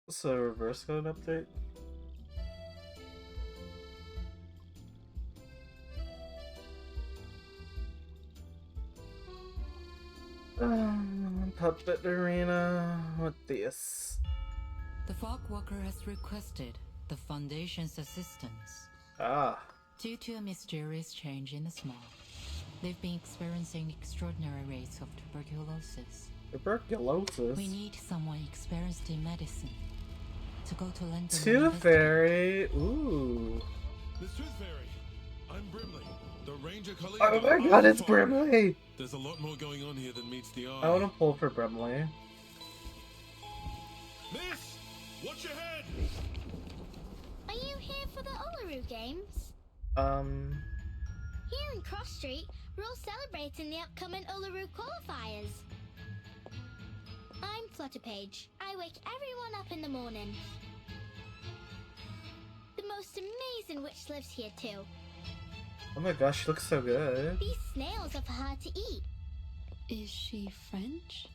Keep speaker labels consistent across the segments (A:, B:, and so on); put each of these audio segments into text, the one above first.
A: So reverse code update? Puppet Arena. What this?
B: The Fogwalker has requested the Foundation's assistance.
A: Ah.
B: Due to a mysterious change in the small, they've been experiencing extraordinary rates of tuberculosis.
A: Tuberculosis?
B: We need someone experienced in medicine to go to London.
A: Tooth Fairy. Ooh.
C: Miss Tooth Fairy, I'm Brimley, the Ranger colleague.
A: Oh my god, it's Brimley!
C: There's a lot more going on here than meets the eye.
A: I want to pull for Brimley.
C: Miss, watch your head!
D: Are you here for the Uluru Games? Here in Cross Street, we're all celebrating the upcoming Uluru qualifiers. I'm Flutterpage. I wake everyone up in the morning. The most amazing witch lives here too.
A: Oh my gosh, she looks so good.
D: These snails are for her to eat.
E: Is she French?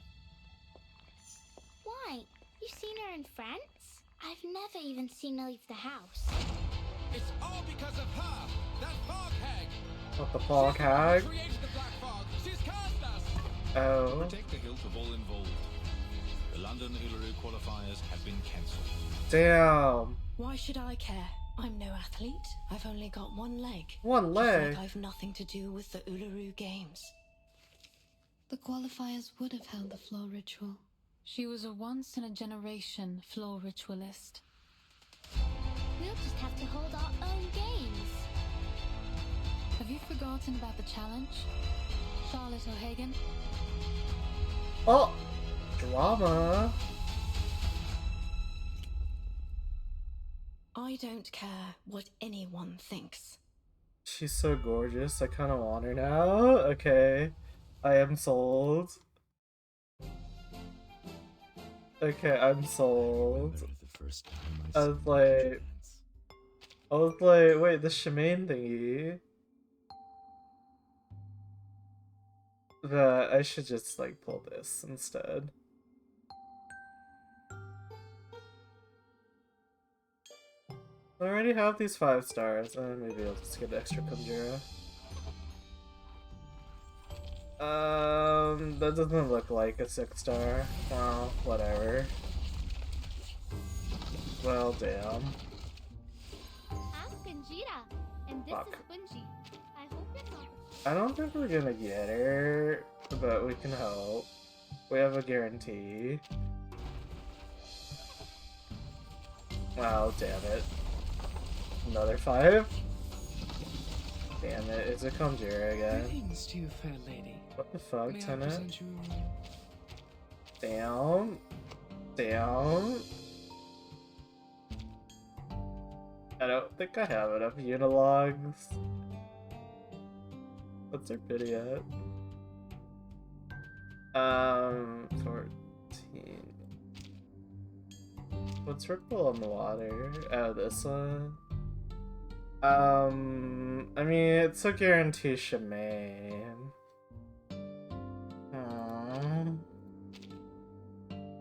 D: Why? You've seen her in France? I've never even seen her leave the house.
F: It's all because of her, that fog hag.
A: What, the fog hag?
F: Created the black fog. She's caused us.
A: Oh.
G: Protect the health of all involved. The London Uluru qualifiers have been cancelled.
A: Damn.
E: Why should I care? I'm no athlete. I've only got one leg.
A: One
E: Just
A: leg?
E: like I've nothing to do with the Uluru Games.
H: The qualifiers would have held the floor ritual.
I: She was a once-in-a-generation floor ritualist.
D: We'll just have to hold our own games.
I: Have you forgotten about the challenge? Charlotte O'Hagan?
A: Oh! Drama.
E: I don't care what anyone thinks.
A: She's so gorgeous. I kind of want her now. Okay. I am sold. Okay, I'm sold. I was like, wait, the Shemaine thingy. That I should just like pull this instead. I already have these 5 stars, and maybe I'll just get extra Conjura. That doesn't look like a 6-star. Well, whatever. Well, damn.
D: I'm Conjira, and this
A: Fuck.
D: is Bunji. I hope you're not.
A: I don't think we're gonna get her, but we can hope. We have a guarantee. Wow, damn it. Another 5? Damn it, it's a Conjura again.
J: Greetings to you, fair lady.
A: What the fuck,
J: May I
A: Tenant?
J: present you?
A: Damn. Damn. I don't think I have enough Unilogs. What's her bid at? 14. What's Ripple on the Water? Oh, this one? I mean, it's a guarantee Shemaine.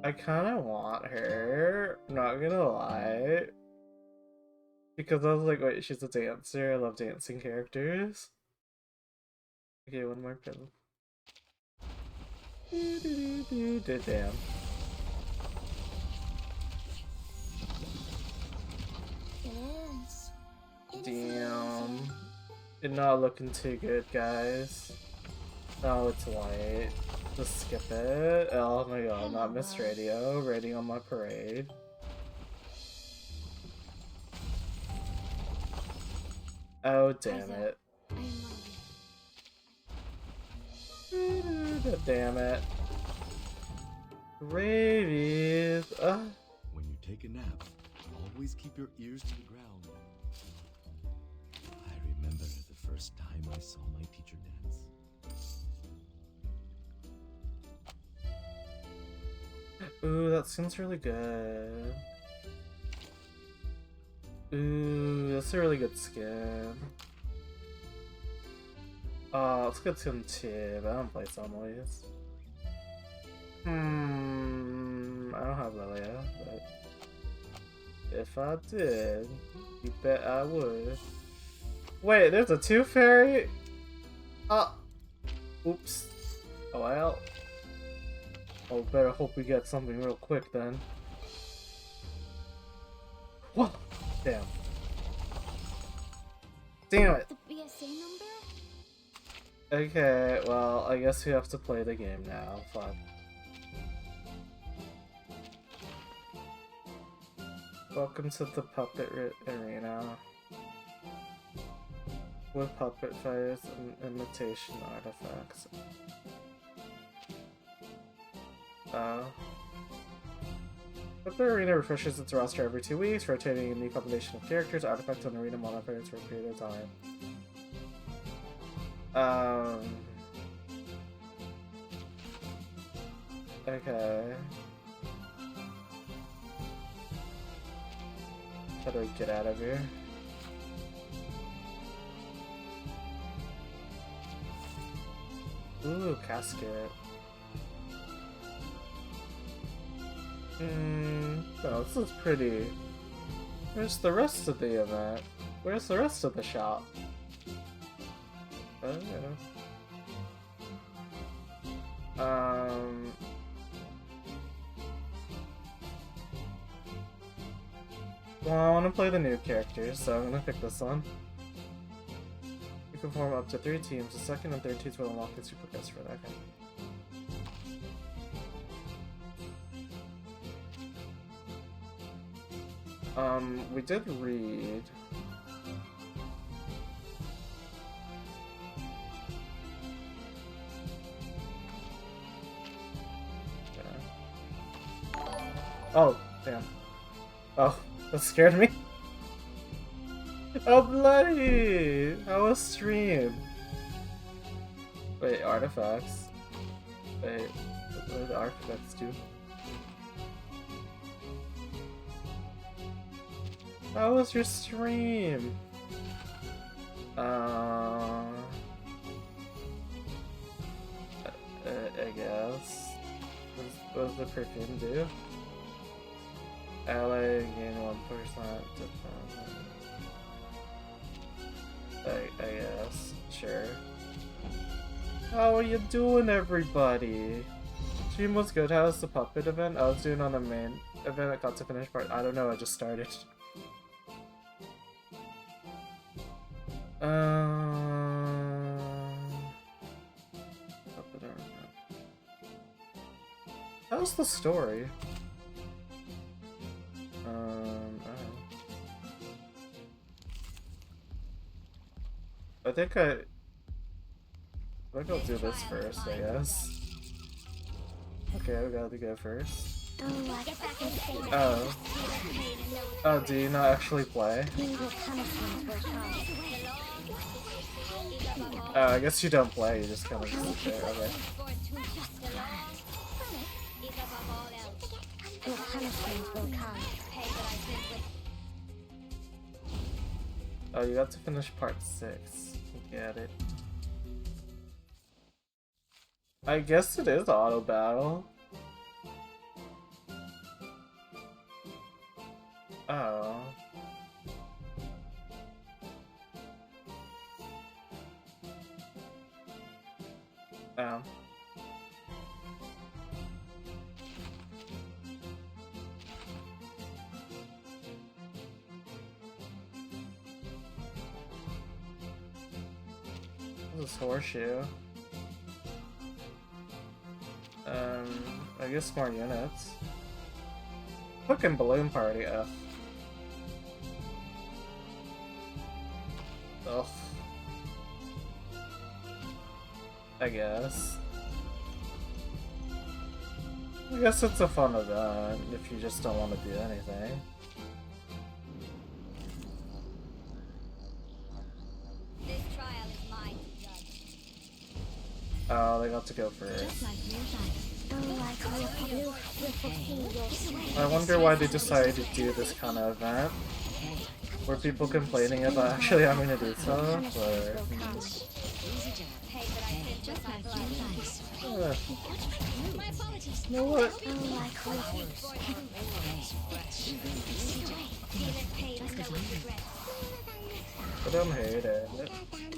A: I kinda want her, not gonna lie. Because I was like, wait, she's a dancer, I love dancing characters. Okay, one more pill. Damn. Damn. It's not looking too good, guys. Oh, it's white. Just skip it. Oh my god, not Miss Radio. Rating on my parade. Oh, damn it. Damn it. Rabies.
K: When you take a nap, always keep your ears to the ground. I remember the first time I saw my teacher dance.
A: Ooh, that seems really good. Ooh. it's a really good skin. Let's get Skin 2, but I don't play Sunways. I don't have Lilia, but if I did, you bet I would. Wait, there's a 2 fairy? Oops. Oh well. Oh, better hope we get something real quick then. Whoa! Damn. Damn it!
D: The BSA number?
A: Okay, well, I guess we have to play the game now. Fine. Welcome to the Puppet Arena. With puppet fires and imitation artifacts. Puppet Arena refreshes its roster every 2 weeks, rotating a new combination of characters, artifacts, and arena modifiers for a period of time. Okay. How do I get out of here? Ooh, casket. No, this is pretty. Where's the rest of the event? Where's the rest of the shop? Oh, yeah. Well, I want to play the new characters, so I'm gonna pick this one. You can form up to 3 teams. The second and third teams will unlock the super guest for that guy. We did read. Okay. Oh, damn. Oh, that scared me. Oh, bloody! How was stream? Wait, artifacts? Wait, what do the artifacts do? How was your stream? I guess. What does the perfume do? Ally gain 1% defense. I guess. Sure. How are you doing, everybody? Stream was good. How was the puppet event? I was doing on the main event. I got to finish part. I don't know. I just started. How's the story? I don't know. I think I'll do this first, I guess. Okay, we gotta go first. Oh. Oh, do you not actually play? Oh, I guess you don't play, you just kind of sit there, okay. Oh, you got to finish part 6. Get it. I guess it is auto battle. Oh. Oh. This is horseshoe. I guess more units. Fucking balloon party, Ugh. Ugh. I guess. I guess it's a fun event if you just don't want to do anything.
D: This trial is mine to judge.
A: Oh, they got to go first. I wonder why they decided to do this kind of event. Were people complaining about actually having to do stuff, or... You know what? I don't hate it.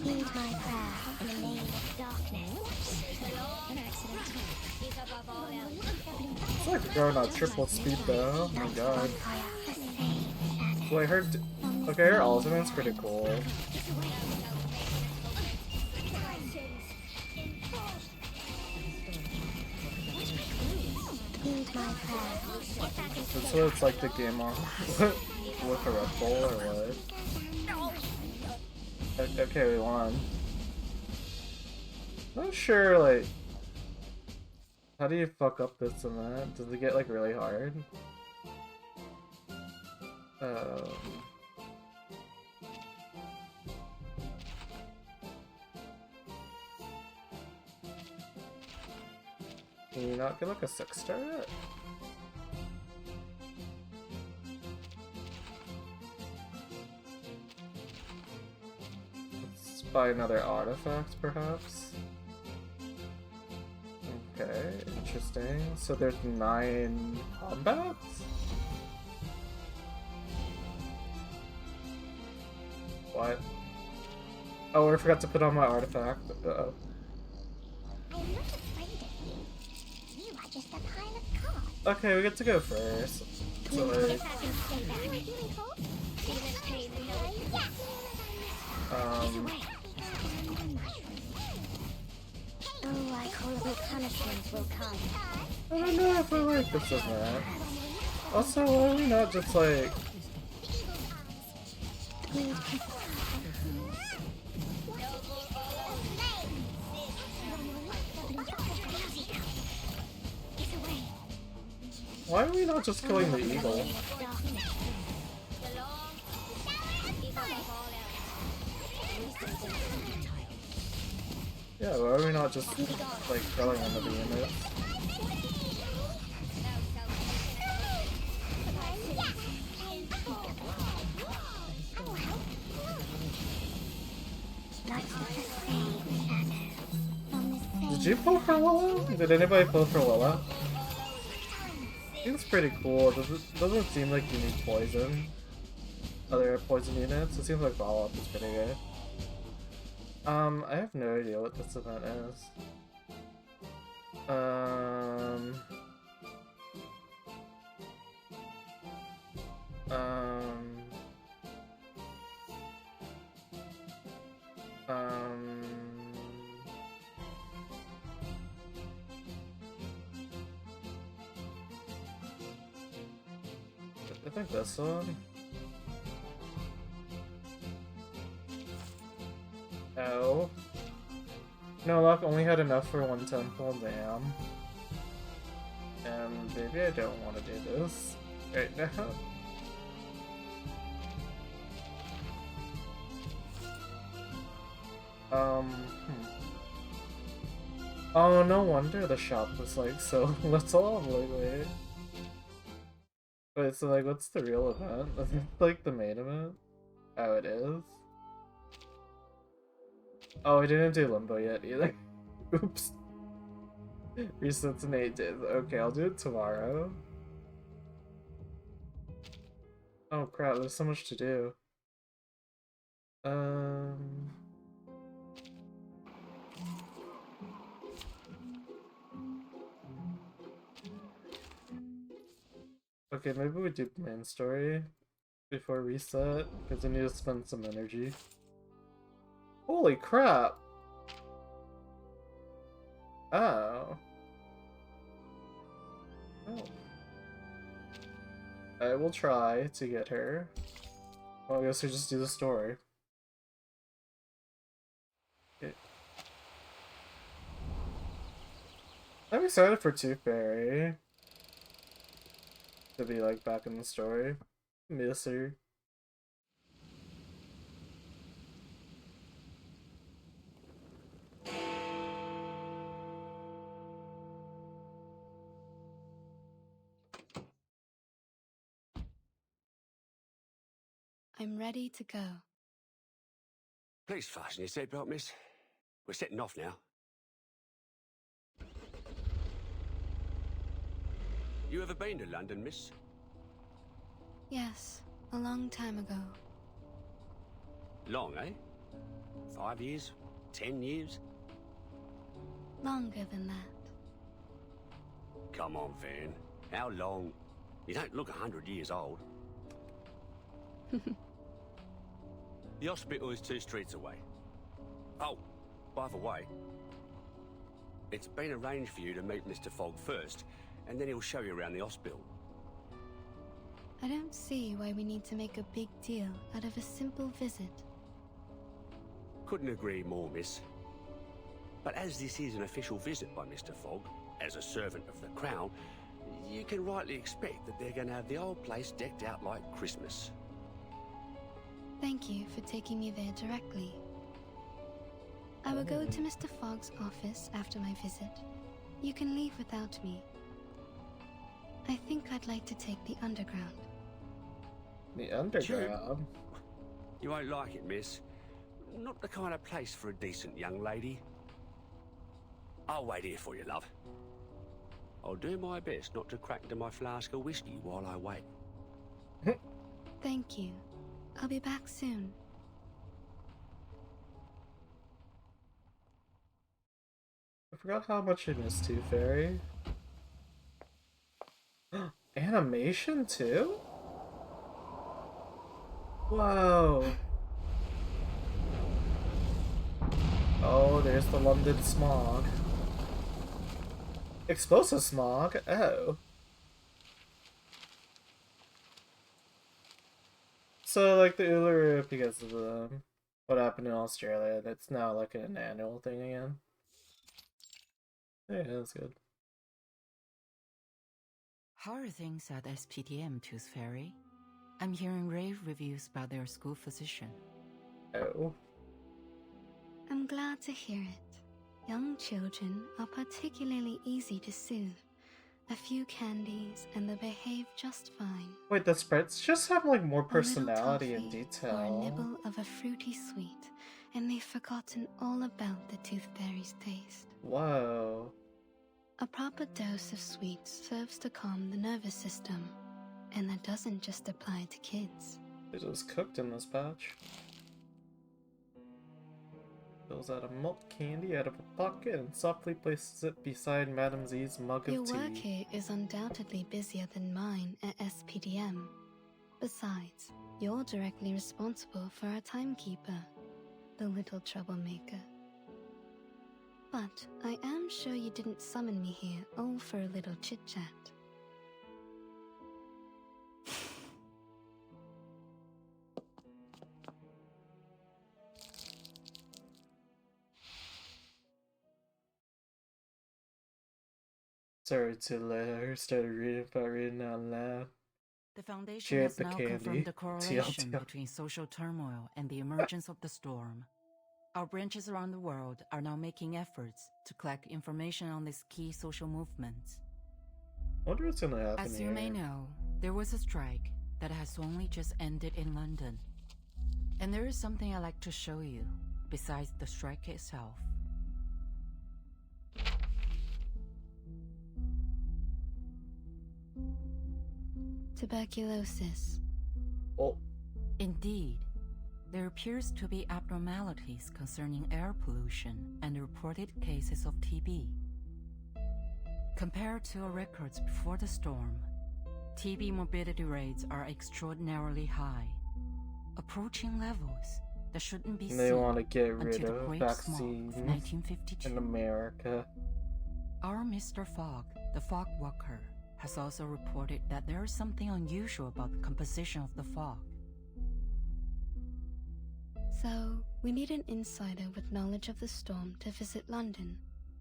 D: Heed my prayer in the name of darkness.
A: It's like going on triple speed though. Oh my god. Wait, okay, her ultimate's pretty cool. That's what it's like the game on with a Red Bull or what? Okay, we won. Not sure, like, how do you fuck up this event? Does it get like really hard? Can you not get like a 6-star yet? Let's buy another artifact, perhaps. Okay, interesting. So there's 9 combats? What? Oh, I forgot to put on my artifact. Uh-oh.
D: I'm not afraid of you. You are just a pile of cards.
A: Okay, we get to go first. So like,
D: oh, I call it punishment will come.
A: I don't know if I like this event. Also, why are we not just like... Why are we not just killing the eagle? Yeah, why are we not just like killing one of the units? Did you pull for Willow? Did anybody pull for Willow? Seems pretty cool. Doesn't seem like you need poison. Other poison units. It seems like follow up is pretty good. I have no idea what this event is. I think this one. Oh. No luck, only had enough for one temple, damn. And maybe I don't want to do this right now. Oh, no wonder the shop was like so little. I'm like, wait. Wait, so like, what's the real event? Is it like the main event? Oh, it is? Oh, I didn't do Limbo yet either. Oops. Resets in 8 days. Okay, I'll do it tomorrow. Oh crap, there's so much to do. Okay, maybe we do main story before reset, because I need to spend some energy. Holy crap! Oh. Oh. I will try to get her. Well, I guess we just do the story. Okay. I'm excited for Tooth Fairy to be like back in the story. Miss her.
H: I'm ready to go.
J: Please fasten your seatbelt, miss. We're setting off now. You ever been to London, miss?
H: Yes, a long time ago.
J: Long, eh? 5 years? 10 years?
H: Longer than that.
J: Come on, Van. How long? You don't look 100 years old. The hospital is 2 streets away. Oh, by the way, it's been arranged for you to meet Mr. Fogg first, and then he'll show you around the hospital.
H: I don't see why we need to make a big deal out of a simple visit.
J: Couldn't agree more, miss. But as this is an official visit by Mr. Fogg, as a servant of the Crown, you can rightly expect that they're going to have the old place decked out like Christmas.
H: Thank you for taking me there directly. I will go to Mr. Fogg's office after my visit. You can leave without me. I think I'd like to take the underground.
A: The underground?
J: You won't like it, miss. Not the kind of place for a decent young lady. I'll wait here for you, love. I'll do my best not to crack into my flask of whiskey while I wait.
H: Thank you. I'll be back soon.
A: I forgot how much I missed Tooth Fairy. Animation too? Whoa. Oh, there's the London smog. Explosive smog? Oh. So, like, the Uluru, because of what happened in Australia, that's now, like, an annual thing again. Yeah, that's good.
B: How are things at SPDM, Tooth Fairy? I'm hearing rave reviews about their school physician.
A: Oh.
H: I'm glad to hear it. Young children are particularly easy to soothe. A few candies and they behave just fine.
A: Wait, the sprites just have, like, more
H: A little
A: personality and
H: toffee
A: detail.
H: or a nibble of a fruity sweet, and they've forgotten all about the Tooth Fairy's taste.
A: Whoa.
H: A proper dose of sweets serves to calm the nervous system, and that doesn't just apply to kids.
A: It was cooked in this batch. Pulls out a malt candy out of a pocket and softly places it beside Madame Z's mug
H: Your
A: of tea.
H: work here is undoubtedly busier than mine at SPDM. Besides, you're directly responsible for our timekeeper, the little troublemaker. But I am sure you didn't summon me here all for a little chit-chat.
A: Sorry to let her start reading out loud.
B: The Foundation
A: She ate
B: has
A: the
B: now
A: candy.
B: confirmed the correlation
A: TLDR.
B: between social turmoil and the emergence of the storm. Our branches around the world are now making efforts to collect information on these key social movements.
A: I wonder what's gonna happen
B: As
A: here.
B: you may know, there was a strike that has only just ended in London. And there is something I'd like to show you, besides the strike itself.
H: Tuberculosis.
A: Oh.
B: Indeed, there appears to be abnormalities concerning air pollution and reported cases of TB. Compared to our records before the storm, TB morbidity rates are extraordinarily high, approaching levels that shouldn't be
A: And they
B: seen
A: want to get rid
B: until the
A: of
B: Great
A: vaccines
B: Smog of 1952.
A: in America.
B: Our Mr. Fogg, the fog walker, has also reported that there is something unusual about the composition of the fog.
H: So, we need an insider with knowledge of the storm to visit London,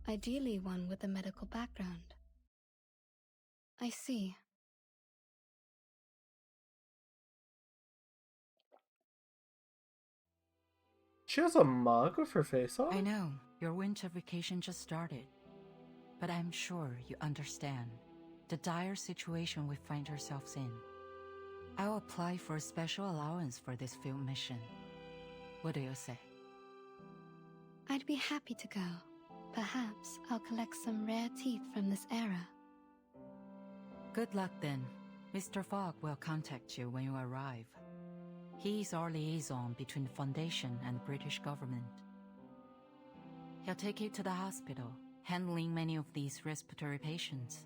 H: ideally one with a medical background. I see.
A: She has a mug with her face on?
B: I know, your winter vacation just started. But I'm sure you understand the dire situation we find ourselves in. I'll apply for a special allowance for this field mission. What do you say?
H: I'd be happy to go. Perhaps I'll collect some rare teeth from this era.
B: Good luck then. Mr. Fogg will contact you when you arrive. He's our liaison between the Foundation and the British government. He'll take you to the hospital, handling many of these respiratory patients.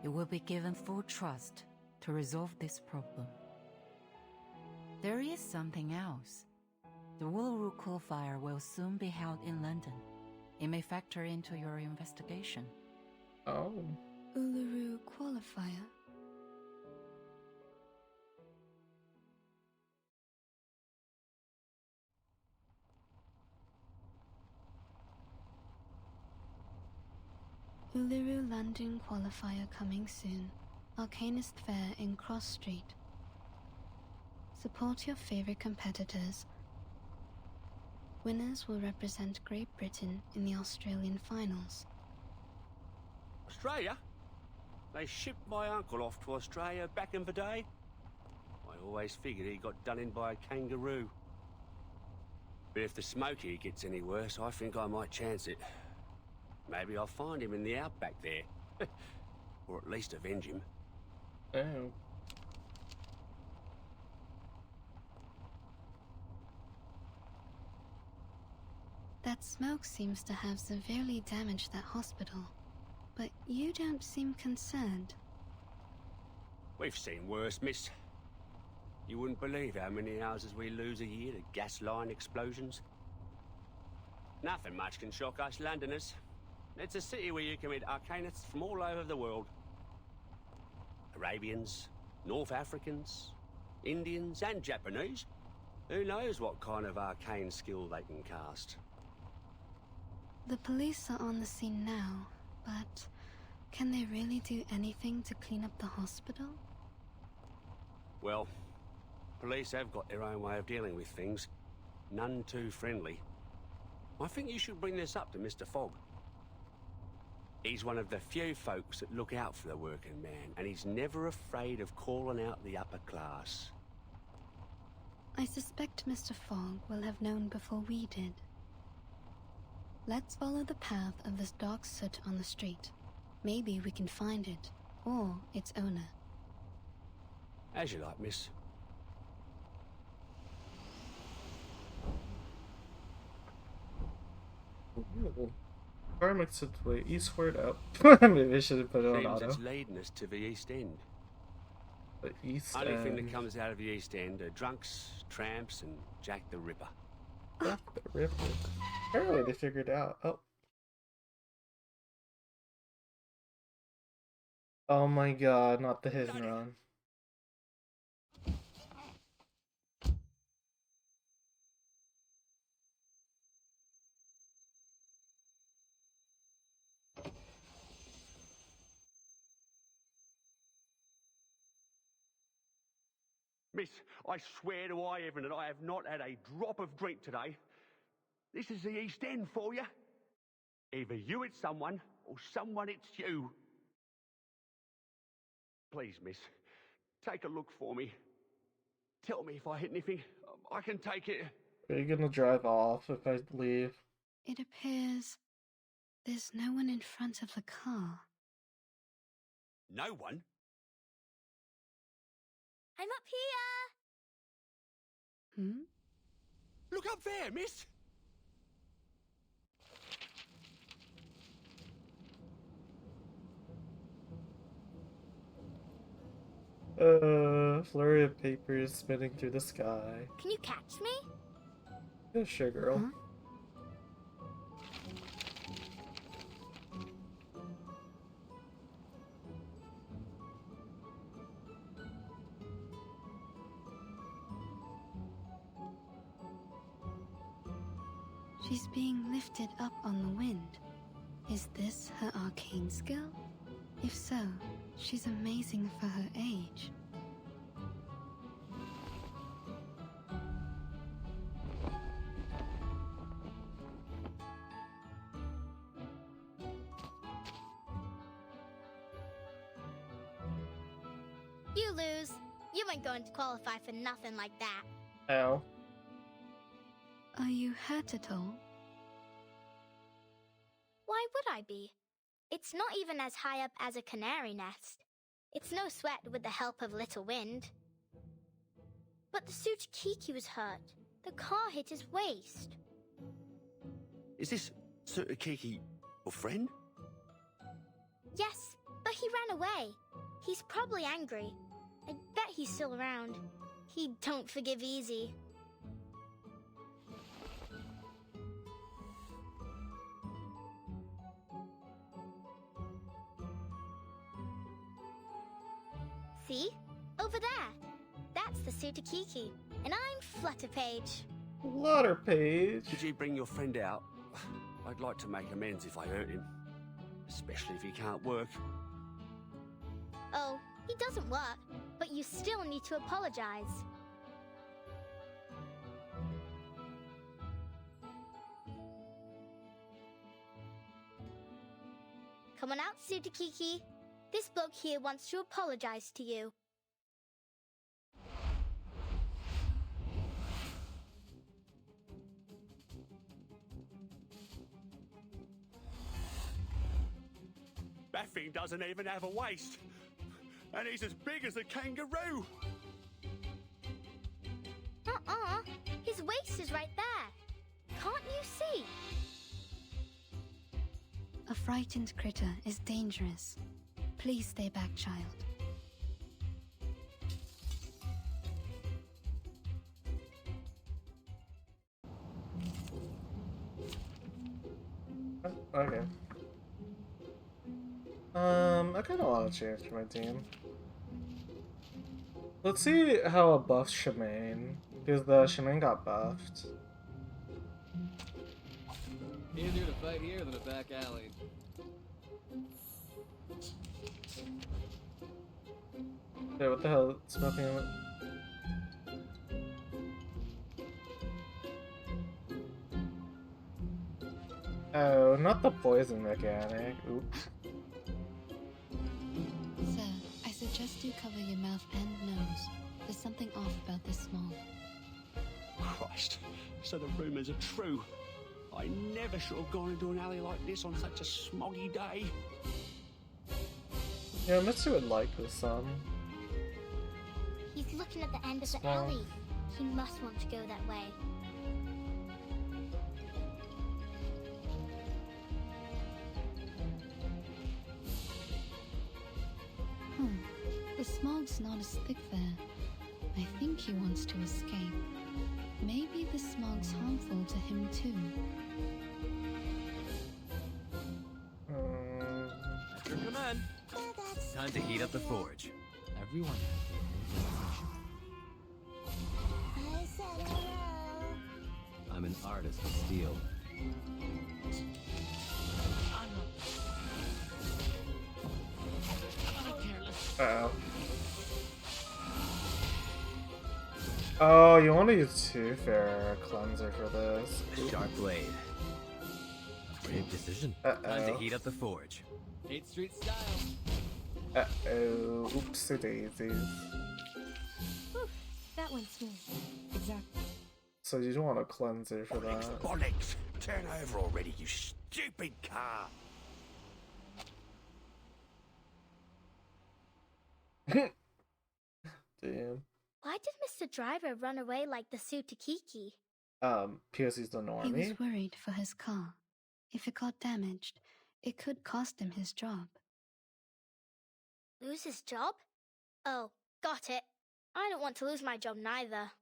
B: You will be given full trust to resolve this problem. There is something else. The Uluru Qualifier will soon be held in London. It may factor into your investigation.
A: Oh.
H: Uluru Qualifier? Uluru London Qualifier coming soon. Arcanist Fair in Cross Street. Support your favorite competitors. Winners will represent Great Britain in the Australian finals.
J: Australia? They shipped my uncle off to Australia back in the day. I always figured he got done in by a kangaroo. But if the Smoky gets any worse, I think I might chance it. Maybe I'll find him in the outback there. Or at least avenge him.
A: Oh.
H: That smoke seems to have severely damaged that hospital. But you don't seem concerned.
J: We've seen worse, miss. You wouldn't believe how many houses we lose a year to gas line explosions. Nothing much can shock us Londoners. It's a city where you can meet arcanists from all over the world. Arabians, North Africans, Indians and Japanese. Who knows what kind of arcane skill they can cast.
H: The police are on the scene now, but can they really do anything to clean up the hospital?
J: Well, police have got their own way of dealing with things. None too friendly. I think you should bring this up to Mr. Fogg. He's one of the few folks that look out for the working man, and he's never afraid of calling out the upper class.
H: I suspect Mr. Fogg will have known before we did. Let's follow the path of this dark soot on the street. Maybe we can find it, or its owner.
J: As you like, miss.
A: Ooh. Car makes its way eastward up. Maybe I should have put it on
J: Seems
A: auto.
J: it's leading us to the East End.
A: The East
J: Only thing
A: End.
J: that comes out of the East End are drunks, tramps, and Jack the Ripper.
A: Jack the Ripper. Apparently they figured out. Oh. Oh my god, not the hit and run.
J: Miss, I swear to high heaven that I have not had a drop of drink today. This is the East End for you. Either you hit someone, or someone hits you. Please, miss, take a look for me. Tell me if I hit anything. I can take it.
A: Are you gonna drive off if I leave?
H: It appears there's no one in front of the car.
J: No one?
D: I'm up here!
H: Hmm?
J: Look up there, miss!
A: Flurry of papers spinning through the sky.
D: Can you catch me?
A: Yeah, sure, girl.
H: Huh? She's being lifted up on the wind. Is this her arcane skill? If so, she's amazing for her age.
D: You lose. You ain't going to qualify for nothing like that.
A: Ow.
H: Are you hurt at all?
D: Why would I be? It's not even as high up as a canary nest. It's no sweat with the help of little wind. But the Tsukiki was hurt. The car hit his waist.
J: Is this Tsukiki your friend?
D: Yes, but he ran away. He's probably angry. I bet he's still around. He don't forgive easy. See? Over there. That's the Tsukiki, and I'm Flutterpage.
A: Flutterpage?
J: Could you bring your friend out? I'd like to make amends if I hurt him. Especially if he can't work.
D: Oh, he doesn't work, but you still need to apologize. Come on out, Tsukiki. This bloke here wants to apologize to you.
J: That thing doesn't even have a waist. And he's as big as a kangaroo.
D: His waist is right there. Can't you see?
H: A frightened critter is dangerous. Please stay back, child.
A: Okay. I kinda wanna change my team. Let's see how a buff Shemaine, because the Shemaine got buffed.
L: Easier to fight here than a back alley.
A: Okay, what the hell? Smoking. Oh, not the poison mechanic. Oops.
H: Sir, I suggest you cover your mouth and nose. There's something off about this smog.
J: Christ, so the rumours are true. I never should have gone into an alley like this on such a smoggy day.
A: Yeah, Mitsu would like this some.
D: He's looking at the end of the
A: Small.
D: alley. He must want to go that way.
H: The smog's not as thick there. I think he wants to escape. Maybe the smog's harmful to him too.
L: After command. Time to heat up the forge. Everyone
D: I said hello.
L: I'm an artist of steel.
A: Uh-oh. Oh, you want to use Two Fair Cleanser for this.
L: Sharp blade. Brave decision. Time to heat up the forge. 8th Street style.
A: Uh-oh. Oopsie daisies.
E: Whew, that went smooth. Exactly.
A: So you don't want a cleanser for that.
J: Bollocks! Turn over already, you stupid car!
A: Damn.
D: Why did Mr. Driver run away like the Tsukiki?
A: Because he's the
H: He
A: normie.
H: was worried for his car. If it got damaged, it could cost him his job.
D: Lose his job? Oh, got it. I don't want to lose my job neither.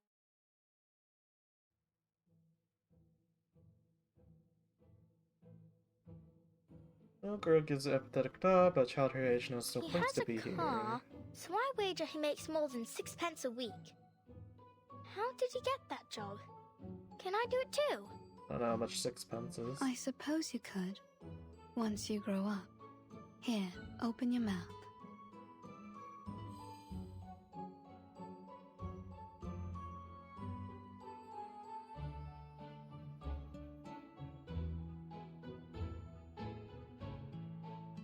A: No girl gives an empathetic thought, but child her age knows no
D: He
A: points
D: has
A: to be
D: a
A: here.
D: car, so I wager he makes more than 6p a week. How did he get that job? Can I do it too?
A: I don't know how much 6p is.
H: I suppose you could, once you grow up. Here, open your mouth.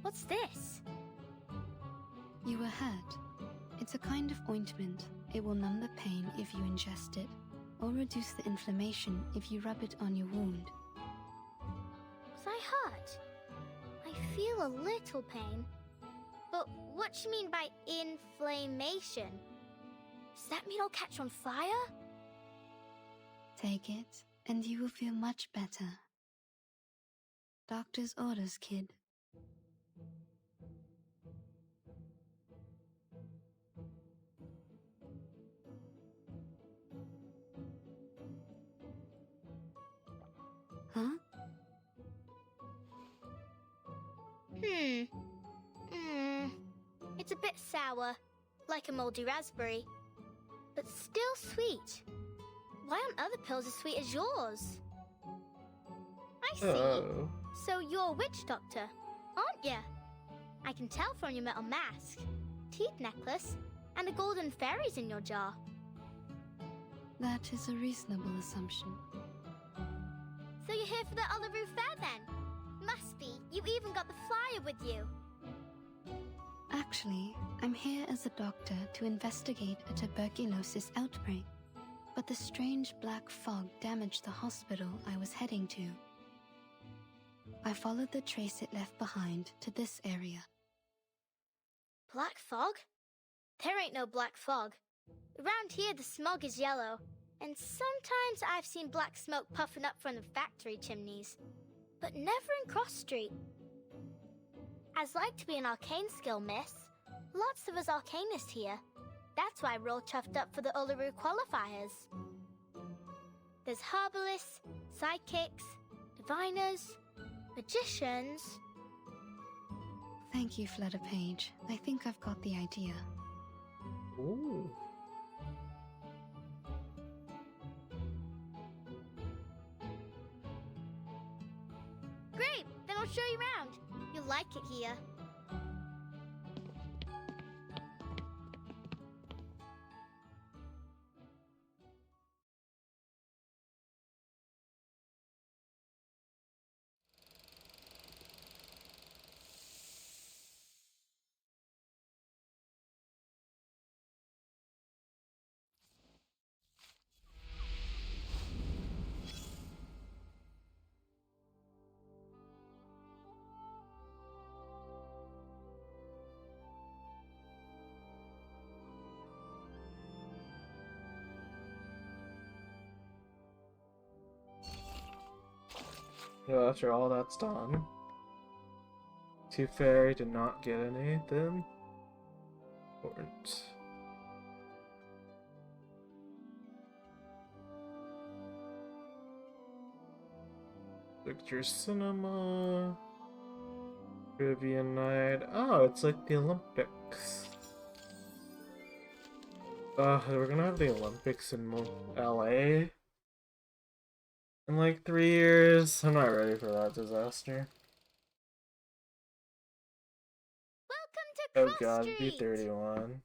D: What's this?
H: You were hurt. It's a kind of ointment. It will numb the pain if you ingest it, or reduce the inflammation if you rub it on your wound.
D: Was I hurt? I feel a little pain. But what do you mean by inflammation? Does that mean I'll catch on fire?
H: Take it, and you will feel much better. Doctor's orders, kid. Huh?
D: It's a bit sour, like a moldy raspberry, but still sweet. Why aren't other pills as sweet as yours? I see.
A: Oh.
D: So you're a witch doctor, aren't you? I can tell from your metal mask, teeth necklace, and the golden fairies in your jar.
H: That is a reasonable assumption.
D: So you're here for the Uluru Fair then? Must be. You even got the flyer with you.
H: Actually, I'm here as a doctor to investigate a tuberculosis outbreak, but the strange black fog damaged the hospital I was heading to. I followed the trace it left behind to this area.
D: Black fog? There ain't no black fog. Around here the smog is yellow, and sometimes I've seen black smoke puffing up from the factory chimneys, but never in Cross Street. I'd like to be an arcane skill, miss. Lots of us arcanists here. That's why we're all chuffed up for the Uluru qualifiers. There's herbalists, psychics, diviners, magicians.
H: Thank you, Flutter Page. I think I've got the idea.
A: Ooh.
D: Great! Then I'll show you around. You'll like it here.
A: Yeah, after all that's done. Tooth Fairy did not get anything important. Picture Cinema. Trivia Night. Oh, it's like the Olympics. We're gonna have the Olympics in LA in like 3 years. I'm not ready for that disaster.
D: Welcome to
A: Oh
D: Cross
A: god,
D: Street.
A: B31.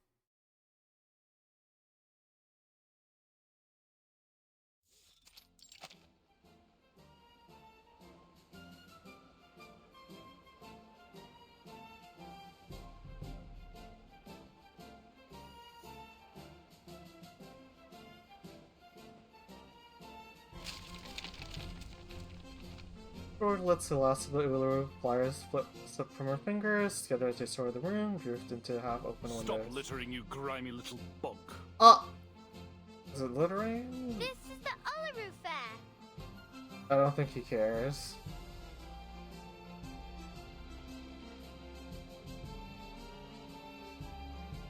A: Lord lets the last of the Uluru flyers slip from her fingers. Together as they soar the room, drift into half-open windows.
C: Stop littering, you grimy little bug.
A: Is it littering?
D: This is the Uluru Fair.
A: I don't think he cares.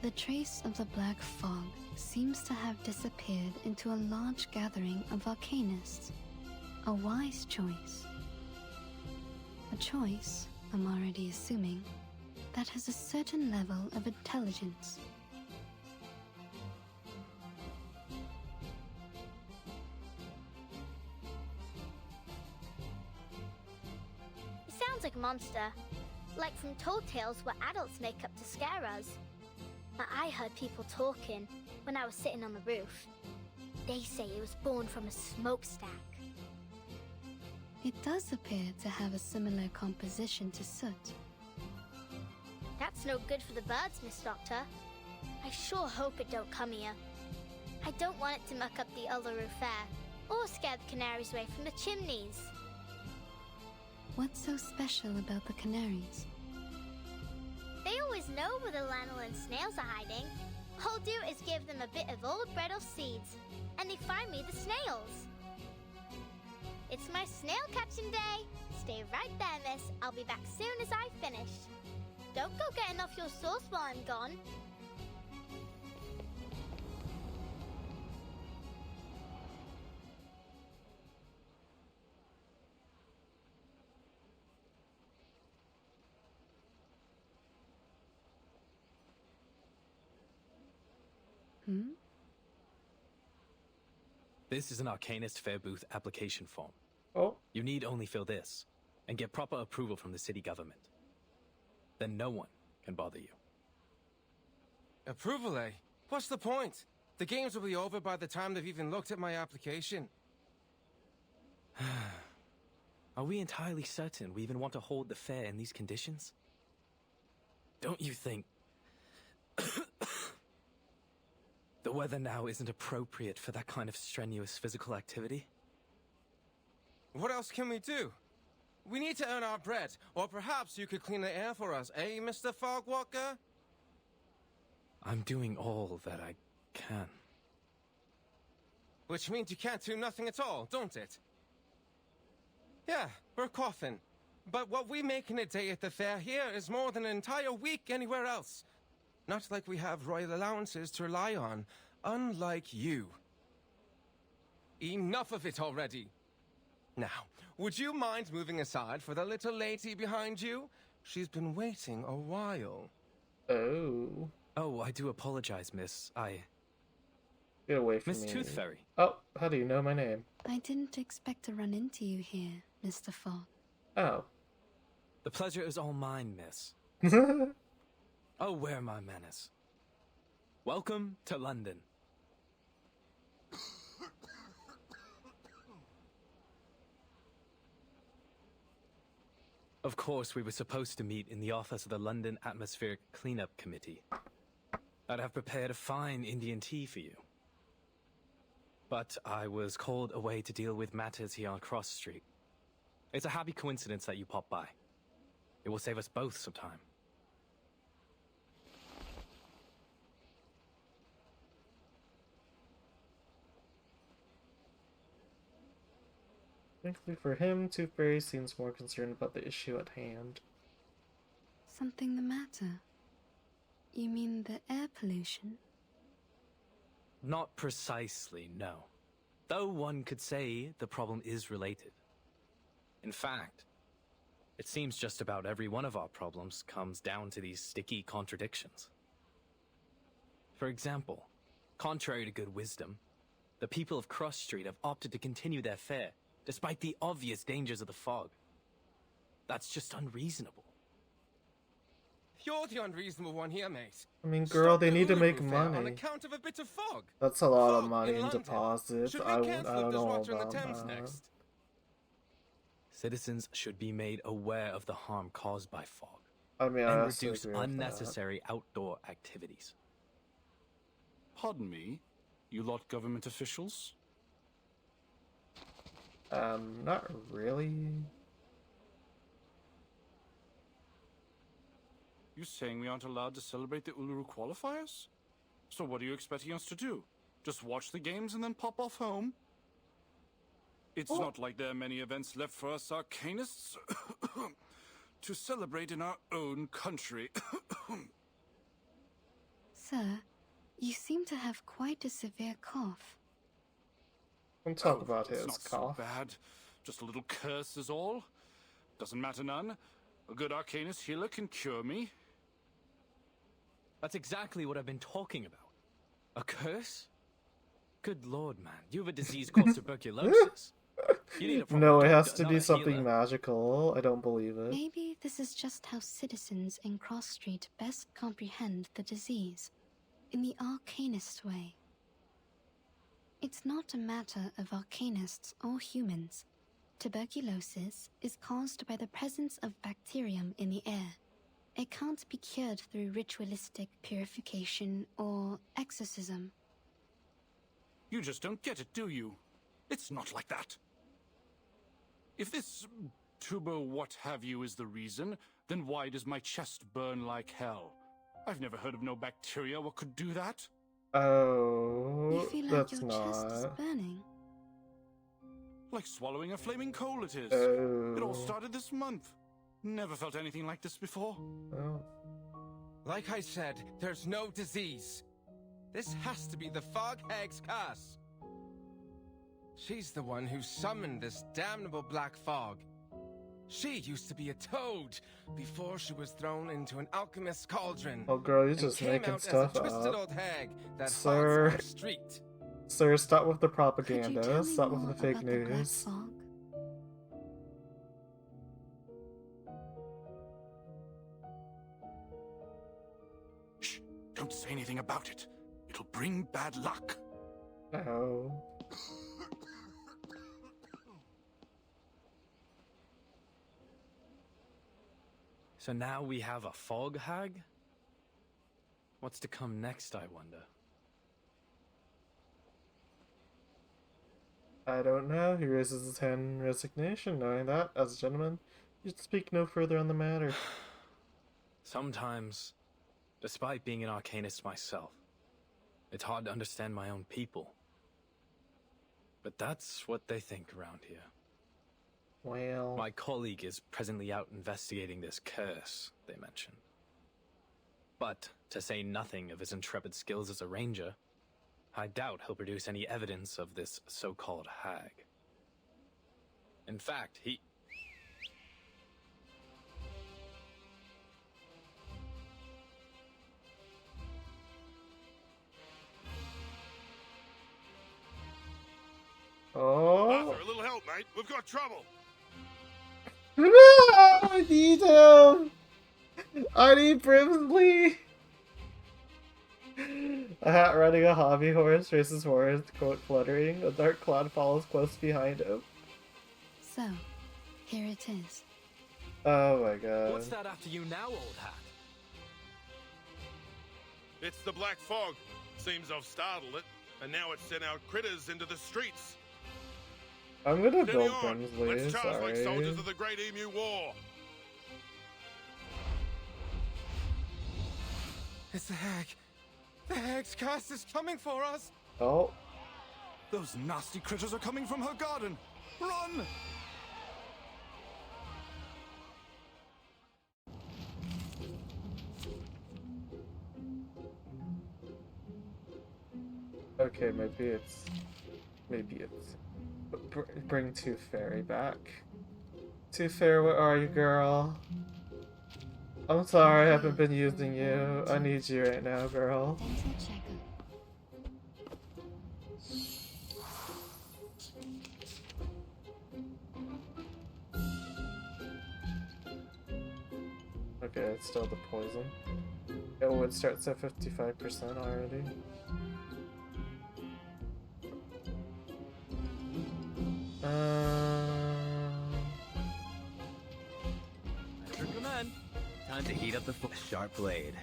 H: The trace of the black fog seems to have disappeared into a large gathering of arcanists. A wise choice. A choice, I'm already assuming, that has a certain level of intelligence.
D: It sounds like a monster. Like from Told Tales where adults make up to scare us. But I heard people talking when I was sitting on the roof. They say it was born from a smokestack.
H: It does appear to have a similar composition to soot.
D: That's no good for the birds, Miss Doctor. I sure hope it don't come here. I don't want it to muck up the Uluru Fair, or scare the canaries away from the chimneys.
H: What's so special about the canaries?
D: They always know where the lanolin snails are hiding. All I'll do is give them a bit of old bread or seeds, and they find me the snails. It's my snail catching day. Stay right there, miss. I'll be back soon as I've finished. Don't go getting off your sauce while I'm gone.
L: This is an Arcanist Fair Booth application form.
A: Oh.
L: You need only fill this, and get proper approval from the city government. Then no one can bother you.
F: Approval, eh? What's the point? The games will be over by the time they've even looked at my application.
L: Are we entirely certain we even want to hold the fair in these conditions? Don't you think the weather now isn't appropriate for that kind of strenuous physical activity?
F: What else can we do? We need to earn our bread, or perhaps you could clean the air for us, eh, Mr. Fogwalker?
L: I'm doing all that I can.
F: Which means you can't do nothing at all, don't it? Yeah, we're coughing. But what we make in a day at the fair here is more than an entire week anywhere else. Not like we have royal allowances to rely on, unlike you. Enough of it already. Now, would you mind moving aside for the little lady behind you? She's been waiting a while.
A: Oh.
L: Oh, I do apologize, miss.
A: Get away from
L: Miss
A: me.
L: Tooth Fairy.
A: Oh, how do you know my name?
H: I didn't expect to run into you here, Mr. Fogg.
A: Oh.
L: The pleasure is all mine, miss. Oh, where my manners. Welcome to London. Of course, we were supposed to meet in the office of the London Atmospheric Cleanup Committee. I'd have prepared a fine Indian tea for you. But I was called away to deal with matters here on Cross Street. It's a happy coincidence that you popped by. It will save us both some time.
A: Thankfully for him, Tooth Fairy seems more concerned about the issue at hand.
H: Something the matter? You mean the air pollution?
L: Not precisely, no. Though one could say the problem is related. In fact, it seems just about every one of our problems comes down to these sticky contradictions. For example, contrary to good wisdom, the people of Cross Street have opted to continue their fair, despite the obvious dangers of the fog. That's just unreasonable.
F: You're the unreasonable one here, mate.
A: I mean, girl, they need to make
F: On
A: money.
F: account of a bit of fog.
A: That's a lot of
F: Fog
A: money in
F: London.
A: deposits.
F: Should we
A: I
F: cancel
A: don't
F: if there's
A: know
F: water in the
A: about
F: Thames
A: that.
F: next?
L: Citizens should be made aware of the harm caused by fog.
A: I mean, I
L: and
A: also
L: reduce
A: agree with
L: unnecessary outdoor activities.
G: Pardon me, you lot government officials?
A: Not really.
G: You saying we aren't allowed to celebrate the Uluru qualifiers? So what are you expecting us to do? Just watch the games and then pop off home? It's not like there are many events left for us Arcanists to celebrate in our own country.
H: Sir, you seem to have quite a severe cough.
A: Don't talk about
G: it's
A: his
G: not
A: cough.
G: so bad. Just a little curse is all. Doesn't matter none. A good Arcanist healer can cure me.
L: That's exactly what I've been talking about. A curse? Good lord, man. You have a disease called tuberculosis. You need a proper
A: No, it has
L: doctor,
A: to
L: not
A: be
L: a
A: something
L: healer.
A: magical. I don't believe it.
H: Maybe this is just how citizens in Cross Street best comprehend the disease, in the arcanist way. It's not a matter of arcanists or humans. Tuberculosis is caused by the presence of bacterium in the air. It can't be cured through ritualistic purification or exorcism.
G: You just don't get it, do you? It's not like that. If this tuber what have you is the reason, then why does my chest burn like hell? I've never heard of no bacteria what could do that.
A: Oh,
H: You feel like
A: that's
H: your chest is
A: not.
H: burning.
G: Like swallowing a flaming coal it is. It all
A: Oh.
G: started this month. Never felt anything like this before.
A: Oh.
F: Like I said, there's no disease. This has to be the Fog Hag's curse. She's the one who summoned this damnable black fog. She used to be a toad before she was thrown into an alchemist's cauldron.
A: Oh, girl, you're
F: and
A: just
F: came
A: making
F: out
A: stuff
F: as a twisted
A: up.
F: old hag that
A: Sir.
F: haunts our street.
A: Sir, stop with the
H: Could you
A: propaganda.
H: tell me
A: Stop with
H: more
A: the fake
H: about the black
A: news.
H: fog?
G: Shh, don't say anything about it. It'll bring bad luck.
A: Oh.
L: So now we have a fog hag? What's to come next, I wonder?
A: I don't know. He raises his hand in resignation, knowing that, as a gentleman, you'd speak no further on the matter.
L: Sometimes, despite being an arcanist myself, it's hard to understand my own people. But that's what they think around here.
A: Well,
L: My colleague is presently out investigating this curse they mentioned. But, to say nothing of his intrepid skills as a ranger, I doubt he'll produce any evidence of this so-called hag. In fact, he...
A: oh.
C: Arthur, a little help, mate. We've got trouble.
A: No, I need him. I need Brimsley. A hat riding a hobby horse races forward, coat fluttering. A dark cloud follows close behind him.
H: So, here it is.
A: Oh my god.
L: What's that after you now, old hat?
C: It's the Black Fog. Seems I've startled it, and now it's sent out critters into the streets.
A: I'm gonna
C: Steady
A: build
C: on.
A: Brimsley,
C: Let's charge like
A: sorry.
C: soldiers of the Great Emu War.
F: It's the hag. The hag's curse is coming for us.
A: Oh,
G: Those nasty critters are coming from her garden. Run!
A: okay, maybe it's bring Tooth Fairy back. Tooth Fairy, where are you, girl? I'm sorry I haven't been using you. I need you right now, girl.
H: Dental checker.
A: Okay, it's still the poison. Oh, it starts at 55% already.
M: Command. Time to heat up the sharp blade.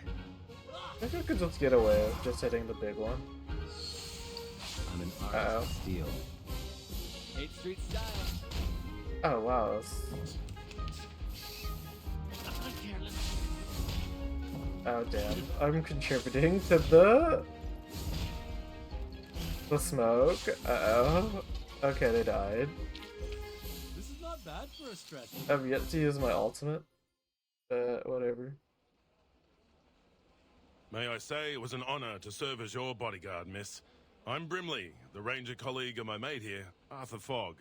A: I think I could just get away with just hitting the big one.
K: I'm an artist of steel.
M: 8th Street style.
A: Oh wow, that's... Oh damn, I'm contributing to the smoke. Uh-oh. Okay, they died.
M: This is not bad for a stretch.
A: I've yet to use my ultimate. Whatever.
C: May I say it was an honor to serve as your bodyguard, miss. I'm Brimley, the ranger colleague of my mate here, Arthur Fogg.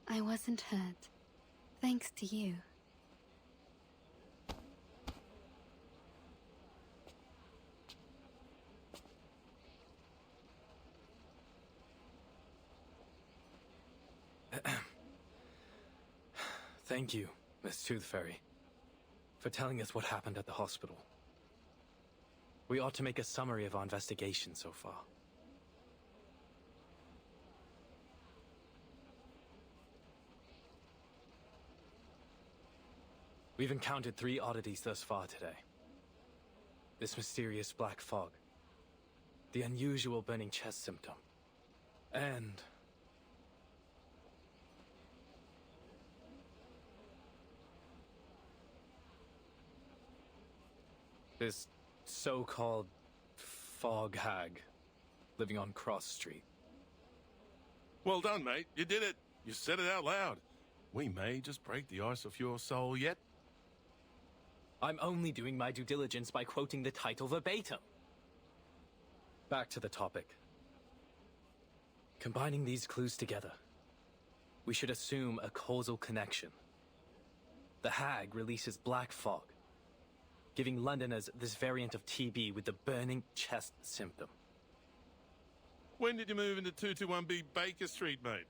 H: I wasn't hurt. Thanks to you.
L: Thank you, Miss Tooth Fairy, for telling us what happened at the hospital. We ought to make a summary of our investigation so far. We've encountered 3 oddities thus far today. This mysterious black fog, the unusual burning chest symptom, and this so-called fog hag living on Cross Street.
C: Well done, mate. You did it. You said it out loud. We may just break the ice off your soul yet.
L: I'm only doing my due diligence by quoting the title verbatim. Back to the topic. Combining these clues together, we should assume a causal connection. The hag releases black fog, giving Londoners this variant of TB with the burning chest symptom.
C: When did you move into 221B Baker Street, mate?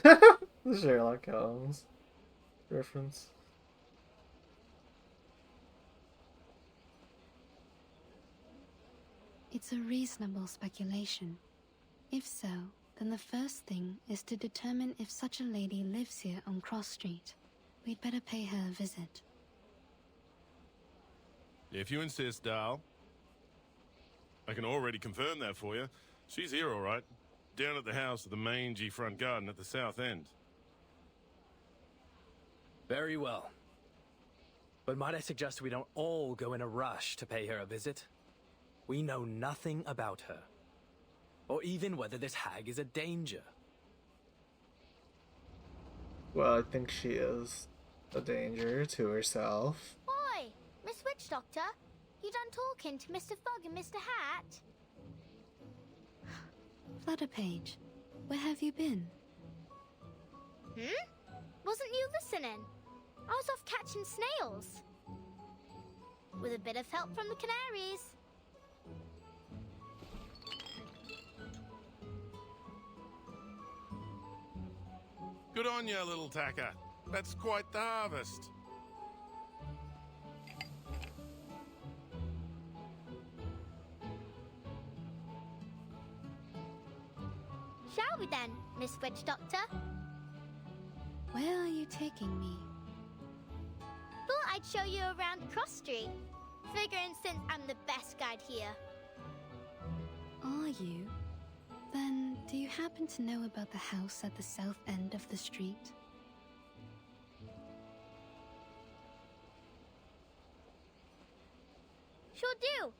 A: The Sherlock Holmes reference.
H: It's a reasonable speculation. If so, then the first thing is to determine if such a lady lives here on Cross Street. We'd better pay her a visit.
C: If you insist, Dal. I can already confirm that for you. She's here, all right. Down at the house of the mangy front garden at the south end.
L: Very well. But might I suggest we don't all go in a rush to pay her a visit? We know nothing about her, or even whether this hag is a danger.
A: Well, I think she is a danger to herself.
D: Oi, Miss Witch Doctor, you done talking to Mr. Fogg and Mr. Hat?
H: Flutterpage, where have you been?
D: Wasn't you listening? I was off catching snails. With a bit of help from the canaries.
C: Good on you, little tacker. That's quite the harvest.
D: Shall we then, Miss Witch Doctor?
H: Where are you taking me?
D: Thought I'd show you around Cross Street. Figuring since I'm the best guide here.
H: Are you? Then, do you happen to know about the house at the south end of the street?
D: Sure do.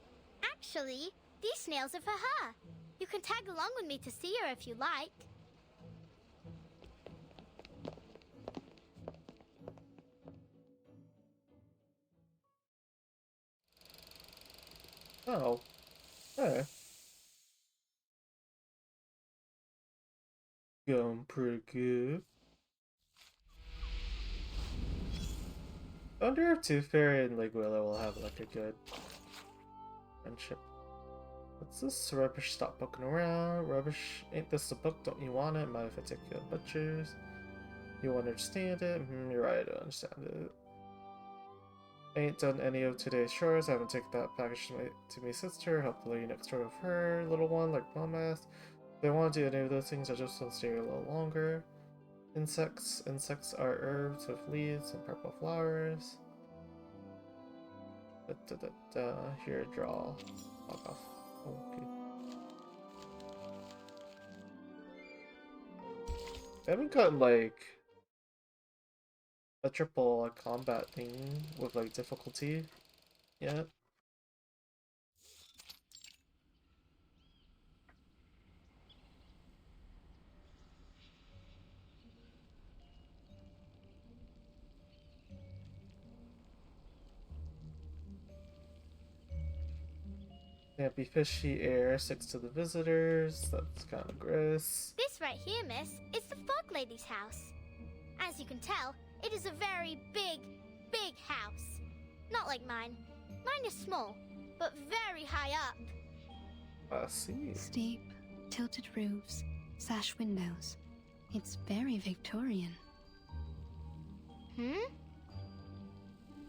D: Actually, these snails are for her. You can tag along with me to see her if you like.
A: Oh. Hey. Going pretty good. I wonder if Tooth Fairy and Lake Willow will have like a good friendship. What's this rubbish? Stop poking around. Rubbish. Ain't this a book? Don't you want it? Mind if I take you to butchers? You understand it? You're right, I don't understand it. I ain't done any of today's chores. I haven't taken that package to my sister. Help the lady next door with her little one, like Mom asked. If they want to do any of those things, I just want to stay a little longer. Insects. Insects are herbs with leaves and purple flowers. Here, draw. Fuck off. Okay. I haven't gotten like a triple combat thing with like difficulty yet. Campy fishy air sticks to the visitors. That's kind of gross.
D: This right here, miss, is the Fog Lady's house. As you can tell, it is a very big, big house. Not like mine. Mine is small, but very high up.
A: I see.
H: Steep, tilted roofs, sash windows. It's very Victorian.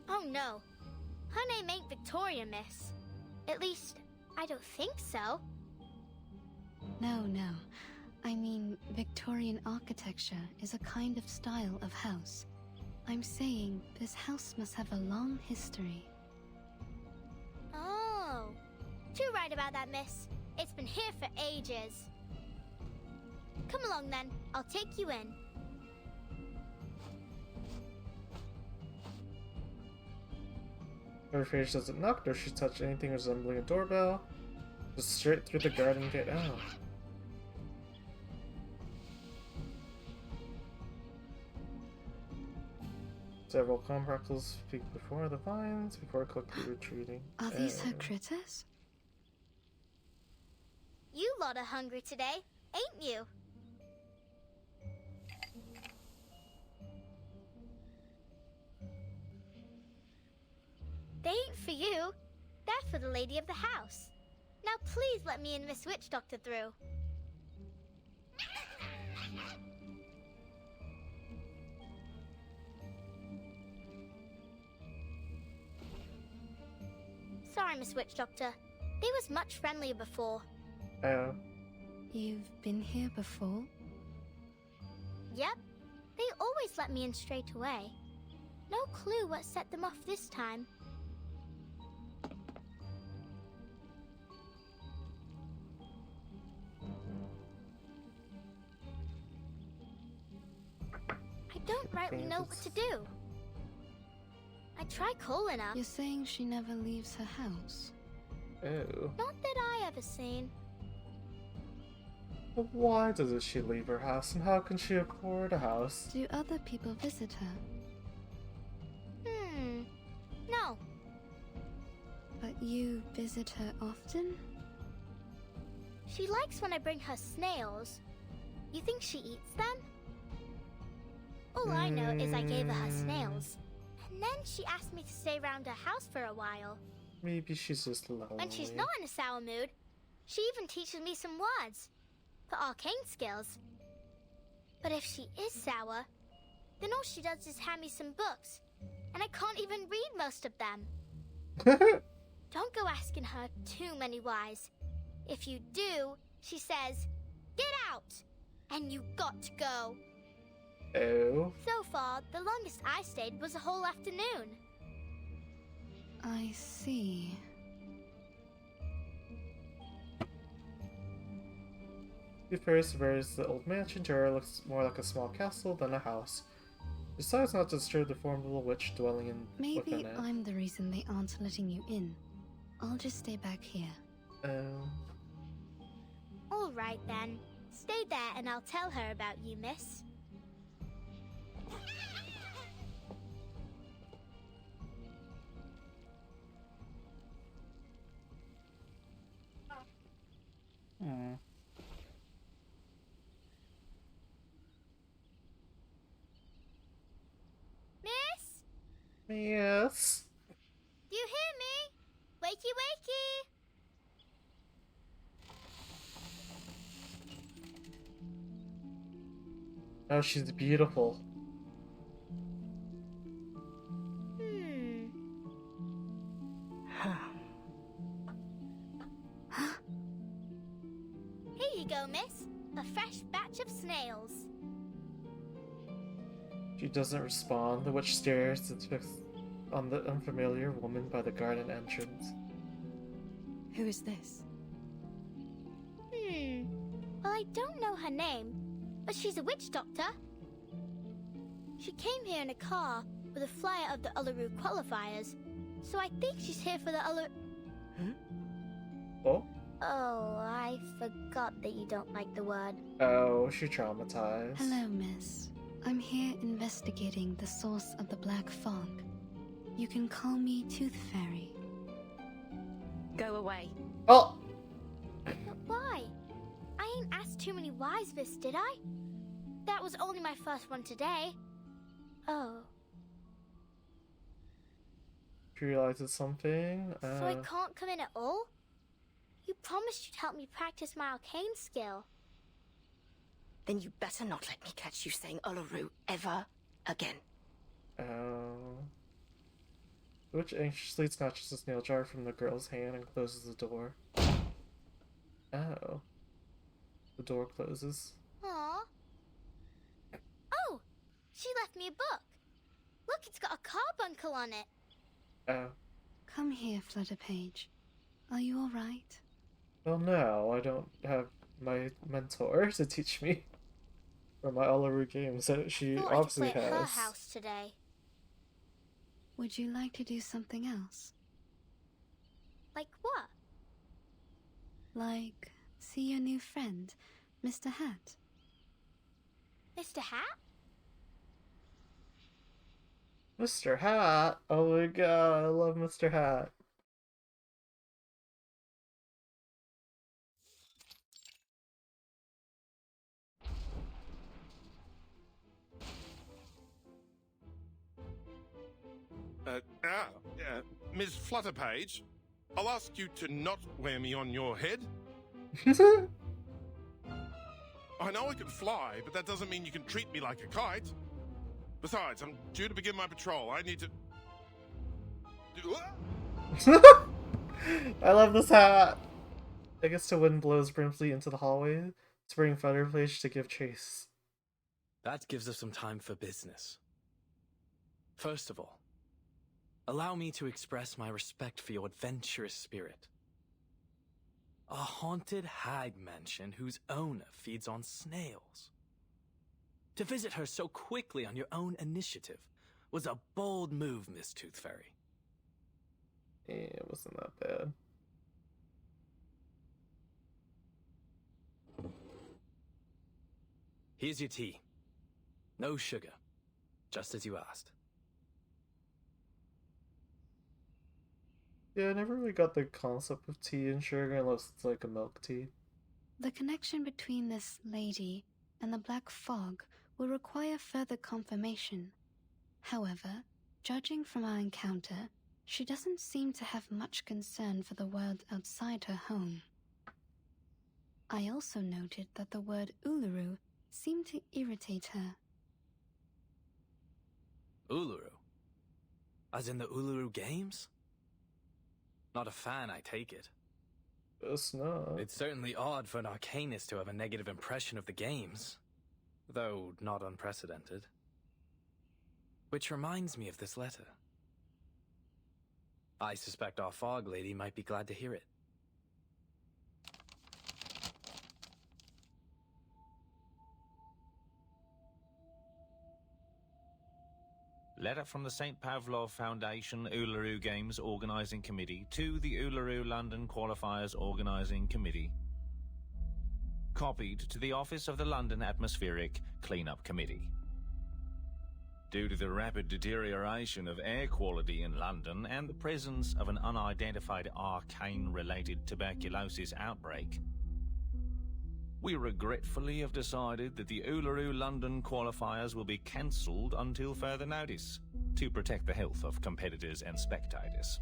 D: Oh no. Her name ain't Victoria, miss. At least, I don't think so.
H: No. I mean, Victorian architecture is a kind of style of house. I'm saying this house must have a long history.
D: Oh. Too right about that, miss. It's been here for ages. Come along then. I'll take you in.
A: Her face doesn't knock, nor she touch anything resembling a doorbell. Just straight through the garden gate. Oh. Several contractors peek before the vines before quickly retreating.
H: Are these her critters?
D: You lot are hungry today, ain't you? They ain't for you. They're for the lady of the house. Now please let me and Miss Witch Doctor through. Sorry, Miss Witch Doctor. They was much friendlier before.
A: Oh.
H: You've been here before?
D: Yep. They always let me in straight away. No clue what set them off this time. I don't rightly know what to do. I tried calling her.
H: You're saying she never leaves her house?
A: Oh.
D: Not that I ever seen.
A: But why doesn't she leave her house, and how can she afford a house?
H: Do other people visit her?
D: No.
H: But you visit her often?
D: She likes when I bring her snails. You think she eats them? All I know is I gave her snails. And then she asked me to stay around her house for a while.
A: Maybe she's just lonely.
D: When she's not in a sour mood, she even teaches me some words. For arcane skills. But if she is sour, then all she does is hand me some books. And I can't even read most of them. Don't go asking her too many whys. If you do, she says, "Get out!" And you got to go.
A: Oh.
D: So far, the longest I stayed was a whole afternoon.
H: I see.
A: She first surveys the old mansion. To her, looks more like a small castle than a house. Decides not to disturb the formidable witch dwelling within
H: Maybe
A: it.
H: I'm the reason they aren't letting you in. I'll just stay back here.
A: Oh.
D: All right then. Stay there and I'll tell her about you, miss. Miss?
A: Yes.
D: Do you hear me? Wakey, wakey!
A: Oh, she's beautiful.
D: Here you go, miss. A fresh batch of snails.
A: She doesn't respond. The witch stares and fixed on the unfamiliar woman by the garden entrance.
H: Who is this?
D: Well, I don't know her name, but she's a witch doctor. She came here in a car with a flyer of the Uluru qualifiers, so I think she's here for the Uluru...
A: Oh?
D: Oh, I forgot that you don't like the word.
A: Oh, she traumatized.
H: Hello, miss. I'm here investigating the source of the black fog. You can call me Tooth Fairy.
E: Go away.
A: Oh!
D: But why? I ain't asked too many whys, miss, did I? That was only my first one today. Oh.
A: She realizes something.
D: So I can't come in at all? You promised you'd help me practice my arcane skill.
E: Then you better not let me catch you saying Uluru ever again.
A: Oh. The witch anxiously snatches the snail jar from the girl's hand and closes the door. Oh. The door closes.
D: Aww. Oh! She left me a book. Look, it's got a carbuncle on it.
A: Oh.
H: Come here, Flutterpage. Are you alright?
A: Well, no, I don't have my mentor to teach me. Or my Uluru games that she
D: Thought
A: obviously
D: I could play at her
A: has.
D: house today.
H: Would you like to do something else?
D: Like what?
H: Like, see your new friend, Mr. Hat?
D: Mr. Hat?
A: Mr. Hat! Oh my god, I love Mr. Hat.
C: Ms. Flutterpage, I'll ask you to not wear me on your head. I know I can fly, but that doesn't mean you can treat me like a kite. Besides, I'm due to begin my patrol. I need to...
A: I love this hat! It gets to wind blows Brimsley into the hallway to bring Flutterpage to give chase.
L: That gives us some time for business. First of all, allow me to express my respect for your adventurous spirit. A haunted hag mansion whose owner feeds on snails. To visit her so quickly on your own initiative was a bold move, Miss Tooth Fairy.
A: Yeah, it wasn't that bad.
L: Here's your tea. No sugar. Just as you asked.
A: Yeah, I never really got the concept of tea and sugar unless it's like a milk tea.
H: The connection between this lady and the Black Fog will require further confirmation. However, judging from our encounter, she doesn't seem to have much concern for the world outside her home. I also noted that the word Uluru seemed to irritate her.
L: Uluru? As in the Uluru Games? Not a fan, I take it.
A: It's not.
L: It's certainly odd for an arcanist to have a negative impression of the games, though not unprecedented. Which reminds me of this letter. I suspect our fog lady might be glad to hear it.
N: Letter from the St. Pavlov Foundation Uluru Games Organising Committee to the Uluru London Qualifiers Organising Committee. Copied to the Office of the London Atmospheric Cleanup Committee. Due to the rapid deterioration of air quality in London and the presence of an unidentified arcane-related tuberculosis outbreak, we regretfully have decided that the Uluru London qualifiers will be cancelled until further notice, to protect the health of competitors and spectators.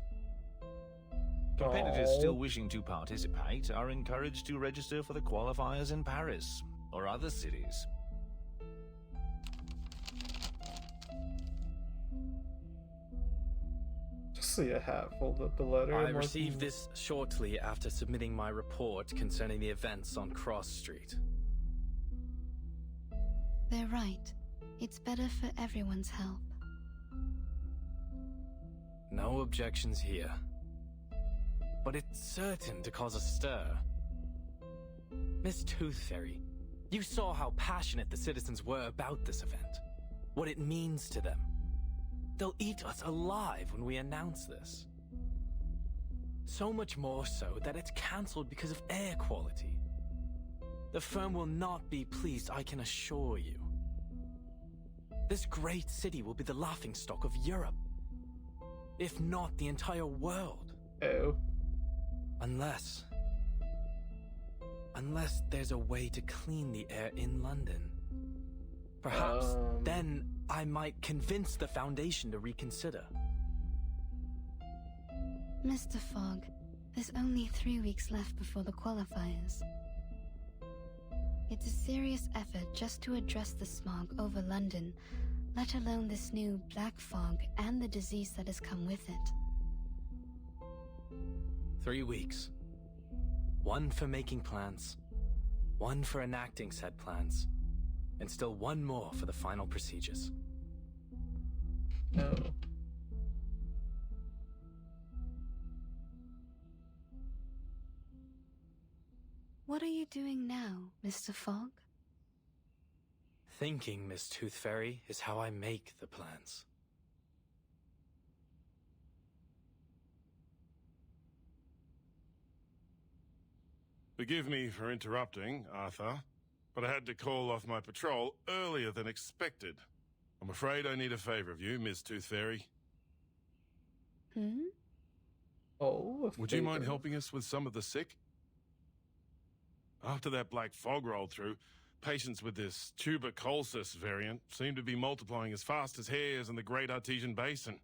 N: Competitors still wishing to participate are encouraged to register for the qualifiers in Paris or other cities.
A: See a hat fold up the letter.
L: I received this shortly after submitting my report concerning the events on Cross Street.
H: They're right. It's better for everyone's health.
L: No objections here. But it's certain to cause a stir. Miss Tooth Fairy, you saw how passionate the citizens were about this event. What it means to them. They'll eat us alive when we announce this. So much more so that it's cancelled because of air quality. The firm will not be pleased, I can assure you. This great city will be the laughingstock of Europe. If not the entire world.
A: Oh.
L: Unless there's a way to clean the air in London. Perhaps then I might convince the Foundation to reconsider.
H: Mr. Fogg, there's only 3 weeks left before the qualifiers. It's a serious effort just to address the smog over London, let alone this new black fog and the disease that has come with it.
L: 3 weeks. 1 for making plans, 1 for enacting said plans, and still 1 more for the final procedures.
A: No.
H: What are you doing now, Mr. Fogg?
L: Thinking, Miss Tooth Fairy, is how I make the plans.
C: Forgive me for interrupting, Arthur, but I had to call off my patrol earlier than expected. I'm afraid I need a favor of you, Miss Tooth Fairy.
A: Oh,
C: would you mind helping us with some of the sick? After that black fog rolled through, patients with this tuberculosis variant seem to be multiplying as fast as hares in the Great Artesian Basin.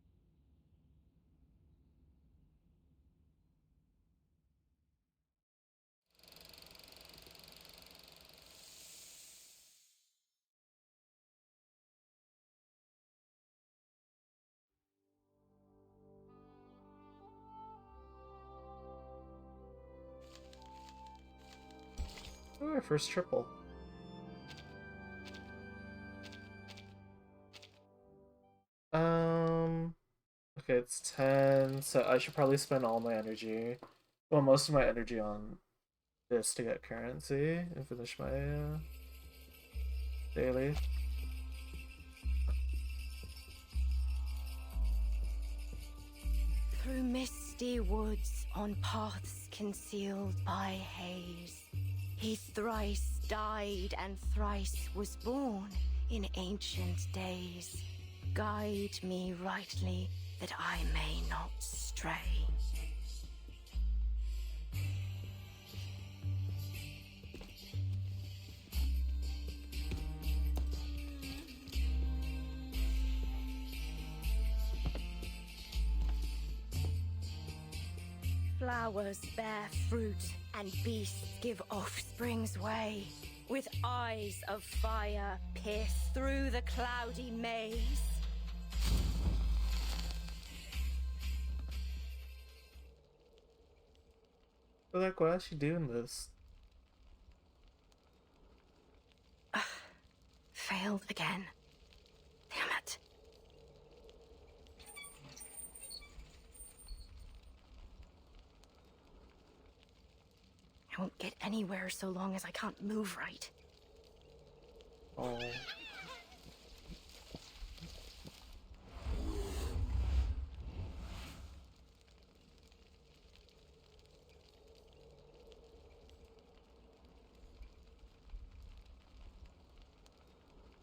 A: Oh, our first triple. Okay, it's 10, so I should probably spend all my energy, well, most of my energy on this to get currency and finish my daily.
E: Through misty woods, on paths concealed by haze, he thrice died and thrice was born in ancient days. Guide me rightly, that I may not stray. Flowers bear fruit, and beasts give offspring's way. With eyes of fire, pierce through the cloudy maze.
A: But like, why is she doing this?
E: Failed again. Damn it. I won't get anywhere so long as I can't move right.
A: Oh.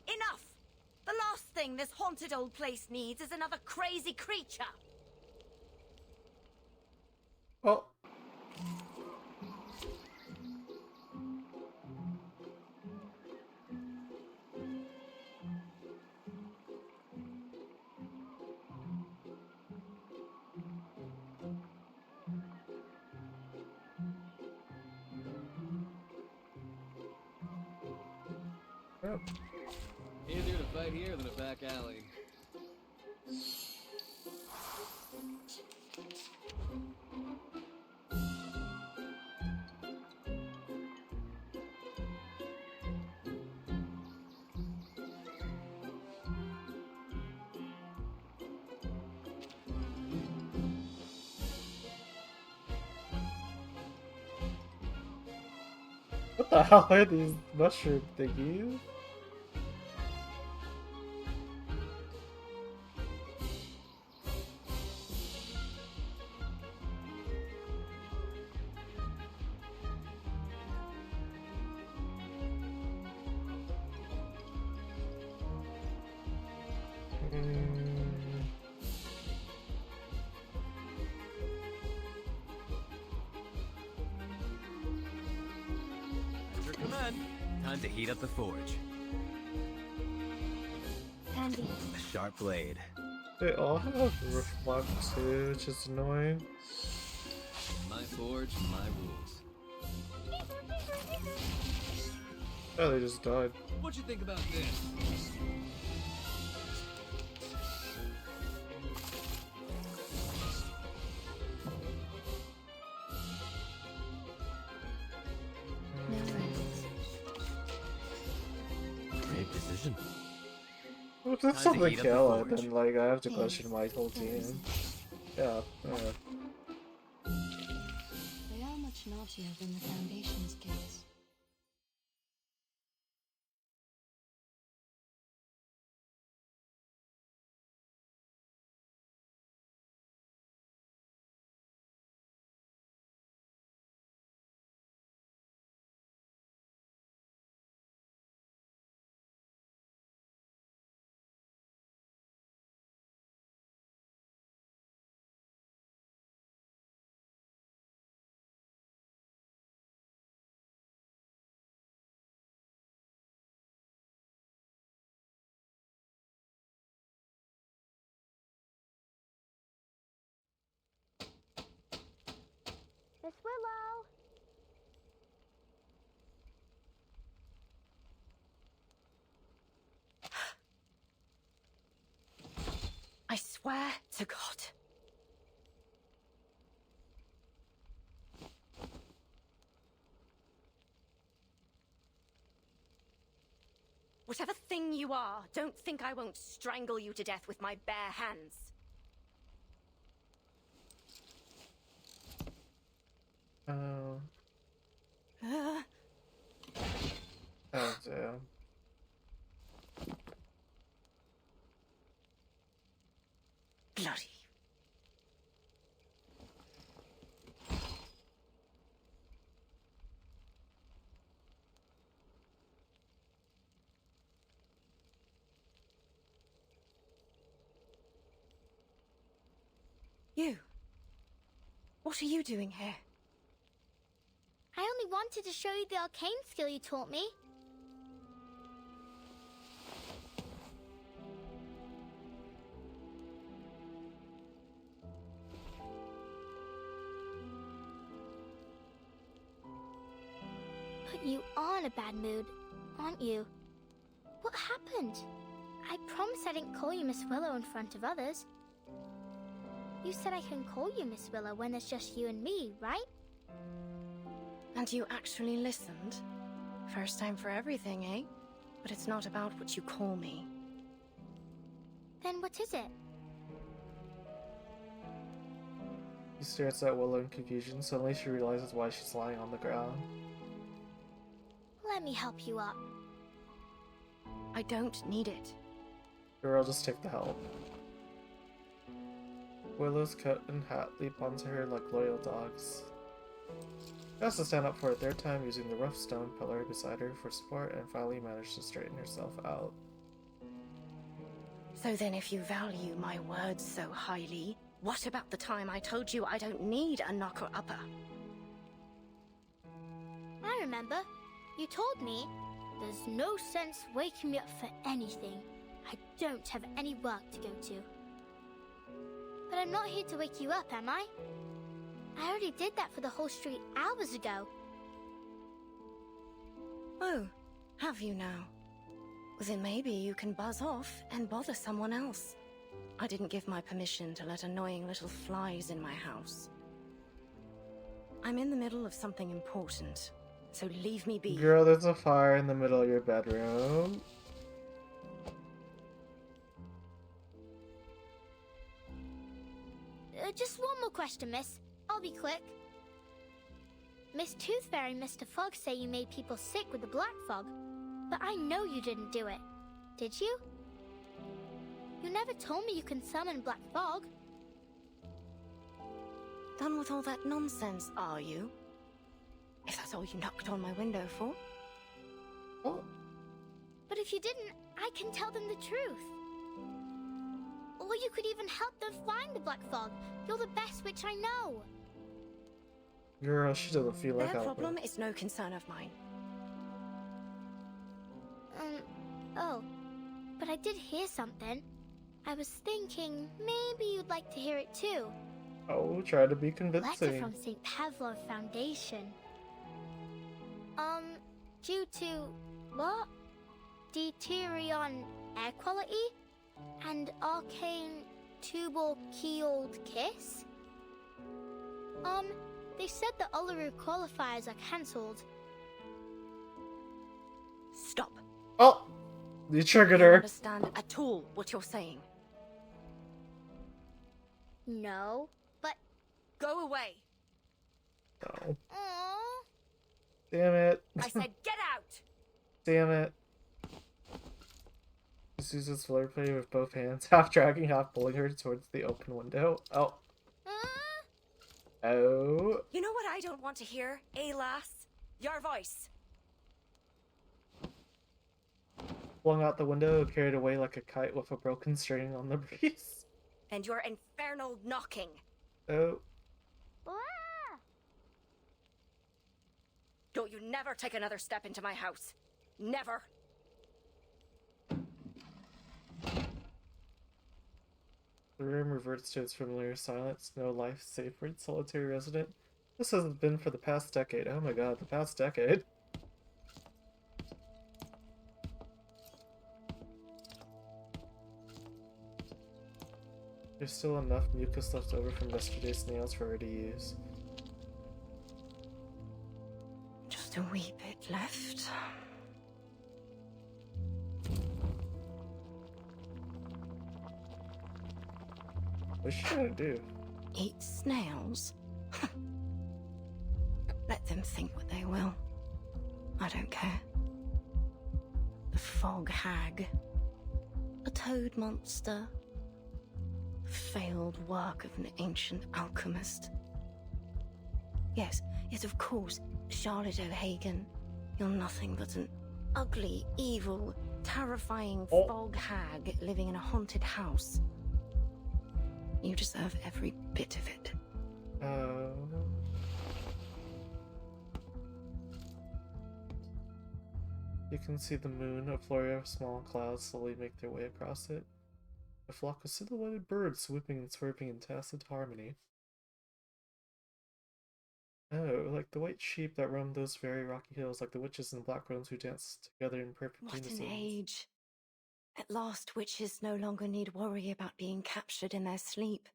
E: Enough! The last thing this haunted old place needs is another crazy creature.
A: Well. Oh.
M: Easier to fight here than a back alley.
A: What the hell are these mushroom thingies?
M: Time to heat up the forge.
H: Handy.
M: A sharp blade.
A: They all have reflect too, which is annoying.
M: My forge, my rules.
A: Oh, they just died.
M: What'd you think about this?
H: No worries.
M: Great decision.
A: Well, if
M: Time
A: there's
M: to
A: something
M: heat up the
A: kill it,
M: forge.
A: then like I have to
H: Yes,
A: question my whole team. Yeah, yeah.
H: They are much naughtier than the Foundation's kids.
D: Miss Willow!
E: I swear to God. Whatever thing you are, don't think I won't strangle you to death with my bare hands.
A: Oh damn.
E: Bloody. You. What are you doing here?
D: I only wanted to show you the arcane skill you taught me. But you are in a bad mood, aren't you? What happened? I promised I didn't call you Miss Willow in front of others. You said I can call you Miss Willow when there's just you and me, right?
E: And you actually listened? First time for everything, eh? But it's not about what you call me.
D: Then what is it?
A: He stares at Willow in confusion. Suddenly she realizes why she's lying on the ground.
D: Let me help you up.
E: I don't need it.
A: Or I'll just take the help. Willow's coat and hat leap onto her like loyal dogs. She has to stand up for a third time using the rough stone pillar beside her for support and finally managed to straighten herself out.
E: So then if you value my words so highly, what about the time I told you I don't need a knocker-upper?
D: I remember. You told me there's no sense waking me up for anything. I don't have any work to go to. But I'm not here to wake you up, am I? I already did that for the whole street hours ago.
E: Oh, have you now? Well, then maybe you can buzz off and bother someone else. I didn't give my permission to let annoying little flies in my house. I'm in the middle of something important, so leave me be.
A: Girl, there's a fire in the middle of your bedroom.
D: Just one more question, miss. I'll be quick. Miss Tooth Fairy and Mr. Fog say you made people sick with the black fog, but I know you didn't do it. Did you? You never told me you can summon black fog.
E: Done with all that nonsense, are you? If that's all you knocked on my window for.
D: But if you didn't, I can tell them the truth. Or you could even help them find the black fog. You're the best witch I know.
A: Girl, she doesn't feel like
E: Their
A: helping.
E: problem is no concern of mine.
D: Oh. But I did hear something. I was thinking maybe you'd like to hear it too.
A: Oh, try to be
D: Letter
A: convincing.
D: from St. Pavlov Foundation. Due to, what? Deuterion air quality? And arcane tubal keeled kiss? They said the Uluru qualifiers are cancelled.
E: Stop.
A: Oh! You triggered
E: I don't
A: her.
E: understand at all what you're saying.
D: No, but
E: Go away.
A: No.
D: Aww.
A: Damn it.
E: I said get out.
A: Damn it. Just uses flare play with both hands, half dragging, half pulling her towards the open window. Oh. Oh.
E: You know what I don't want to hear, lass? Your voice.
A: Flung out the window, carried away like a kite with a broken string on the breeze.
E: And your infernal knocking.
A: Oh.
E: Don't you never take another step into my house. Never.
A: The room reverts to its familiar silence. No life save for its solitary resident. This has been for the past decade. Oh my god, the past decade. There's still enough mucus left over from yesterday's nails for her to use.
E: Just a wee bit left.
A: What's she trying to do?
E: Eat snails? Let them think what they will. I don't care. The fog hag. A toad monster. Failed work of an ancient alchemist. Yes, of course, Charlotte O'Hagan. You're nothing but an ugly, evil, terrifying fog hag living in a haunted house. You deserve every bit of it.
A: You can see the moon, a flurry of small clouds slowly make their way across it. A flock of silhouetted birds swooping and swerving in tacit harmony. Oh, like the white sheep that roam those very rocky hills, like the witches and black crones who dance together in perfect
E: What
A: unison.
E: an age. At last, witches no longer need worry about being captured in their sleep,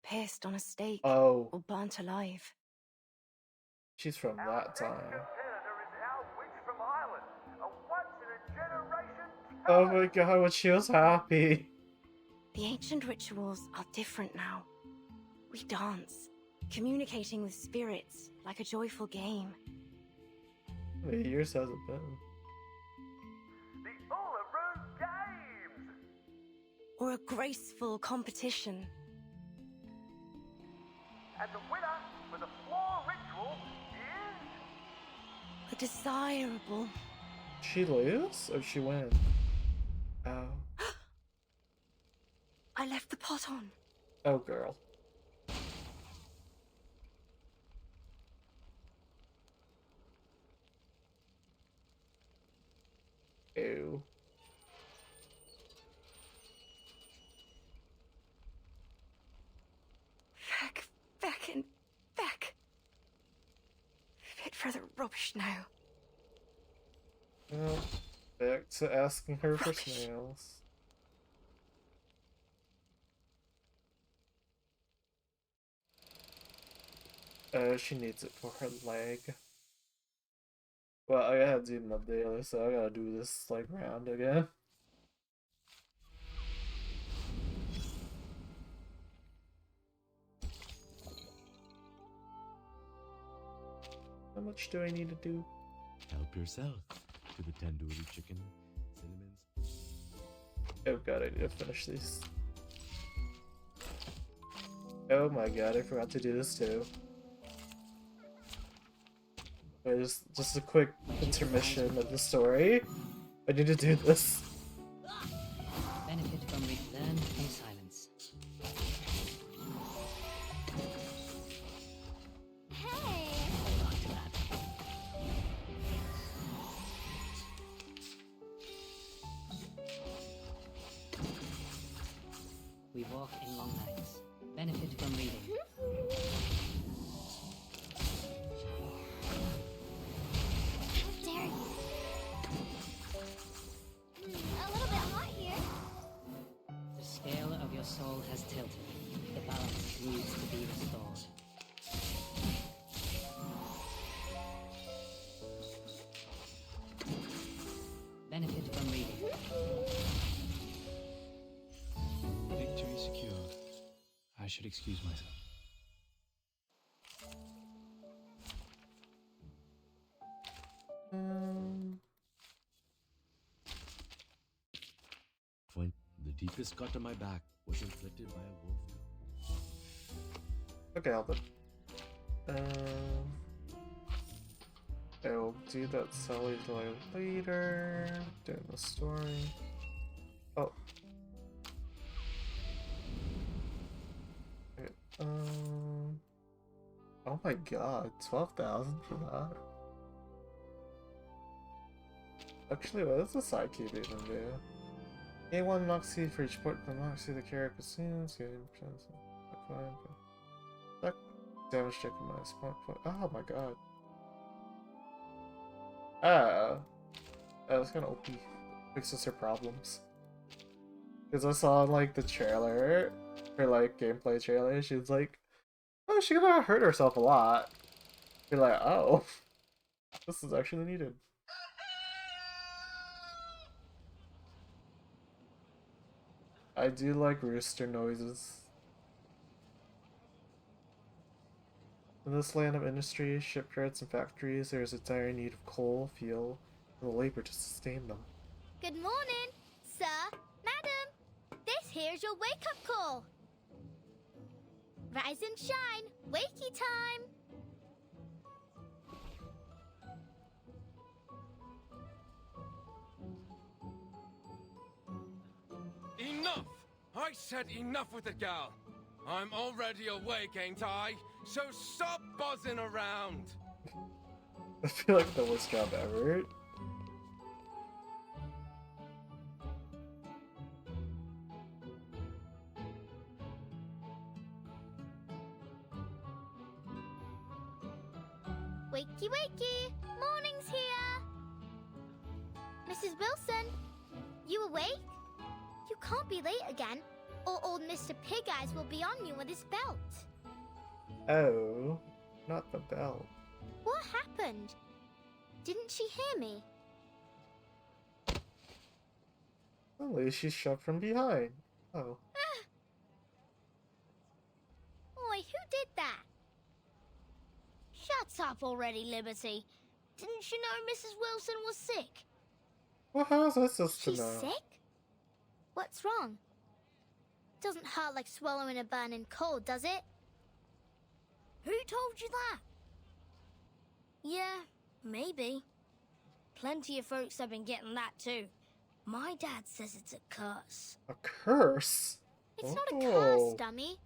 E: pierced on a stake,
A: Oh.
E: or burnt alive.
A: She's from that time. Oh my god, she was happy.
E: The ancient rituals are different now. We dance, communicating with spirits like a joyful game.
A: How many years has it been?
E: Or a graceful competition.
O: And the winner for the floor ritual is...
E: A desirable.
A: She lose or she win? Oh.
E: I left the pot on.
A: Oh, girl. Ew.
E: Back and back. Fit for the rubbish now.
A: Well, back to asking her for snails. She needs it for her leg. Well, I gotta do my daily, so I gotta do this, like, round again. How much do I need to do?
K: Help yourself to the tandoori chicken, cinnamon.
A: Oh god, I need to finish these. Oh my god, I forgot to do this too. Wait, just a quick intermission of the story. I need to do this.
P: Benefit from learn from silence. We walk in long nights. Benefit from reading.
D: How dare you? A little bit hot here.
P: The scale of your soul has tilted. The balance needs to be restored. Benefit from reading.
M: Victory secured. I should excuse myself.
K: When the deepest cut to my back was inflicted by a wolf.
A: Okay, Albert. I'll do that Sully later. Doing the story. Oh. Okay, oh my god, 12,000 for that. Actually, what does the sidekick even do? A1 Moxie for each point the Moxie the character consumes. That damage check minus 1 point. Oh my god. That's gonna OP. Fixes her problems. Because I saw like the trailer, her like gameplay trailer, she was like, oh, she's gonna hurt herself a lot. You're like, oh, this is actually needed. I do like rooster noises. In this land of industry, shipyards, and factories, there is a dire need of coal, fuel, and labor to sustain them.
D: Good morning, sir, madam. This here's your wake-up call. Rise and shine, wakey time.
F: Enough! I said enough with the gal. I'm already awake, ain't I? So stop buzzing around.
A: I feel like the worst job ever.
D: Wakey wakey, morning's here. Mrs. Wilson, you awake? You can't be late again, or old Mr. Pig Eyes will be on you with his belt.
A: Oh, not the belt.
D: What happened? Didn't she hear me?
A: At least she's shoved from behind. Oh.
D: Oi, who did that? Shut up already, Liberty. Didn't you know Mrs. Wilson was sick?
A: Well, how is that supposed to
D: She's
A: know?
D: sick? What's wrong? Doesn't hurt like swallowing a burning coal, does it? Who told you that?
Q: Yeah, maybe. Plenty of folks have been getting that too. My dad says it's a curse.
A: A curse?
D: It's not a curse, dummy.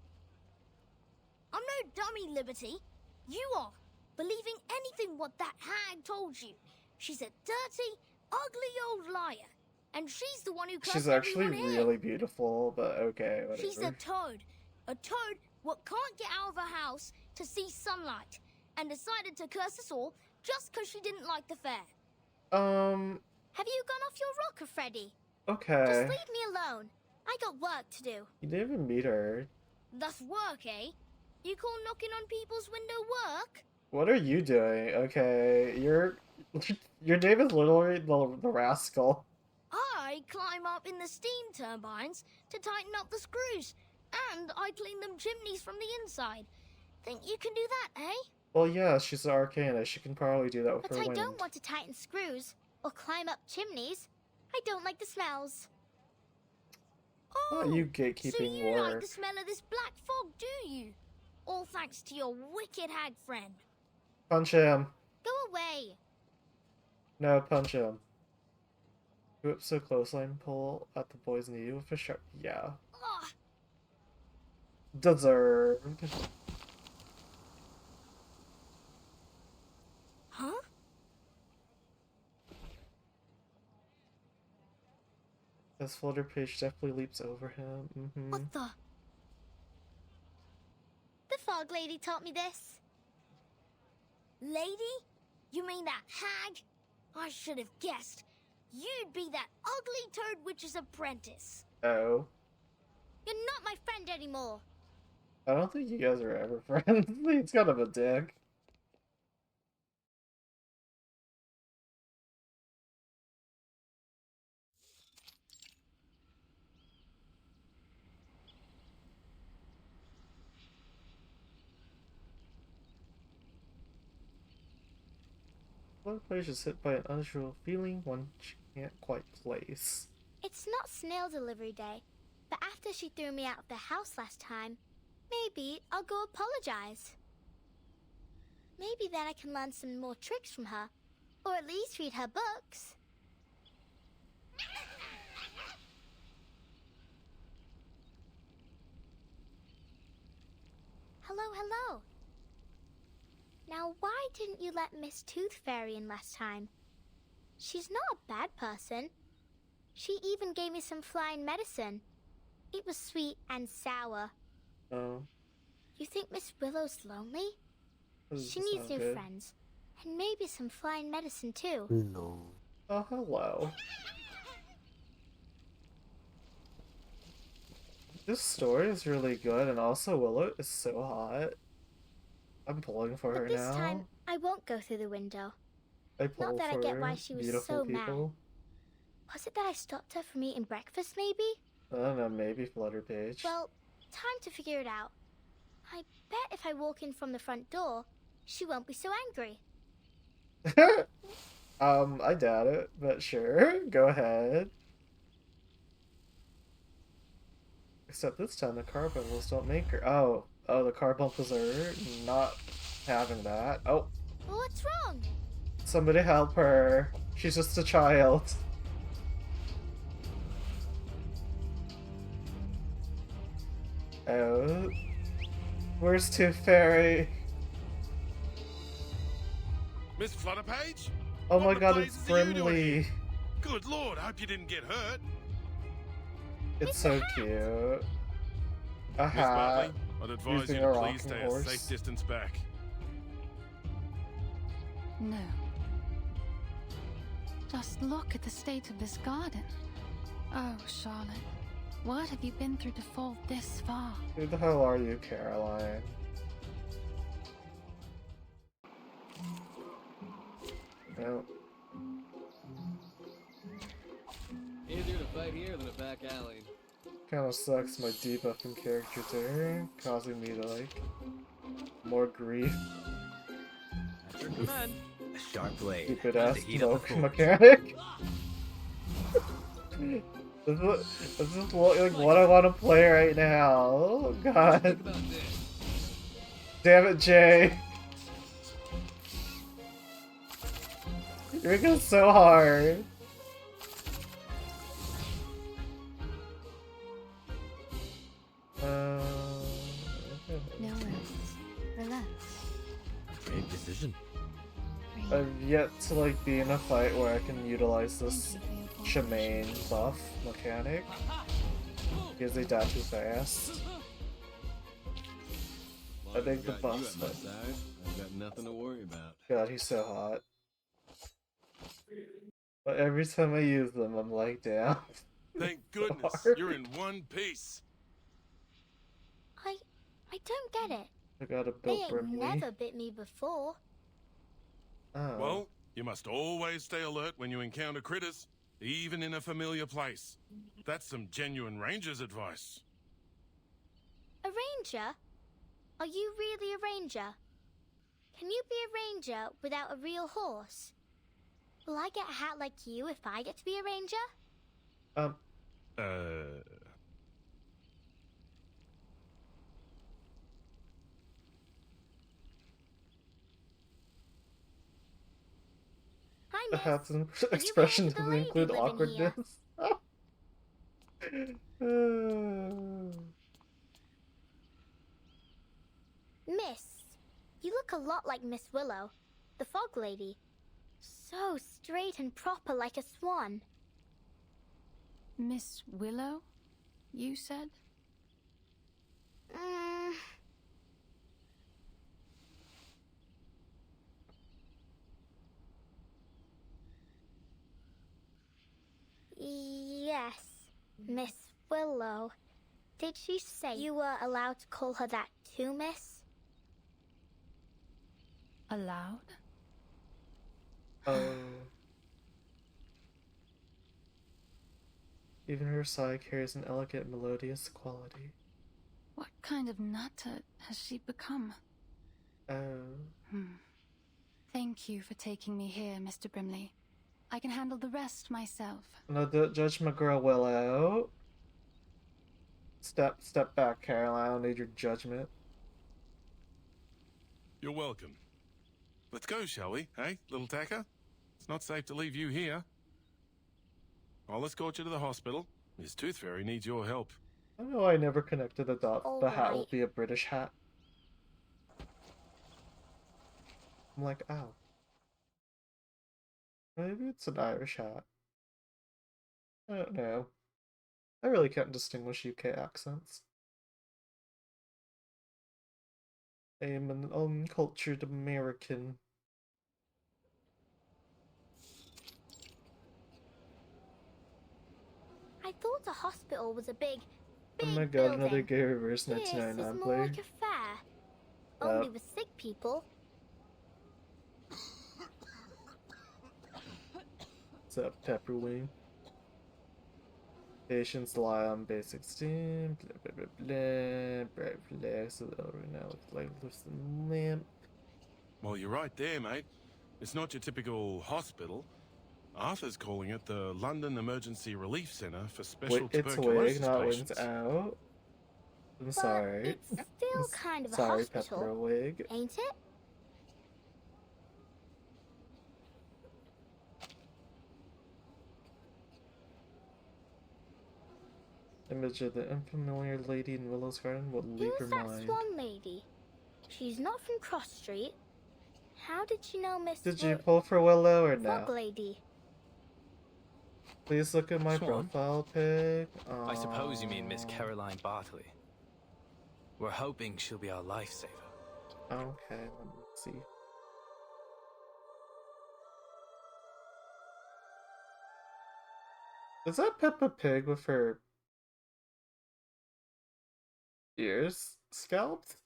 Q: I'm no dummy, Liberty. You are. Believing anything what that hag told you. She's a dirty, ugly old liar. And she's the one who cursed
A: She's actually
Q: everyone here.
A: really beautiful, but okay, whatever.
Q: She's a toad. A toad what can't get out of her house to see sunlight. And decided to curse us all just because she didn't like the fair.
D: Have you gone off your rocker, Freddy?
A: Okay.
D: Just leave me alone. I got work to do.
A: You didn't even meet her.
Q: That's work, eh? You call knocking on people's window work?
A: What are you doing? Okay, your name is literally the rascal.
Q: I climb up in the steam turbines to tighten up the screws. And I clean them chimneys from the inside. Think you can do that, eh?
A: Well, yeah, she's an arcanist. She can probably do that with
D: But
A: her
D: I
A: wind.
D: don't want to tighten screws or climb up chimneys. I don't like the smells.
A: Not you
Q: So
A: gatekeeping
Q: you like
A: work.
Q: the smell of this black fog, do you? All thanks to your wicked hag friend.
A: Punch him.
D: Go away.
A: No, punch him. Whips a clothesline pull at the boy's knee with a sharp. Yeah.
Q: Ugh.
A: Deserved.
Q: Huh?
A: As Folder Page definitely leaps over him.
D: What the? The fog lady taught me this.
Q: Lady? You mean that hag? I should have guessed. You'd be that ugly toad witch's apprentice.
A: Oh.
D: You're not my friend anymore.
A: I don't think you guys are ever friends. He's kind of a dick. One place is hit by an unusual feeling one can't quite place.
D: It's not snail delivery day, but after she threw me out of the house last time, maybe I'll go apologize. Maybe then I can learn some more tricks from her, or at least read her books. Hello, hello. Now, why didn't you let Miss Tooth Fairy in last time? She's not a bad person. She even gave me some flying medicine. It was sweet and sour.
A: Oh.
D: You think Miss Willow's lonely? She
A: Doesn't
D: needs
A: sound
D: new
A: good.
D: friends. And maybe some flying medicine too.
J: No.
A: Oh, hello. This story is really good, and also Willow is so hot. I'm pulling for her
D: But this
A: now.
D: time, I won't go through the window.
A: I pull
D: Not that
A: for
D: I get why she was
A: beautiful
D: so mad.
A: people.
D: Was it that I stopped her from eating breakfast, maybe?
A: I don't know, maybe Flutterpage.
D: Well, time to figure it out. I bet if I walk in from the front door, she won't be so angry.
A: I doubt it, but sure, go ahead. Except this time the Carbuncles don't make her. Oh, the Carbuncles are not having that. Oh,
D: What's wrong?
A: somebody help her. She's just a child. Oh, where's Tooth Fairy?
C: Miss Flutterpage?
A: Oh
C: What
A: my
C: the
A: god,
C: blazes
A: it's
C: are you doing
A: Brimley.
C: here? Good lord, I hope you didn't get hurt.
A: It's so cute. A
C: Miss
A: hat.
C: Bartley, I'd advise
A: Using
C: you
A: a
C: to
A: rocking
C: please stay
A: horse.
C: a safe distance back.
I: No. Just look at the state of this garden. Oh, Charlotte, what have you been through to fall this far?
A: Who the hell are you, Caroline? No.
M: Easier to fight here than a back alley.
A: Kinda sucks my debuffing character there, causing me to, like, more grief.
M: At your command.
K: A sharp blade.
A: Stupid
K: Time
A: ass
K: to heat up the
A: smoke
K: forge.
A: mechanic. This is what, like, what I want to play right now. Oh god.
M: Think about this.
A: Damn it, Jay. You're making it so hard.
H: No worries. Relax.
K: Brave decision.
A: I've yet to, like, be in a fight where I can utilize this Shemaine buff mechanic. Because they die too fast. I think the
M: Got you
A: buff's
M: at my side. I've got nothing to worry about.
A: God, he's so hot. But every time I use them, I'm like, damn.
C: Thank
A: So
C: goodness,
A: hard.
C: you're in one piece.
D: I don't get it.
A: I gotta
D: They
A: build
D: ain't
A: Brimley.
D: never bit me before.
A: Oh.
C: Well, you must always stay alert when you encounter critters, even in a familiar place. That's some genuine ranger's advice.
D: A ranger? Are you really a ranger? Can you be a ranger without a real horse? Will I get a hat like you if I get to be a ranger? Hi,
A: The
D: Miss.
A: hat's
D: Are you
A: expression
D: married to the
A: doesn't
D: lady
A: include
D: living here?
A: awkwardness.
D: Miss, you look a lot like Miss Willow, the fog lady. So straight and proper like a swan.
I: Miss Willow, you said?
D: Yes, Miss Willow. Did she say you were allowed to call her that too, Miss?
I: Allowed?
A: Oh. Even her sigh carries an elegant, melodious quality.
I: What kind of nutter has she become?
A: Oh.
I: Thank you for taking me here, Mr. Brimley. I can handle the rest myself.
A: No, Judge my girl Willow. Step back, Caroline. I don't need your judgment.
C: You're welcome. Let's go, shall we? Hey, little tacker? It's not safe to leave you here. I'll escort you to the hospital. Miss Tooth Fairy needs your help.
A: I know I never connected the dots.
D: All
A: The hat will
D: right.
A: be a British hat. I'm like, ow. Maybe it's an Irish hat. I don't know. I really can't distinguish UK accents. I am an uncultured American.
D: I thought a hospital was a big
A: Oh my god,
D: building.
A: another Gay Reverse
D: This is
A: 1999
D: more
A: player.
D: like a fair. Only with sick people.
A: What's up, Pepperwing? Patients lie on basic steam, blah blah blah blah, bright flags, so the elderly now looks like lifts the lamp.
C: Well, you're right there, mate. It's not your typical hospital. Arthur's calling it the London Emergency Relief Centre for Special
A: Wait, it's
C: Tuberculosis
A: wig, not
C: Patients.
A: wings out. I'm
D: But
A: sorry.
D: it's still kind of a
A: Sorry,
D: hospital,
A: Pepperwig.
D: ain't it?
A: Image of the unfamiliar lady in Willow's Garden will leave her
D: Who's that
A: mind.
D: swan lady? She's not from Cross Street. How did you know Miss
A: Did you pull for Willow or
D: Fog
A: no?
D: Lady?
A: Please look at my
L: Swan?
A: profile pic.
L: I suppose you mean Miss
A: Aw.
L: Caroline Bartley. We're hoping she'll be our lifesaver.
A: Okay, let me see. Is that Peppa Pig with her ears scalped?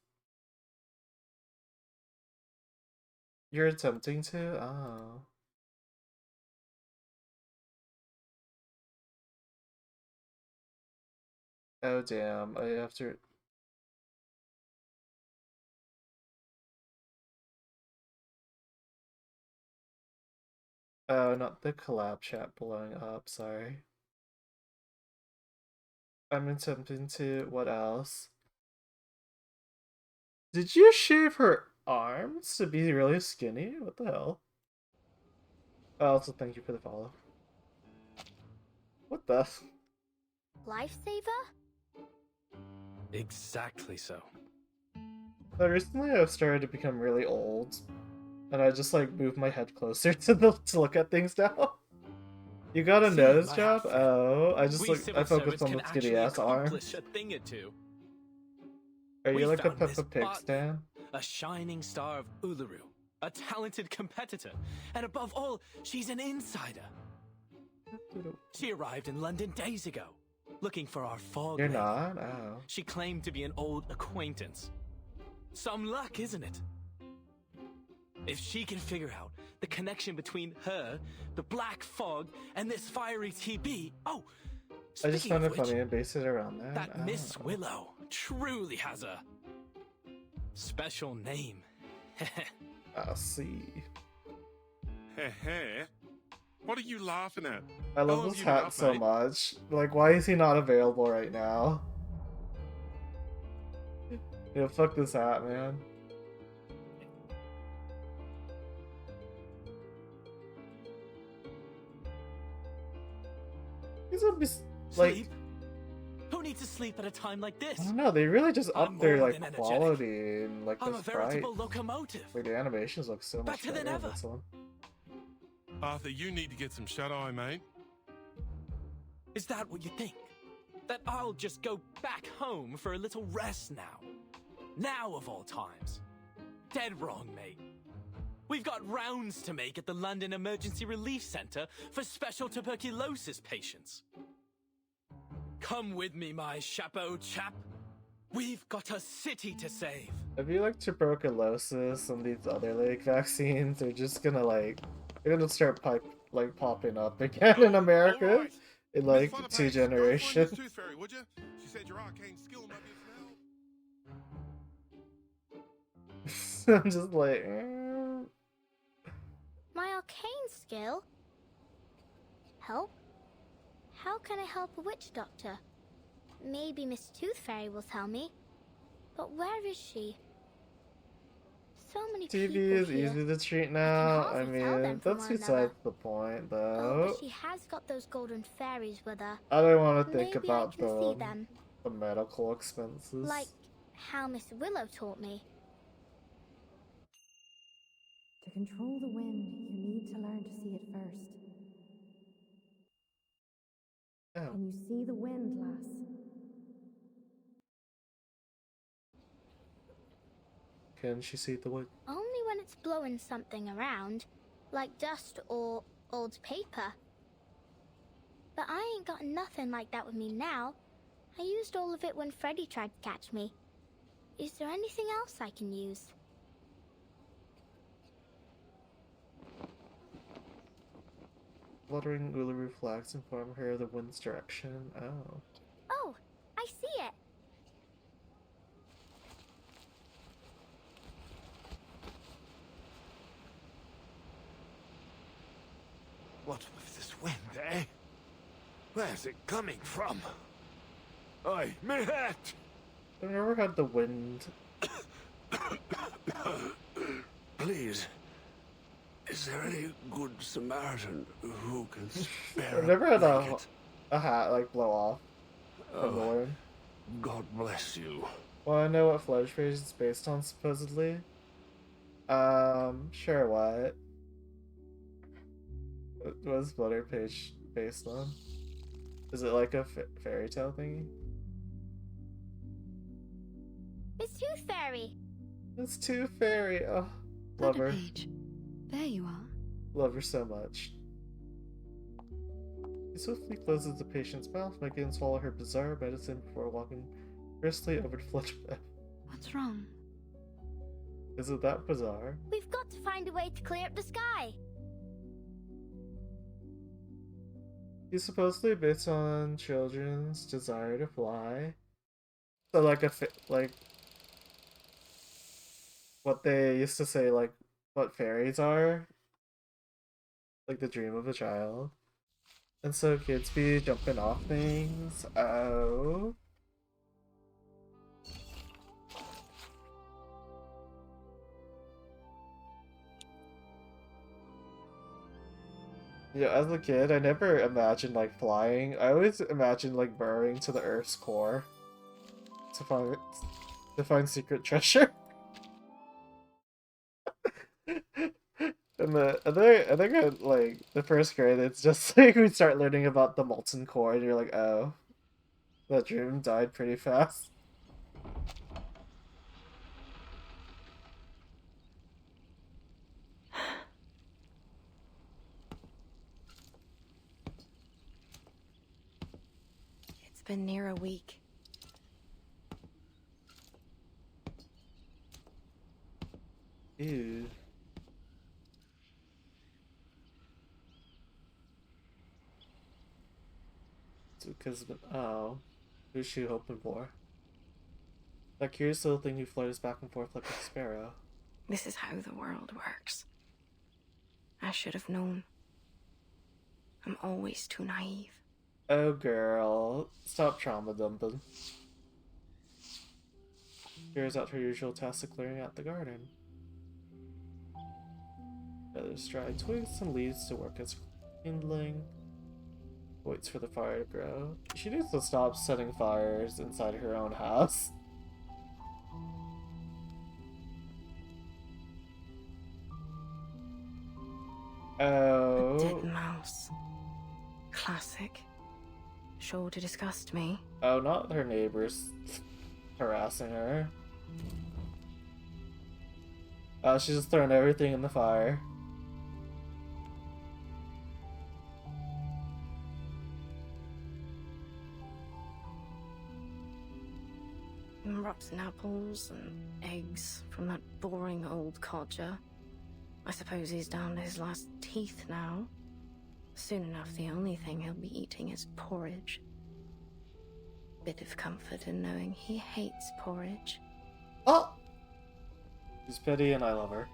A: You're attempting to? Oh. Oh damn, I have to... Oh, not the collab chat blowing up, sorry. I'm attempting to... What else? Did you shave her arms to be really skinny? What the hell? Also, thank you for the follow. What the?
D: Lifesaver?
L: Exactly so.
A: But recently I've started to become really old. And I just like move my head closer to look at things now. You got a
L: See,
A: nose
L: my
A: job?
L: outfit.
A: Oh, I just
L: We
A: like
L: civil
A: I focused
L: servants
A: on
L: can
A: the skinny
L: actually
A: ass arm.
L: accomplish a thing or two.
A: Are you
L: We
A: like a
L: found Miss
A: Peppa Pig
L: Bartley,
A: stan?
L: a shining star of Uluru, a talented competitor, and above all, she's an insider. She arrived in London days ago, looking for our fog
A: You're
L: lady.
A: not? Oh.
L: She claimed to be an old acquaintance. Some luck, isn't it? If she can figure out the connection between her, the black fog, and this fiery TB. Oh,
A: I just
L: speaking
A: found
L: of
A: it
L: which,
A: funny and based it around that.
L: that Miss
A: Oh.
L: Willow truly has a special name.
A: I'll see.
C: Heh heh. What are you laughing at?
A: I
C: How
A: love
C: long
A: this
C: have you been
A: hat
C: up,
A: so
C: mate?
A: much. Like, why is he not available right now? Yo, fuck this hat, man. These would be like,
L: Sleep? Who needs to sleep at a time like this?
A: I don't know, they really just
L: I'm
A: upped their
L: more
A: like
L: than energetic.
A: quality and like
L: I'm
A: the
L: a
A: sprite.
L: veritable locomotive.
A: Like the animations look so much
L: Better than
A: better in
L: ever.
A: this one.
C: Arthur, you need to get some shut-eye, mate.
L: Is that what you think? That I'll just go back home for a little rest now? Now of all times? Dead wrong, mate. We've got rounds to make at the London Emergency Relief Centre for special tuberculosis patients. Come with me, my chapeau chap. We've got a city to save.
A: I feel like tuberculosis and these other like vaccines are just gonna like they're gonna start popping up again in America in like 2 generations.
C: Tooth Fairy, would you? She said your arcane skill might be of help.
A: I'm just like
D: arcane skill? Help? How can I help a witch doctor? Maybe Miss Tooth Fairy will tell me. But where is she? So many
A: TV
D: people
A: is
D: here.
A: easy to treat now. I
D: hardly tell them
A: mean,
D: from
A: that's
D: one
A: besides
D: another.
A: the point,
D: Oh,
A: though.
D: but she has got those golden fairies with her.
A: I don't want to think
D: Maybe
A: about
D: I can see them.
A: the medical expenses.
D: Like how Miss Willow taught me.
R: To control the wind, you need to learn to see it first.
A: Oh.
R: Can you see the wind, lass?
A: Can she see the wind?
D: Only when it's blowing something around, like dust or old paper. But I ain't got nothing like that with me now. I used all of it when Freddy tried to catch me. Is there anything else I can use?
A: Fluttering Uluru flags inform her of the wind's direction. Oh.
D: Oh, I see it.
S: What with this wind, eh? Where's it coming from? Oi, me hat!
A: I've never had the wind.
J: Please, is there any good Samaritan who can spare
A: I've never had
J: a
A: a
J: blanket?
A: hat like blow off from the
J: Oh.
A: wind.
J: God bless you.
A: Well, I know what Fledge Page is based on, supposedly. Sure, what? What is Flutter Page based on? Is it like a fairy tale thingy?
D: Miss Tooth Fairy.
A: It's Tooth Fairy. Oh, love her.
H: Page. There you are.
A: Love her so much. He swiftly closes the patient's mouth, making him swallow her bizarre medicine before walking briskly over to Fletch bed.
H: What's wrong?
A: Is it that bizarre?
D: We've got to find a way to clear up the sky.
A: He's supposedly based on children's desire to fly. So like like what they used to say, like what fairies are, like the dream of a child. And so kids be jumping off things. Oh. Yeah, as a kid, I never imagined like flying. I always imagined like burrowing to the Earth's core to find secret treasure. And I think at like the first grade, it's just like we start learning about the molten core, and you're like, oh, that dream died pretty fast.
E: It's been near a week.
A: Ew. Because, oh, who's she hoping for? That curious little thing who flutters back and forth like a sparrow.
E: This is how the world works. I should have known. I'm always too naive.
A: Oh, girl. Stop trauma dumping. Carries out her usual task of clearing out the garden. Gathers dry twigs and leaves to work as kindling. Waits for the fire to grow. She needs to stop setting fires inside her own house. Oh.
E: A dead mouse. Classic. Sure to disgust me.
A: Oh, not her neighbors harassing her. Oh, she's just throwing everything in the fire.
E: Rotten apples and eggs from that boring old codger. I suppose he's down to his last teeth now. Soon enough, the only thing he'll be eating is porridge. Bit of comfort in knowing he hates porridge.
A: Oh! She's petty and I love her.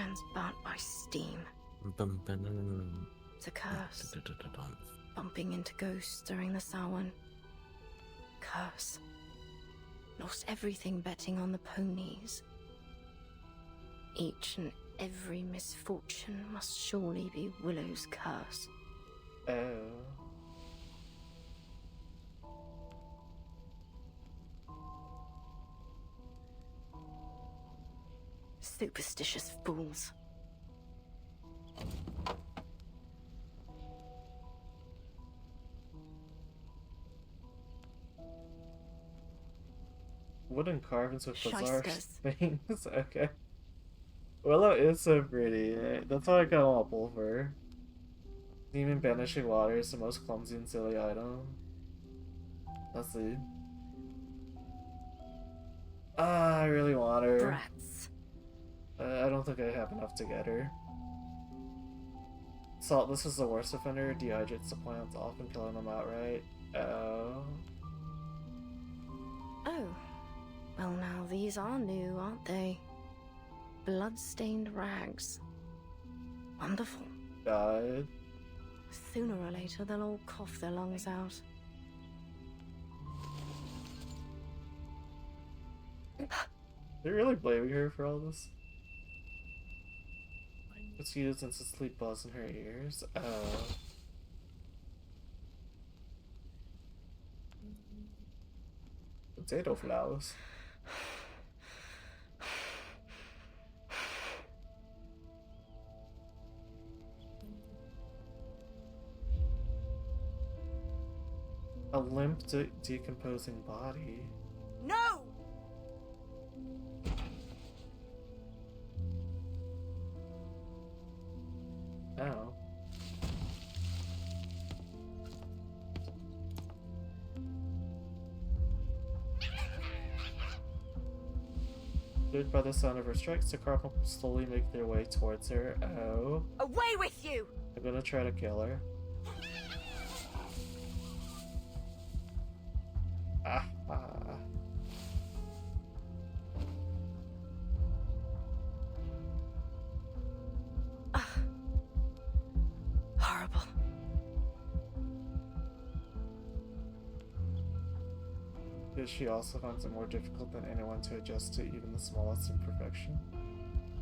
E: hands burnt by steam. It's a curse. Bumping into ghosts during the Samhain. Curse. Lost everything betting on the ponies. Each and every misfortune must surely be Willow's curse.
A: Oh.
E: Superstitious fools.
A: Wooden carvings with bizarre
E: Shysters.
A: things. Okay. Willow is so pretty. That's why I kind of want to pull for her. Demon Banishing Water is the most clumsy and silly item. Let's see. I really want her.
E: Brats.
A: I don't think I have enough to get her. Salt, this is the worst offender. Dehydrates the plants, often killing them outright. Oh.
E: Oh. Well, now these are new, aren't they? Blood-stained rags. Wonderful.
A: God.
E: Sooner or later, they'll all cough their lungs out.
A: They're really blaming her for all this. Mosquitoes instantly buzz in her ears. Oh. Potato flowers. A limp, decomposing body.
Q: No!
A: Oh. Lured by the sound of her strikes, the Cardinal slowly make their way towards her. Oh.
Q: Away with you!
A: I'm gonna try to kill her. Ah.
E: Horrible.
A: Because she also finds it more difficult than anyone to adjust to even the smallest imperfection.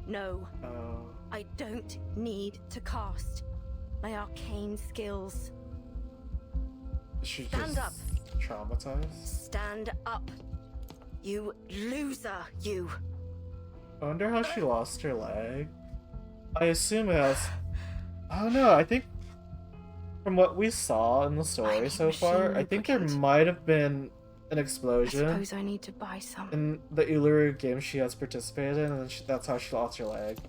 E: No.
A: Oh.
E: I don't need to cast my arcane skills.
A: Is she
E: Stand
A: just
E: up.
A: traumatized?
E: Stand up. You loser, you.
A: I wonder how she lost her leg. I assume it has... I don't know, I think... From what we saw in the story so far, I think there might have been an
E: I
A: explosion
E: suppose I need to buy some.
A: in the Uluru game she has participated in, and then that's how she lost her leg.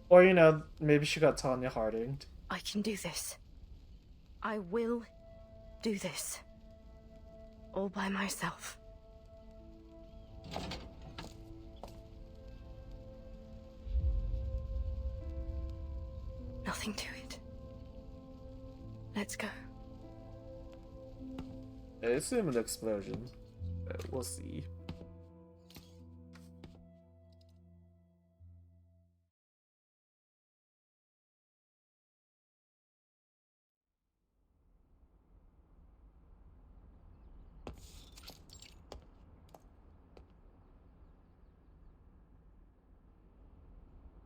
A: Or, you know, maybe she got Tanya Hardinged.
E: I can do this. I will do this. All by myself. Nothing to it. Let's go.
A: I assume an explosion. We'll see.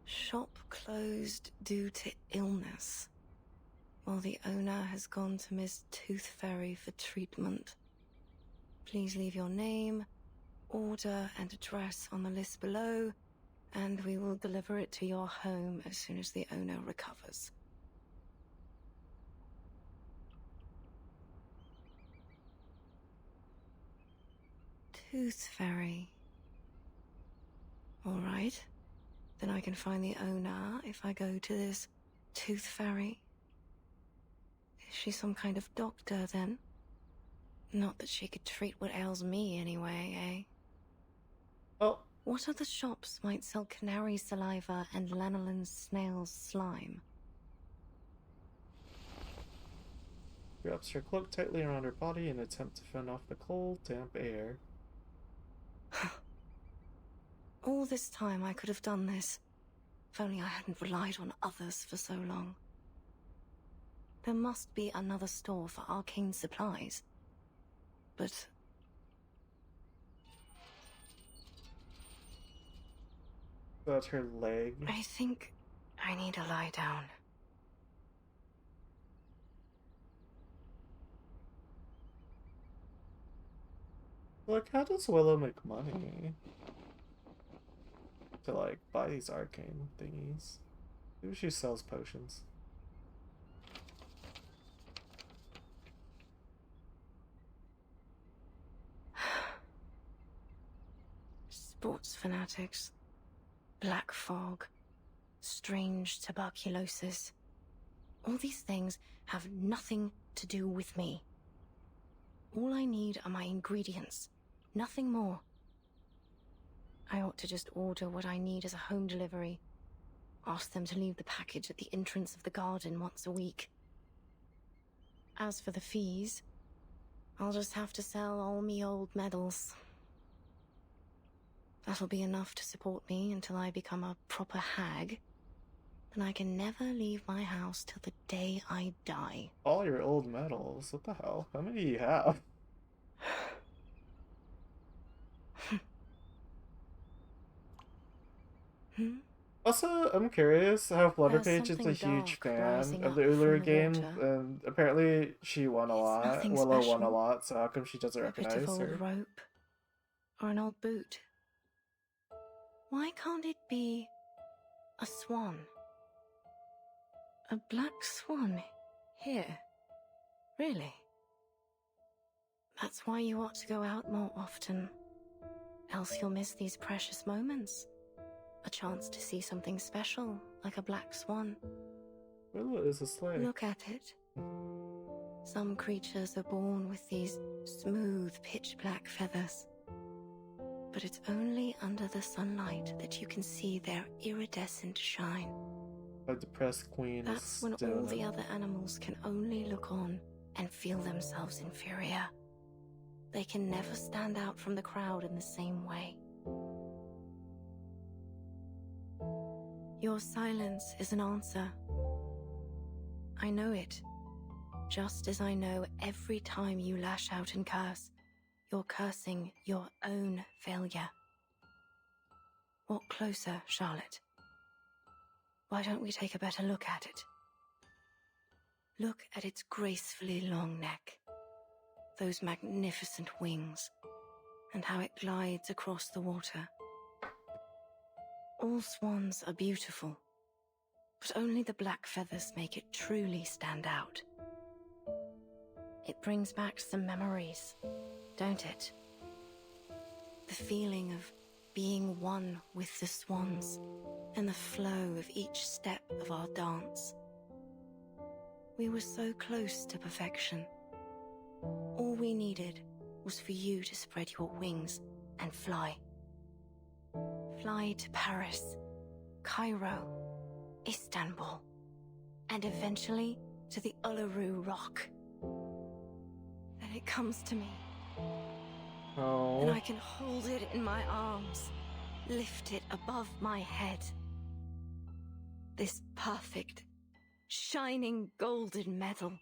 E: Shop closed due to illness, while the owner has gone to Miss Tooth Fairy for treatment. Please leave your name, order, and address on the list below, and we will deliver it to your home as soon as the owner recovers. Tooth Fairy. All right. Then I can find the owner if I go to this Tooth Fairy. Is she some kind of doctor, then? Not that she could treat what ails me anyway, eh?
A: Oh.
E: What other shops might sell canary saliva and lanolin snail's slime?
A: Wraps her cloak tightly around her body in an attempt to fend off the cold, damp air.
E: All this time I could have done this. If only I hadn't relied on others for so long. There must be another store for arcane supplies. But...
A: That's her leg.
E: I think I need to lie down.
A: Like, how does Willow make money to, like, buy these arcane thingies? Maybe she sells potions.
E: Sports fanatics, black fog, strange tuberculosis. All these things have nothing to do with me. All I need are my ingredients, nothing more. I ought to just order what I need as a home delivery. Ask them to leave the package at the entrance of the garden once a week. As for the fees, I'll just have to sell all me old medals. That'll be enough to support me until I become a proper hag. Then I can never leave my house till the day I die.
A: All your old medals? What the hell? How many do you have? Also, I'm curious how Flutterpage is a huge fan of the Uluru game, and apparently she won a lot. Willow won a lot, so how come she doesn't recognize
E: bit of old
A: her?
E: rope or an old boot. Why can't it be a swan? A black swan here? Really? That's why you ought to go out more often. Else you'll miss these precious moments. A chance to see something special, like a black swan.
A: Willow is a slave.
E: Look at it. Some creatures are born with these smooth, pitch-black feathers. But it's only under the sunlight that you can see their iridescent shine.
A: A depressed queen.
E: That's when all the other animals can only look on and feel themselves inferior. They can never stand out from the crowd in the same way. Your silence is an answer. I know it. Just as I know every time you lash out and curse, you're cursing your own failure. Walk closer, Charlotte. Why don't we take a better look at it? Look at its gracefully long neck, those magnificent wings, and how it glides across the water. All swans are beautiful, but only the black feathers make it truly stand out. It brings back some memories, don't it? The feeling of being one with the swans and the flow of each step of our dance. We were so close to perfection. All we needed was for you to spread your wings and fly. Fly to Paris, Cairo, Istanbul, and eventually to the Uluru Rock. Then it comes to me.
A: Oh.
E: And I can hold it in my arms, lift it above my head. This perfect, shining golden medal,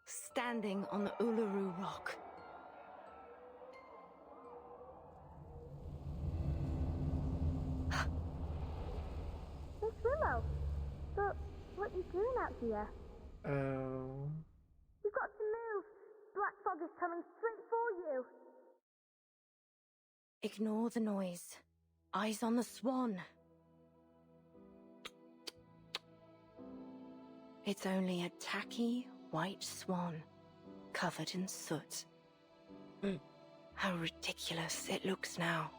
E: standing on the Uluru Rock.
D: Miss Willow, but what are you doing out here?
A: Oh.
D: You've got to move. Black fog is coming straight for you.
E: Ignore the noise. Eyes on the swan. It's only a tacky white swan, covered in soot. How ridiculous it looks now,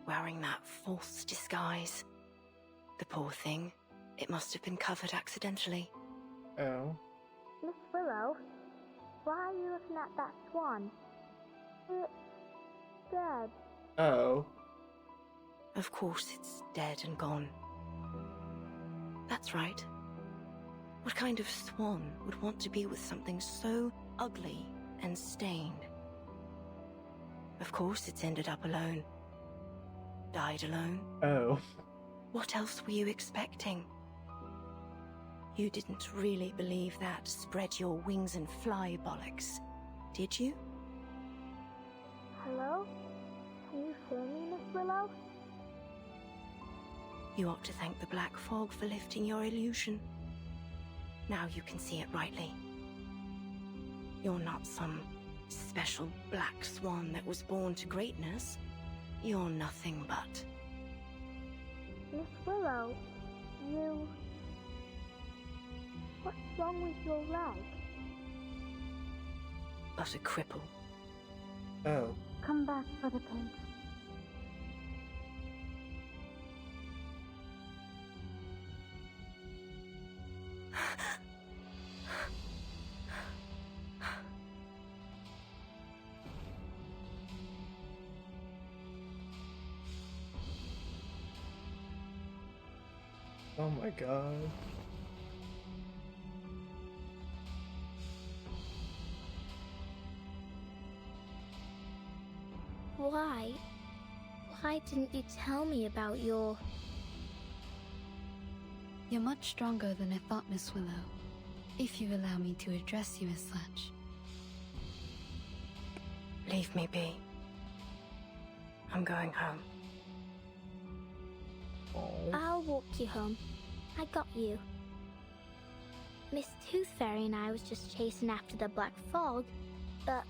E: wearing that false disguise. The poor thing, it must have been covered accidentally.
A: Oh.
D: Miss Willow, why are you looking at that swan? It's dead.
A: Oh.
E: Of course it's dead and gone. That's right. What kind of swan would want to be with something so ugly and stained? Of course it's ended up alone. Died alone.
A: Oh.
E: What else were you expecting? You didn't really believe that spread your wings and fly bollocks, did you?
Q: Hello? Can you hear me, Miss Willow?
E: You ought to thank the Black Fog for lifting your illusion. Now you can see it rightly. You're not some special black swan that was born to greatness. You're nothing but...
Q: Miss Willow, you... What's wrong with your leg?
E: but a cripple.
A: Oh.
Q: Come back for the page.
A: Oh my god.
D: Why? Why didn't you tell me about your...
H: You're much stronger than I thought, Miss Willow. If you allow me to address you as such.
E: Leave me be. I'm going home.
D: I'll walk you home. I got you. Miss Tooth Fairy and I was just chasing after the Black Fog, but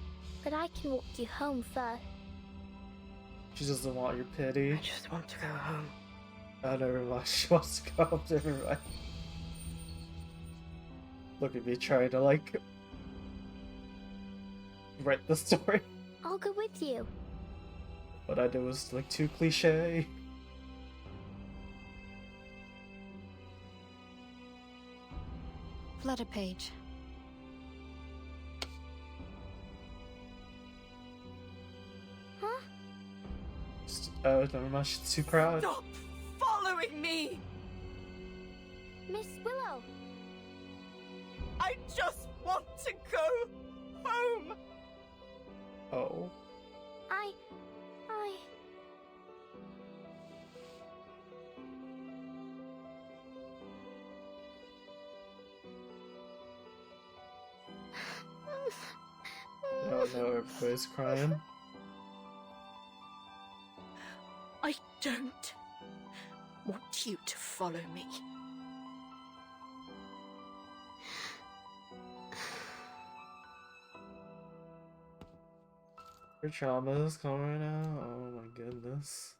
D: I can walk you home first.
A: She doesn't want your pity.
E: I just want to go home.
A: Oh, never mind. She wants to go home, never mind. Look at me trying to, like, write the story.
D: I'll go with you.
A: What I did was, like, too cliche.
H: Flutter Page.
D: Huh?
A: Oh, never mind. She's too proud.
E: Stop following me!
D: Miss Willow!
E: I just want to go home!
A: Oh.
D: I...
A: No, everybody's crying.
E: I don't want you to follow me.
A: Her trauma is coming out. Oh my goodness.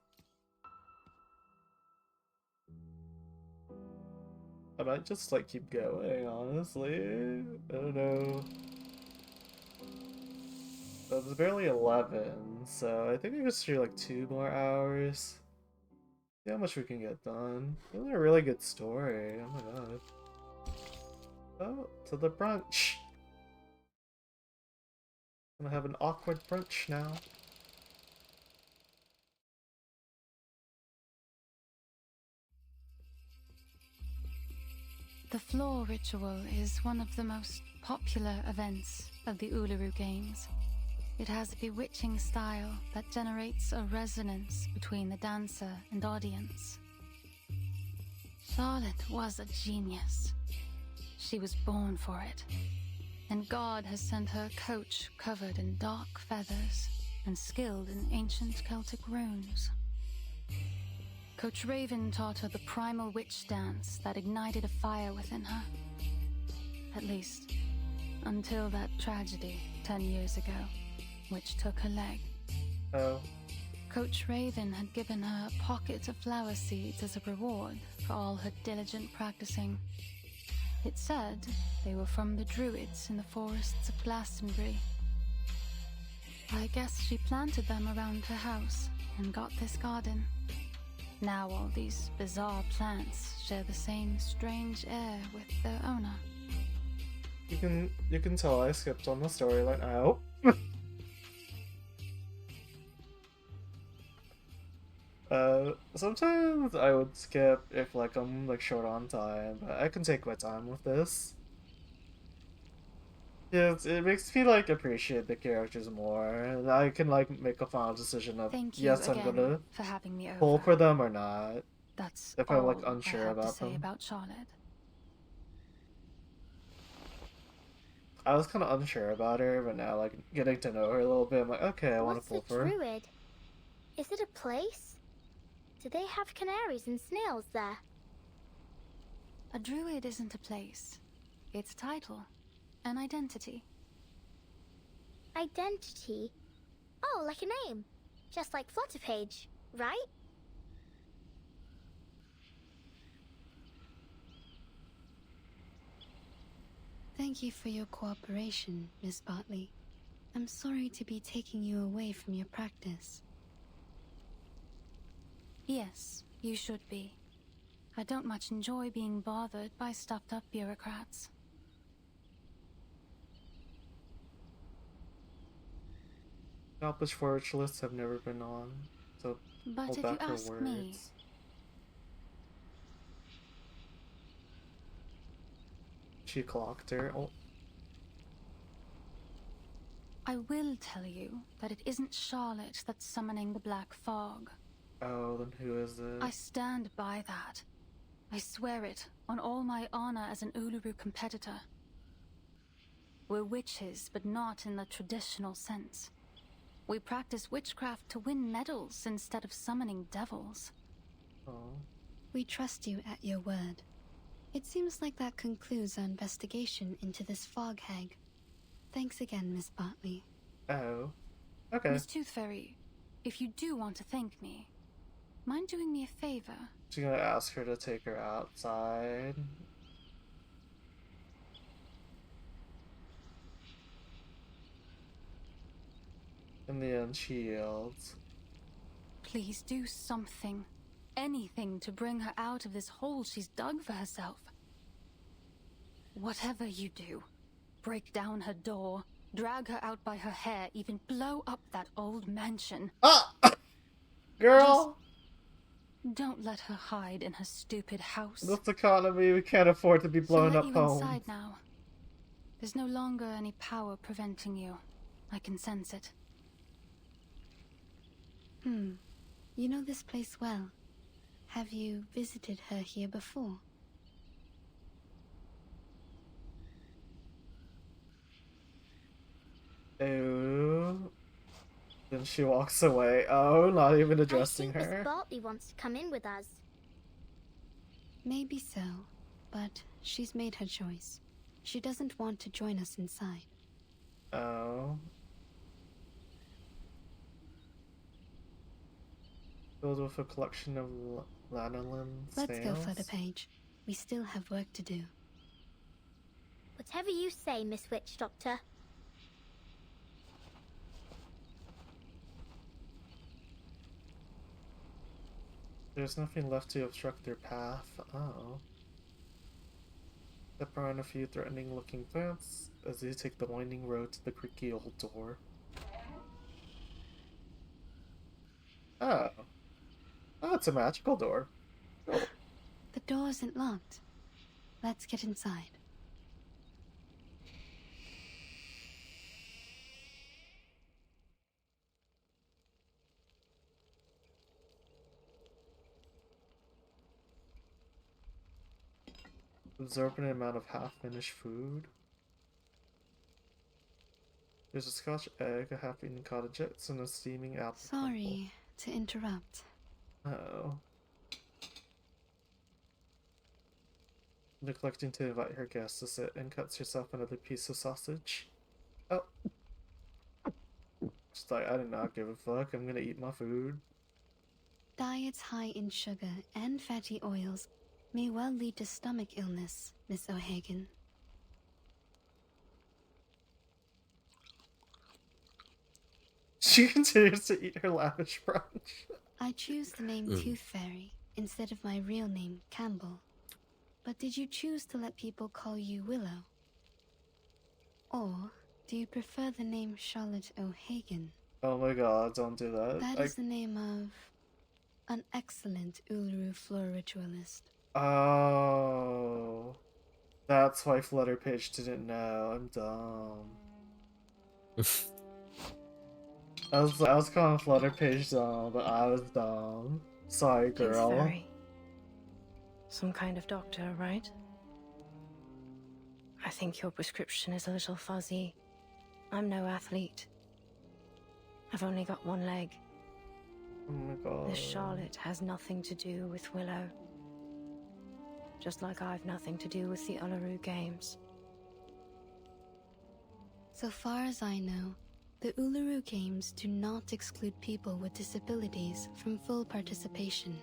A: I might just like keep going, honestly. I don't know. But it's barely 11, so I think we just do like 2 more hours. See how much we can get done. This is a really good story. Oh my god. Oh, to the brunch. Gonna have an awkward brunch now.
I: The floor ritual is one of the most popular events of the Uluru Games. It has a bewitching style that generates a resonance between the dancer and audience. Charlotte was a genius. She was born for it. And God has sent her a coach covered in dark feathers and skilled in ancient Celtic runes. Coach Raven taught her the primal witch dance that ignited a fire within her. At least, until that tragedy 10 years ago, which took her leg.
A: Oh.
I: Coach Raven had given her a pocket of flower seeds as a reward for all her diligent practicing. It said they were from the druids in the forests of Glastonbury. I guess she planted them around her house and got this garden. Now all these bizarre plants share the same strange air with their owner.
A: You can tell I skipped on the storyline now. Sometimes I would skip if like I'm like short on time, but I can take my time with this. Yeah, it makes me like appreciate the characters more, and I can like make a final decision of
I: Thank you
A: yes,
I: again
A: I'm gonna
I: for having me over.
A: pull for them or not.
I: That's
A: if I'm like
I: all
A: unsure
I: I have
A: about
I: to say
A: them.
I: about Charlotte.
A: I was kind of unsure about her, but now like getting to know her a little bit, I'm like, okay, I want
D: What's
A: to pull
D: a
A: for her.
D: druid? Is it a place? Do they have canaries and snails there?
I: A druid isn't a place. It's a title. An identity.
D: Identity? Oh, like a name. Just like Flutterpage, right?
H: Thank you for your cooperation, Miss Bartley. I'm sorry to be taking you away from your practice.
I: Yes, you should be. I don't much enjoy being bothered by stuffed-up bureaucrats.
A: Accomplished forage lists have never been on, so
I: But
A: hold
I: if you
A: back her
I: ask
A: words.
I: me,
A: She clocked her. Oh,
I: I will tell you that it isn't Charlotte that's summoning the Black Fog.
A: oh, then who is it?
I: I stand by that. I swear it on all my honor as an Uluru competitor. We're witches, but not in the traditional sense. We practice witchcraft to win medals instead of summoning devils.
A: Oh.
H: We trust you at your word. It seems like that concludes our investigation into this fog hag. Thanks again, Miss Bartley.
A: Oh. Okay.
I: Miss Tooth Fairy, if you do want to thank me, mind doing me a favor?
A: She's gonna ask her to take her outside. In the end, she yields.
I: Please do something. Anything to bring her out of this hole she's dug for herself. Whatever you do, break down her door, drag her out by her hair, even blow up that old mansion.
A: Ah! Girl!
I: Just don't let her hide in her stupid house.
A: This economy, we can't afford to be blowing
I: She'll
A: up
I: let you
A: homes.
I: inside now. There's no longer any power preventing you. I can sense it.
H: You know this place well. Have you visited her here before?
A: Ooh. Then she walks away. Oh, not even addressing
D: I think
A: her.
D: Miss Bartley wants to come in with us.
H: Maybe so, but she's made her choice. She doesn't want to join us inside.
A: Oh. Filled with a collection of lanolin
H: Let's go,
A: snails.
H: Flutterpage. We still have work to do.
D: Whatever you say, Miss Witch Doctor.
A: There's nothing left to obstruct their path. Oh. Step around a few threatening-looking plants as they take the winding road to the creaky old door. Oh. Oh, it's a magical door. Oh.
H: The door isn't locked. Let's get inside.
A: Absorbing an amount of half-finished food. There's a Scotch egg, a half-eaten cottagettes, and a steaming apple.
H: Sorry to interrupt.
A: Oh. Neglecting to invite her guests to sit and cuts herself another piece of sausage. Oh. She's like, I do not give a fuck, I'm gonna eat my food.
H: Diets high in sugar and fatty oils may well lead to stomach illness, Miss O'Hagan.
A: She continues to eat her lavish brunch.
H: I choose the name Tooth Fairy instead of my real name, Campbell. But did you choose to let people call you Willow? Or do you prefer the name Charlotte O'Hagan?
A: Oh my god, don't do that.
H: That is the name of an excellent Uluru floor ritualist.
A: Oh. That's why Flutterpage didn't know. I'm dumb. I was calling Flutterpage dumb, but I was dumb. Sorry, girl.
H: Sorry.
E: some kind of doctor, right? I think your prescription is a little fuzzy. I'm no athlete. I've only got one leg.
A: Oh my god.
E: This Charlotte has nothing to do with Willow. Just like I've nothing to do with the Uluru Games.
H: So far as I know, the Uluru Games do not exclude people with disabilities from full participation.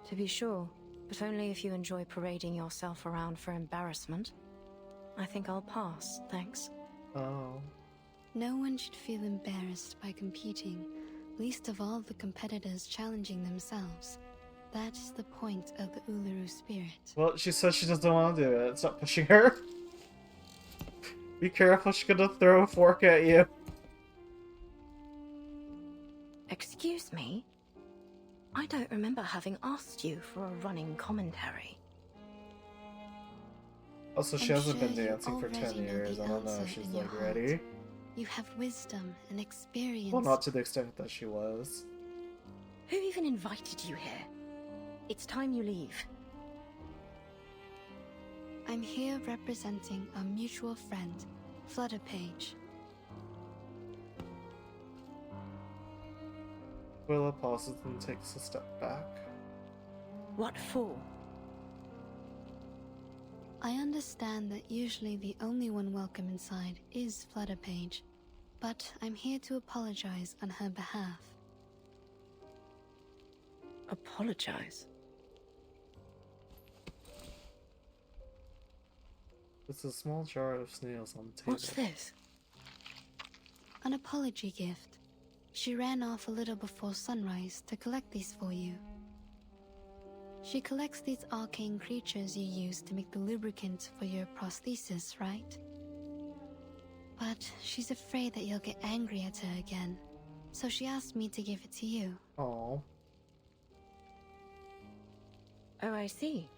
E: To be sure, but only if you enjoy parading yourself around for embarrassment. I think I'll pass, thanks.
A: Oh.
H: No one should feel embarrassed by competing, least of all the competitors challenging themselves. That is the point of the Uluru spirit.
A: Well, she says she doesn't want to do it. Stop pushing her. Be careful, she's gonna throw a fork at you.
E: Excuse me? I don't remember having asked you for a running commentary.
A: Also, she
H: I'm
A: hasn't been
H: sure you
A: dancing for 10
H: already know
A: years.
H: the
A: I don't know
H: answer
A: if she's
H: in your
A: like
H: heart.
A: ready.
H: You have wisdom and experience.
A: Well, not to the extent that she was.
E: Who even invited you here? It's time you leave.
H: I'm here representing a mutual friend, Flutterpage.
A: Willow pauses and takes a step back.
E: What for?
H: I understand that usually the only one welcome inside is Flutterpage, but I'm here to apologize on her behalf.
E: Apologize?
A: It's a small jar of snails on the table.
E: What's this?
H: An apology gift. She ran off a little before sunrise to collect these for you. She collects these arcane creatures you use to make the lubricant for your prosthesis, right? But she's afraid that you'll get angry at her again, so she asked me to give it to you.
A: Oh.
E: Oh, I see.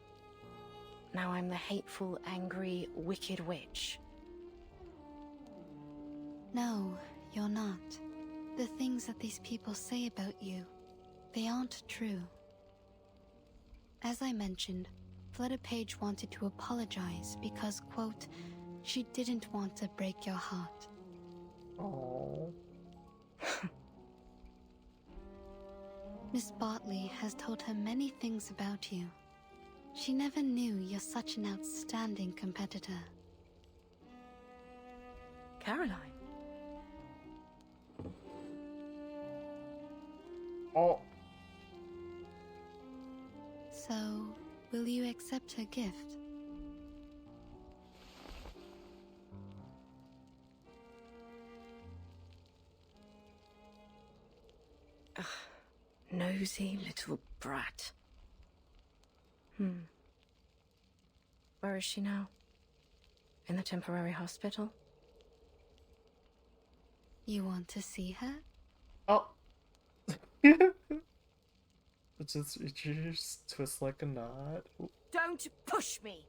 E: Now I'm the hateful, angry, wicked witch.
H: No, you're not. The things that these people say about you, they aren't true. As I mentioned, Flutterpage wanted to apologize because, quote, she didn't want to break your heart.
A: Oh.
H: Miss Bartley has told her many things about you. She never knew you're such an outstanding competitor.
E: Caroline?
A: Oh.
H: So, will you accept her gift?
E: Ugh, nosy little brat. Where is she now? In the temporary hospital?
H: You want to see her?
A: Oh. It just twists like a knot. Ooh.
E: Don't push me!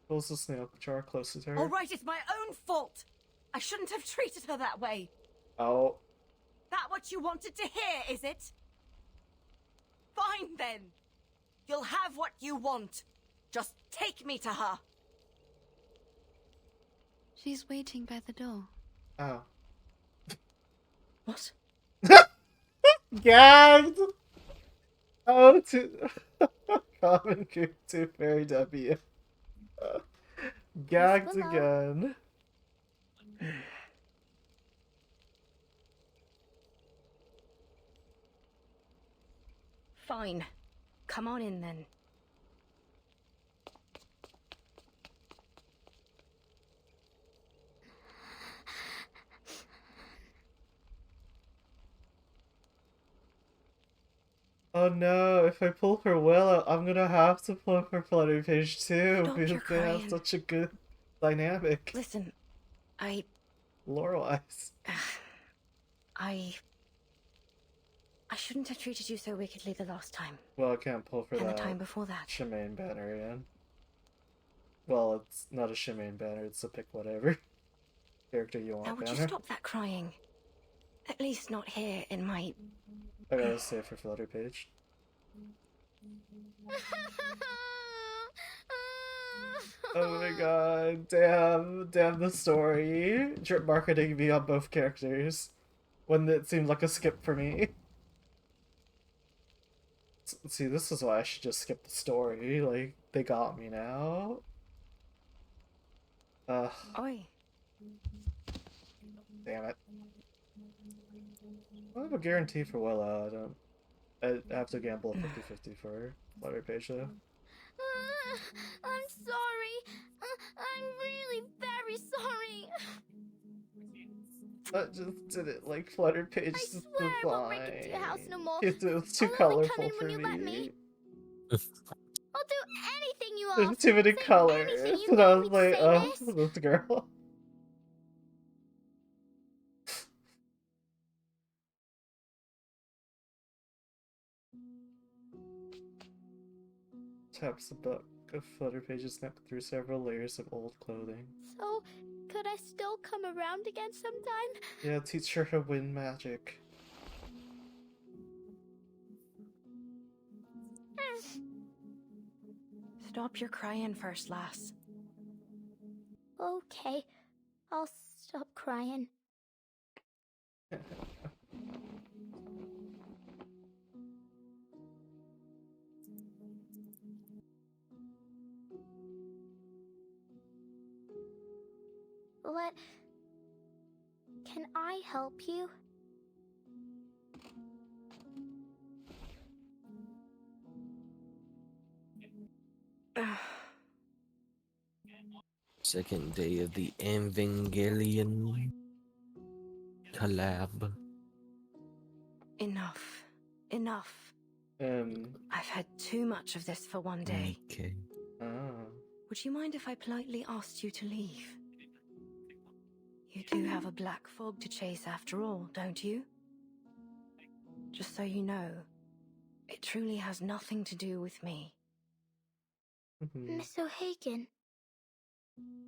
A: Pulls the snail jar closer to her.
E: All right, it's my own fault. I shouldn't have treated her that way.
A: Oh.
E: That what you wanted to hear, is it? Fine then. You'll have what you want. Just take me to her.
H: She's waiting by the door.
A: Oh.
E: What?
A: Gagged! Oh, to common coop to Fairy W. Gagged again.
E: Fine. Come on in then.
A: Oh no, if I pull for Willow, I'm gonna have to pull for Flutterpage too,
E: Stop
A: because
E: your
A: they have
E: crying.
A: such a good dynamic.
E: Listen, I
A: Lore-wise.
E: shouldn't have treated you so wickedly the last time.
A: Well, I can't pull for
E: And
A: that
E: the time before that.
A: Shemaine banner again. Well, it's not a Shemaine banner, it's a pick whatever character you want
E: Now would
A: banner.
E: you stop that crying? At least not here in my...
A: I gotta save for Flutter Page. Oh my god, damn the story. Drip marketing me on both characters when it seemed like a skip for me. See, this is why I should just skip the story. Like, they got me now.
E: Oi.
A: Damn it. I have a guarantee for Willa. I have to gamble 50-50 for Flutter Page though.
Q: I'm sorry. I'm really very sorry.
A: I just didn't like Flutter Page design.
Q: I won't break into your house no more.
A: It was too
Q: I'll only
A: colorful
Q: come in
A: for
Q: when you let
A: me.
Q: I'll do anything you ask.
A: There's too many
Q: Say
A: colors.
Q: anything you
A: And I
Q: need
A: was
Q: me to
A: like,
Q: say,
A: oh,
Q: miss.
A: this girl. Taps the book of Flutter Pages snapped through several layers of old clothing.
Q: So, could I still come around again sometime?
A: Yeah, teach her to wind magic.
E: Stop your crying first, lass.
Q: Okay, I'll stop crying. Can I help you?
T: Second day of the Evangelion collab.
E: Enough. Enough. I've had too much of this for one day.
T: Okay.
E: Would you mind if I politely asked you to leave? You do have a black fog to chase after all, don't you? Just so you know, it truly has nothing to do with me.
Q: Miss O'Hagan.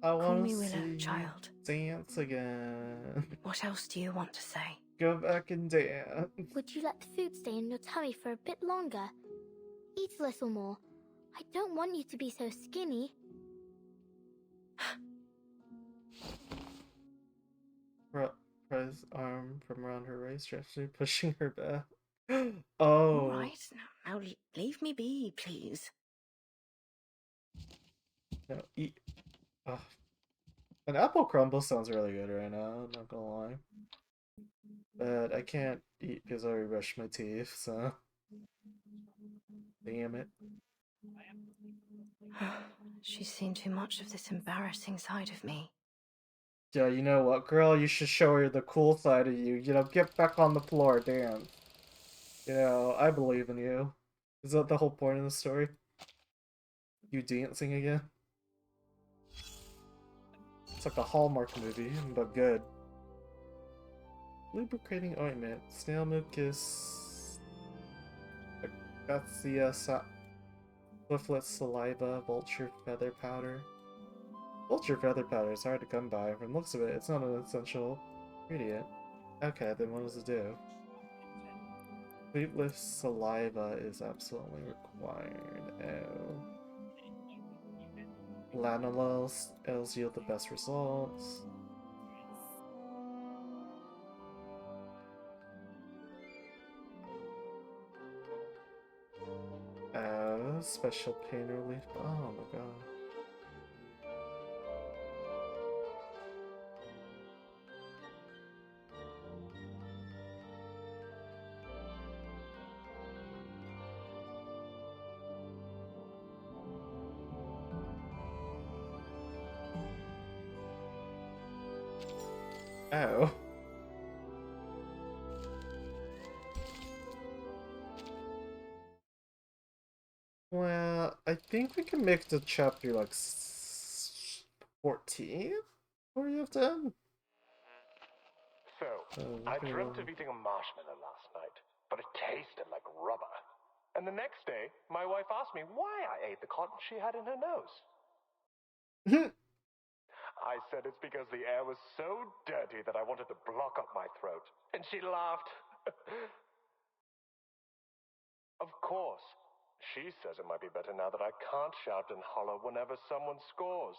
A: I
E: Call
A: want
E: me
A: to
E: Willow,
A: see
E: child.
A: Dance again.
E: What else do you want to say?
A: Go back and dance.
Q: Would you let the food stay in your tummy for a bit longer? Eat a little more. I don't want you to be so skinny.
A: Press arm from around her waist, gently pushing her back. Oh.
E: All right, now leave me be, please.
A: No, eat. Oh. An apple crumble sounds really good right now, I'm not gonna lie. But I can't eat because I already brushed my teeth, so. Damn it.
E: She's seen too much of this embarrassing side of me.
A: Yeah, you know what, girl? You should show her the cool side of you. You know, get back on the floor, dance. You know, I believe in you. Is that the whole point of the story? You dancing again? It's like a Hallmark movie, but good. Lubricating ointment, snail mucus, Acacia Swiftlet saliva, vulture feather powder. Vulture feather powder is hard to come by. From the looks of it, it's not an essential ingredient. Okay, then what does it do? Sweetlift saliva is absolutely required. Oh. Lanolils yield the best results. Special pain relief. Oh my god. Oh. Well, I think we can make the chapter like 14 or you have 10.
U: So, I dreamt of eating a marshmallow last night, but it tasted like rubber. And the next day, my wife asked me why I ate the cotton she had in her nose. I said it's because the air was so dirty that I wanted to block up my throat. And she laughed. Of course. She says it might be better now that I can't shout and holler whenever someone scores.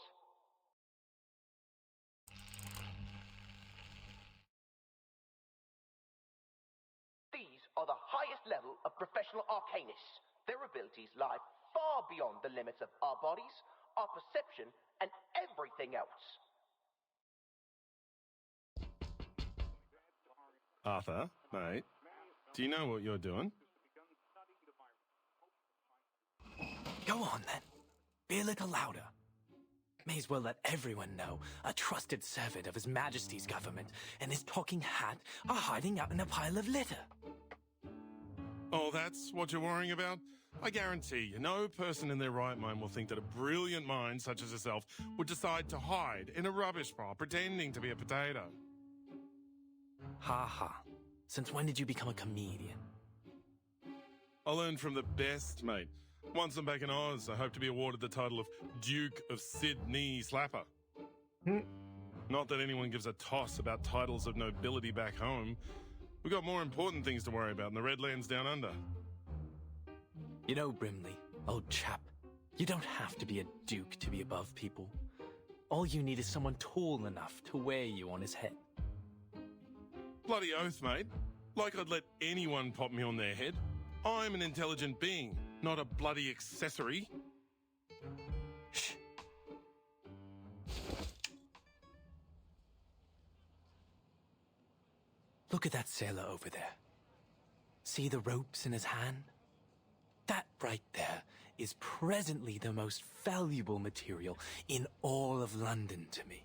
B: These are the highest level of professional arcanists. Their abilities lie far beyond the limits of our bodies, our perception, and everything else.
C: Arthur, mate, do you know what you're doing?
L: Go on, then. Be a little louder. May as well let everyone know a trusted servant of His Majesty's government and his talking hat are hiding out in a pile of litter.
C: Oh, that's what you're worrying about? I guarantee you, no person in their right mind will think that a brilliant mind such as yourself would decide to hide in a rubbish pile pretending to be a potato.
L: Ha ha. Since when did you become a comedian?
C: I learned from the best, mate. Once I'm back in Oz, I hope to be awarded the title of Duke of Sydney Slapper. Not that anyone gives a toss about titles of nobility back home. We've got more important things to worry about in the Redlands down under.
L: You know, Brimley, old chap, you don't have to be a duke to be above people. All you need is someone tall enough to wear you on his head.
C: Bloody oath, mate. Like I'd let anyone pop me on their head. I'm an intelligent being, not a bloody accessory.
L: Shh. Look at that sailor over there. See the ropes in his hand? That right there is presently the most valuable material in all of London to me.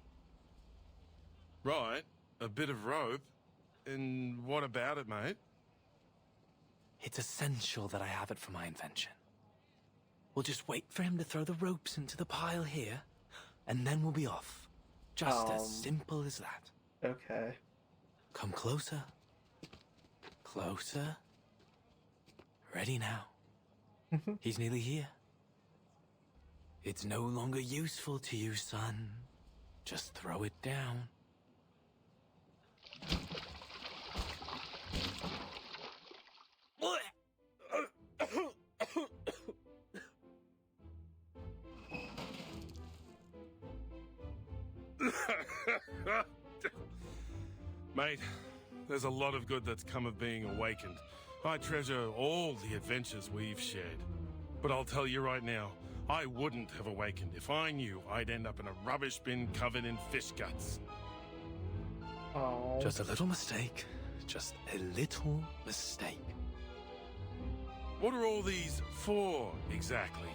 C: Right, a bit of rope. And what about it, mate?
L: It's essential that I have it for my invention. We'll just wait for him to throw the ropes into the pile here, and then we'll be off. Just as simple as that.
A: Okay.
L: Come closer. Closer. Ready now. He's nearly here. It's no longer useful to you, son. Just throw it down.
C: Mate, there's a lot of good that's come of being awakened. I treasure all the adventures we've shared. But I'll tell you right now, I wouldn't have awakened if I knew I'd end up in a rubbish bin covered in fish guts.
A: Oh.
L: Just a little mistake. Just a little mistake.
C: What are all these for, exactly?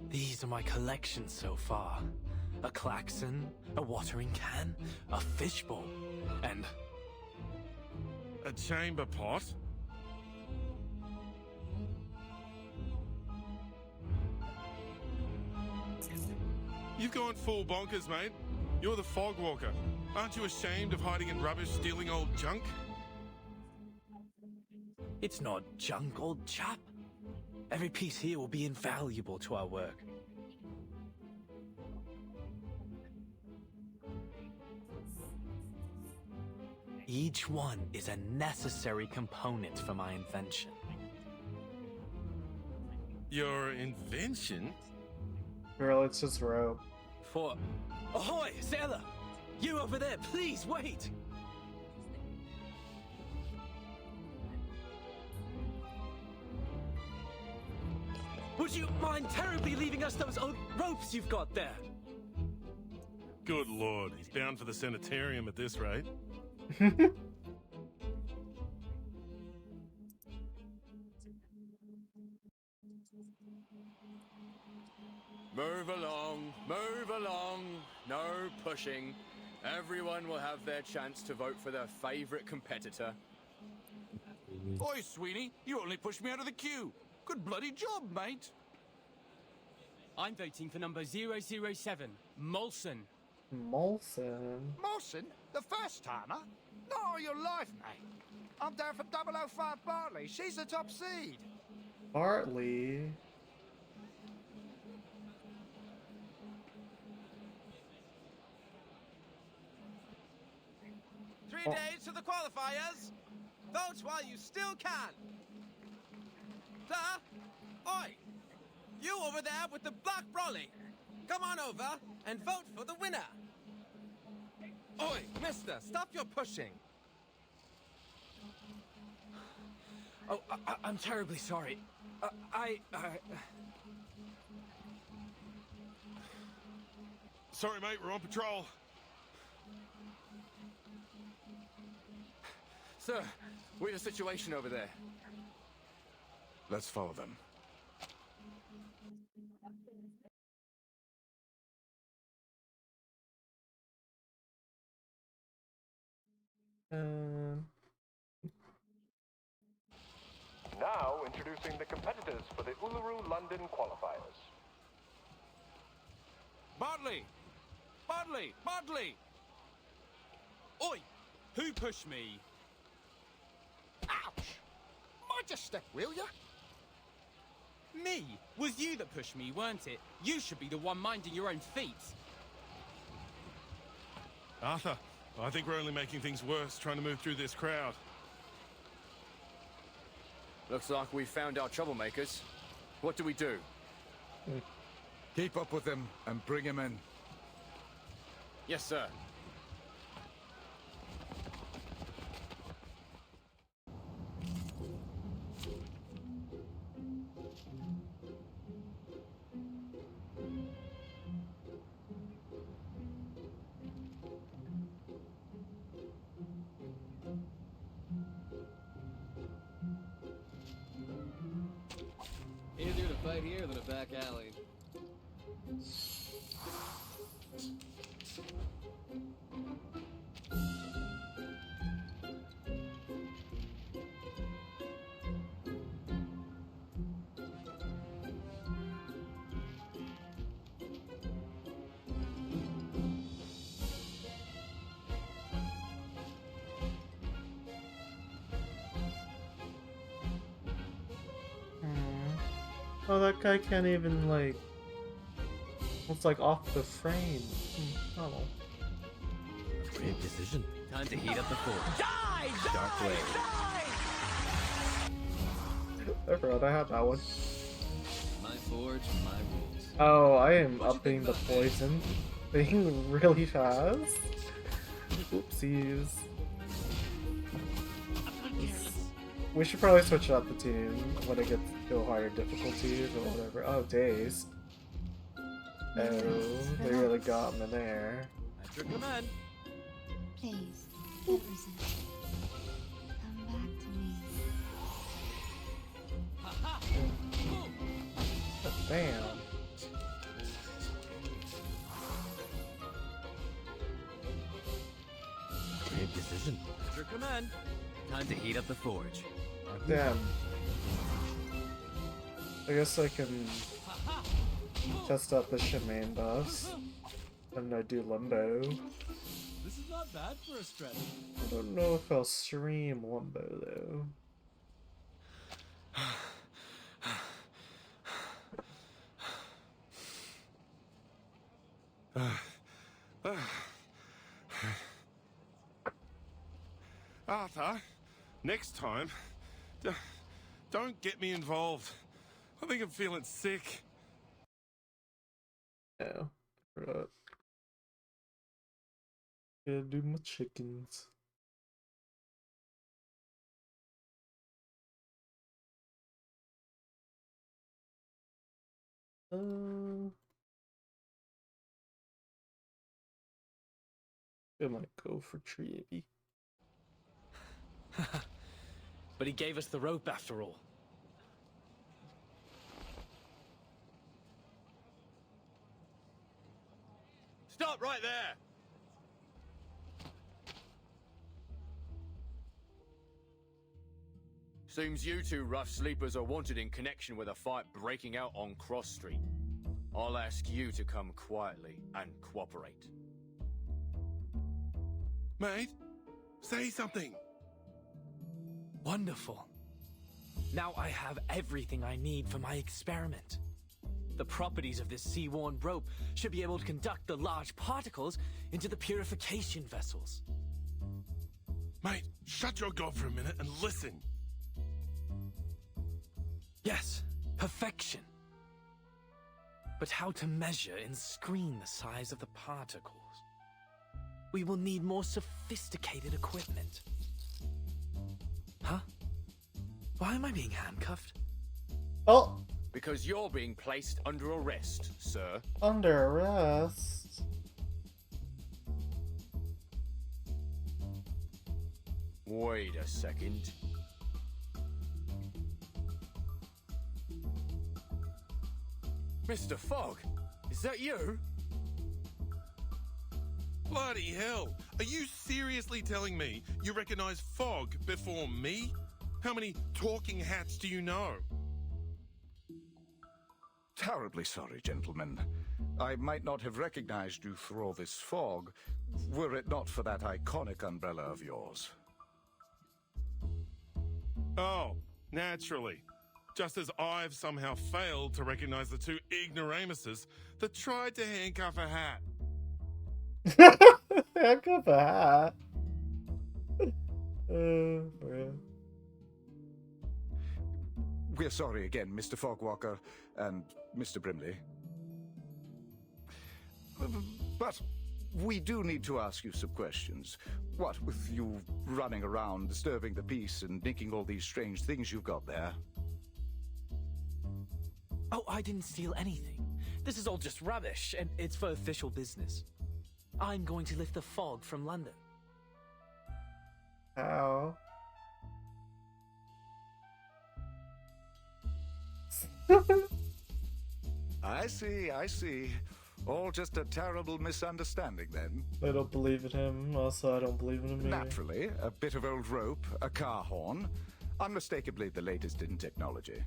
L: These are my collections so far. A klaxon, a watering can, a fishbowl, and...
C: a chamber pot? You've gone full bonkers, mate. You're the fog walker. Aren't you ashamed of hiding in rubbish, stealing old junk?
L: It's not junk, old chap. Every piece here will be invaluable to our work. Each one is a necessary component for my invention.
C: Your invention?
A: Girl, it's just rope.
L: For... Ahoy, sailor! You over there, please wait! Would you mind terribly leaving us those old ropes you've got there?
C: Good lord, he's bound for the sanitarium at this rate.
M: Move along, no pushing. Everyone will have their chance to vote for their favorite competitor.
G: Oi, Sweeney, you only pushed me out of the queue. Good bloody job, mate.
V: I'm voting for number 007, Molson.
A: Molson?
W: Molson? The first timer? Not all your life, mate.
N: I'm down for 005 Bartley. She's the top seed.
A: Bartley.
F: Three days to the qualifiers. Vote while you still can. Sir, oi, you over there with the black brolly, come on over and vote for the winner. Oi, mister, stop your pushing.
L: Oh, I'm terribly sorry.
C: Sorry, mate, we're on patrol.
M: Sir, what's the situation over there?
G: Let's follow them.
U: Now introducing the competitors for the Uluru London qualifiers.
V: Bartley! Bartley! Bartley! Oi! Who pushed me?
N: Ouch! Mind your step, will ya?
V: Me? Was you that pushed me, weren't it? You should be the one minding your own feet.
C: Arthur, I think we're only making things worse trying to move through this crowd.
M: Looks like we found our troublemakers. What do we do?
S: Keep up with them and bring him in.
M: Yes, sir.
O: Easier to fight here than a back alley.
A: Oh, that guy can't even, like... It's like off the frame. Oh.
K: Brave decision.
L: Time to heat up the forge.
N: Die!
L: Dark Blade.
A: I forgot I had that one.
O: My forge, my rules.
A: Oh, I am upping the poison thing really fast. Oopsies. We should probably switch up the team when it gets to higher difficulties or whatever. Oh, days. Oh, they really got him in there.
L: Patrick, come on.
H: Please, Everson. Come back to me.
A: Damn.
K: Brave decision.
L: Patrick, come on. Time to heat up the forge.
A: Damn. I guess I can test out the Shemaine buffs. And I do Limbo.
O: This is not bad for a stretch.
A: I don't know if I'll stream Limbo though.
C: Arthur, next time, don't get me involved. I think I'm feeling sick.
A: Yeah, right. Gotta do my chickens. I might go for Treevy.
L: But he gave us the rope after all.
M: Stop right there! Seems you two rough sleepers are wanted in connection with a fight breaking out on Cross Street. I'll ask you to come quietly and cooperate.
C: Mate, say something.
L: Wonderful. Now I have everything I need for my experiment. The properties of this sea-worn rope should be able to conduct the large particles into the purification vessels.
C: Mate, shut your gob for a minute and listen.
L: Yes, perfection. But how to measure and screen the size of the particles? We will need more sophisticated equipment. Huh? Why am I being handcuffed?
A: Oh!
M: Because you're being placed under arrest, sir.
A: Under arrest?
M: Wait a second. Mr. Fogg, is that you?
C: Bloody hell! Are you seriously telling me you recognize Fogg before me? How many talking hats do you know?
P: Terribly sorry, gentlemen. I might not have recognized you through all this fog, were it not for that iconic umbrella of yours.
C: Oh, naturally. Just as I've somehow failed to recognize the two ignoramuses that tried to handcuff a hat.
A: Handcuff a hat? Bro.
P: We're sorry again, Mr. Fogwalker and Mr. Brimley. But we do need to ask you some questions. What with you running around, disturbing the peace, and making all these strange things you've got there?
L: Oh, I didn't steal anything. This is all just rubbish, and it's for official business. I'm going to lift the fog from London.
A: How?
P: I see. All just a terrible misunderstanding then.
A: I don't believe in him, also I don't believe in him either.
P: Naturally, a bit of old rope, a car horn. Unmistakably the latest in technology.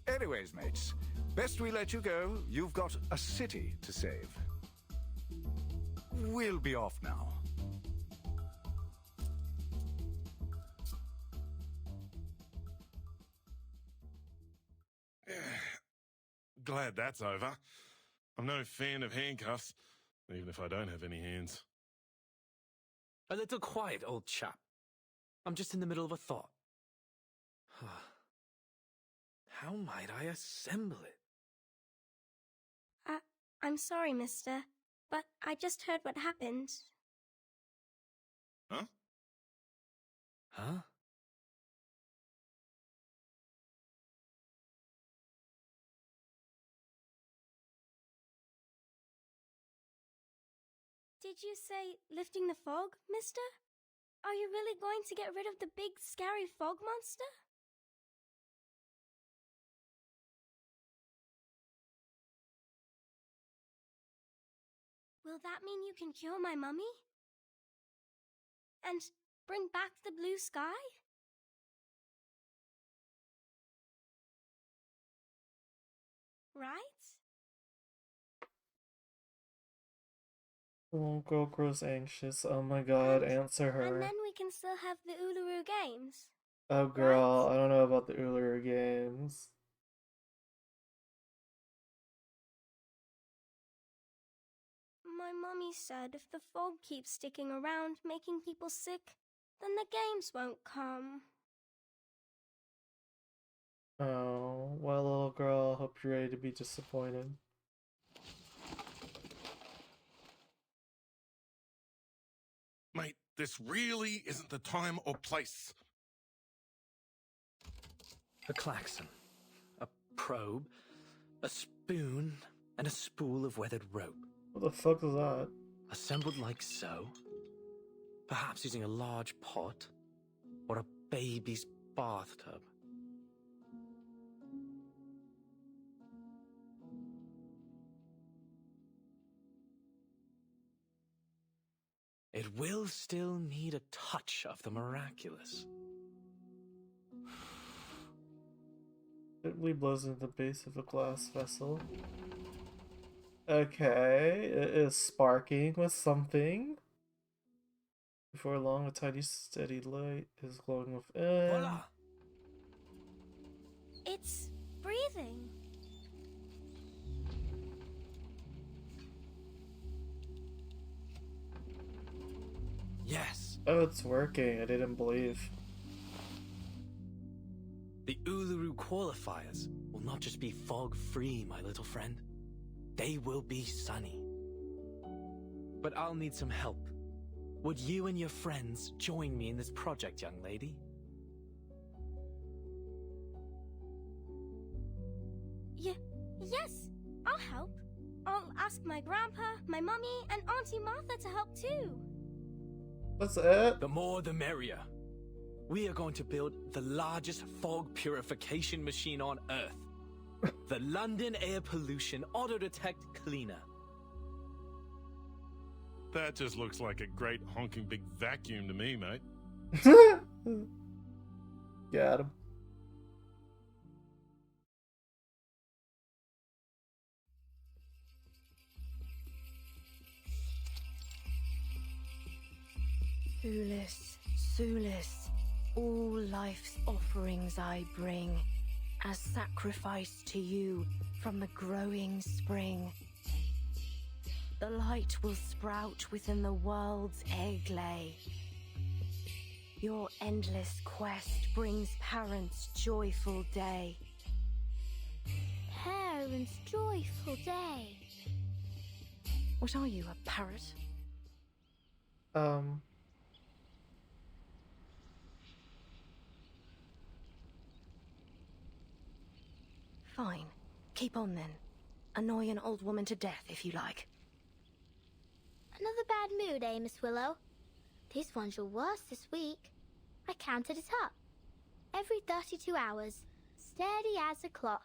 P: Anyways, mates, best we let you go. You've got a city to save. We'll be off now.
C: Glad that's over. I'm no fan of handcuffs, even if I don't have any hands.
L: A little quiet, old chap. I'm just in the middle of a thought. How might I assemble it?
R: I'm sorry, mister, but I just heard what happened.
C: Huh?
L: Huh?
R: Did you say lifting the fog, mister? Are you really going to get rid of the big, scary fog monster? Will that mean you can cure my mummy? And bring back the blue sky? Right?
A: Oh, girl grows anxious. Oh my god, answer her.
R: And then we can still have the Uluru Games.
A: Oh girl, I don't know about the Uluru Games.
R: My mummy said if the fog keeps sticking around, making people sick, then the games won't come.
A: Oh, well, little girl, I hope you're ready to be disappointed.
C: Mate, this really isn't the time or place.
L: A klaxon, a probe, a spoon, and a spool of weathered rope.
A: What the fuck is that?
L: Assembled like so. Perhaps using a large pot or a baby's bathtub. It will still need a touch of the miraculous.
A: Gently blows into the base of a glass vessel. Okay, it is sparking with something. Before long, a tiny steady light is glowing within.
V: Voila!
R: It's breathing.
L: Yes,
A: Oh, it's working. I didn't believe.
L: the Uluru qualifiers will not just be fog-free, my little friend. They will be sunny. But I'll need some help. Would you and your friends join me in this project, young lady?
R: Yes, I'll help. I'll ask my grandpa, my mummy, and Auntie Martha to help too.
A: What's it?
L: The more the merrier. We are going to build the largest fog purification machine on Earth. The London Air Pollution Auto Detect Cleaner.
C: That just looks like a great honking big vacuum to me, mate.
A: Got him.
E: Thulis, Sulis, all life's offerings I bring, as sacrifice to you from the growing spring. The light will sprout within the world's egg lay. Your endless quest brings parents' joyful day.
D: Parents' joyful day.
E: What are you, a parrot? Fine. Keep on then. Annoy an old woman to death if you like.
D: Another bad mood, eh, Miss Willow? This one's your worst this week. I counted it up. Every 32 hours, steady as a clock.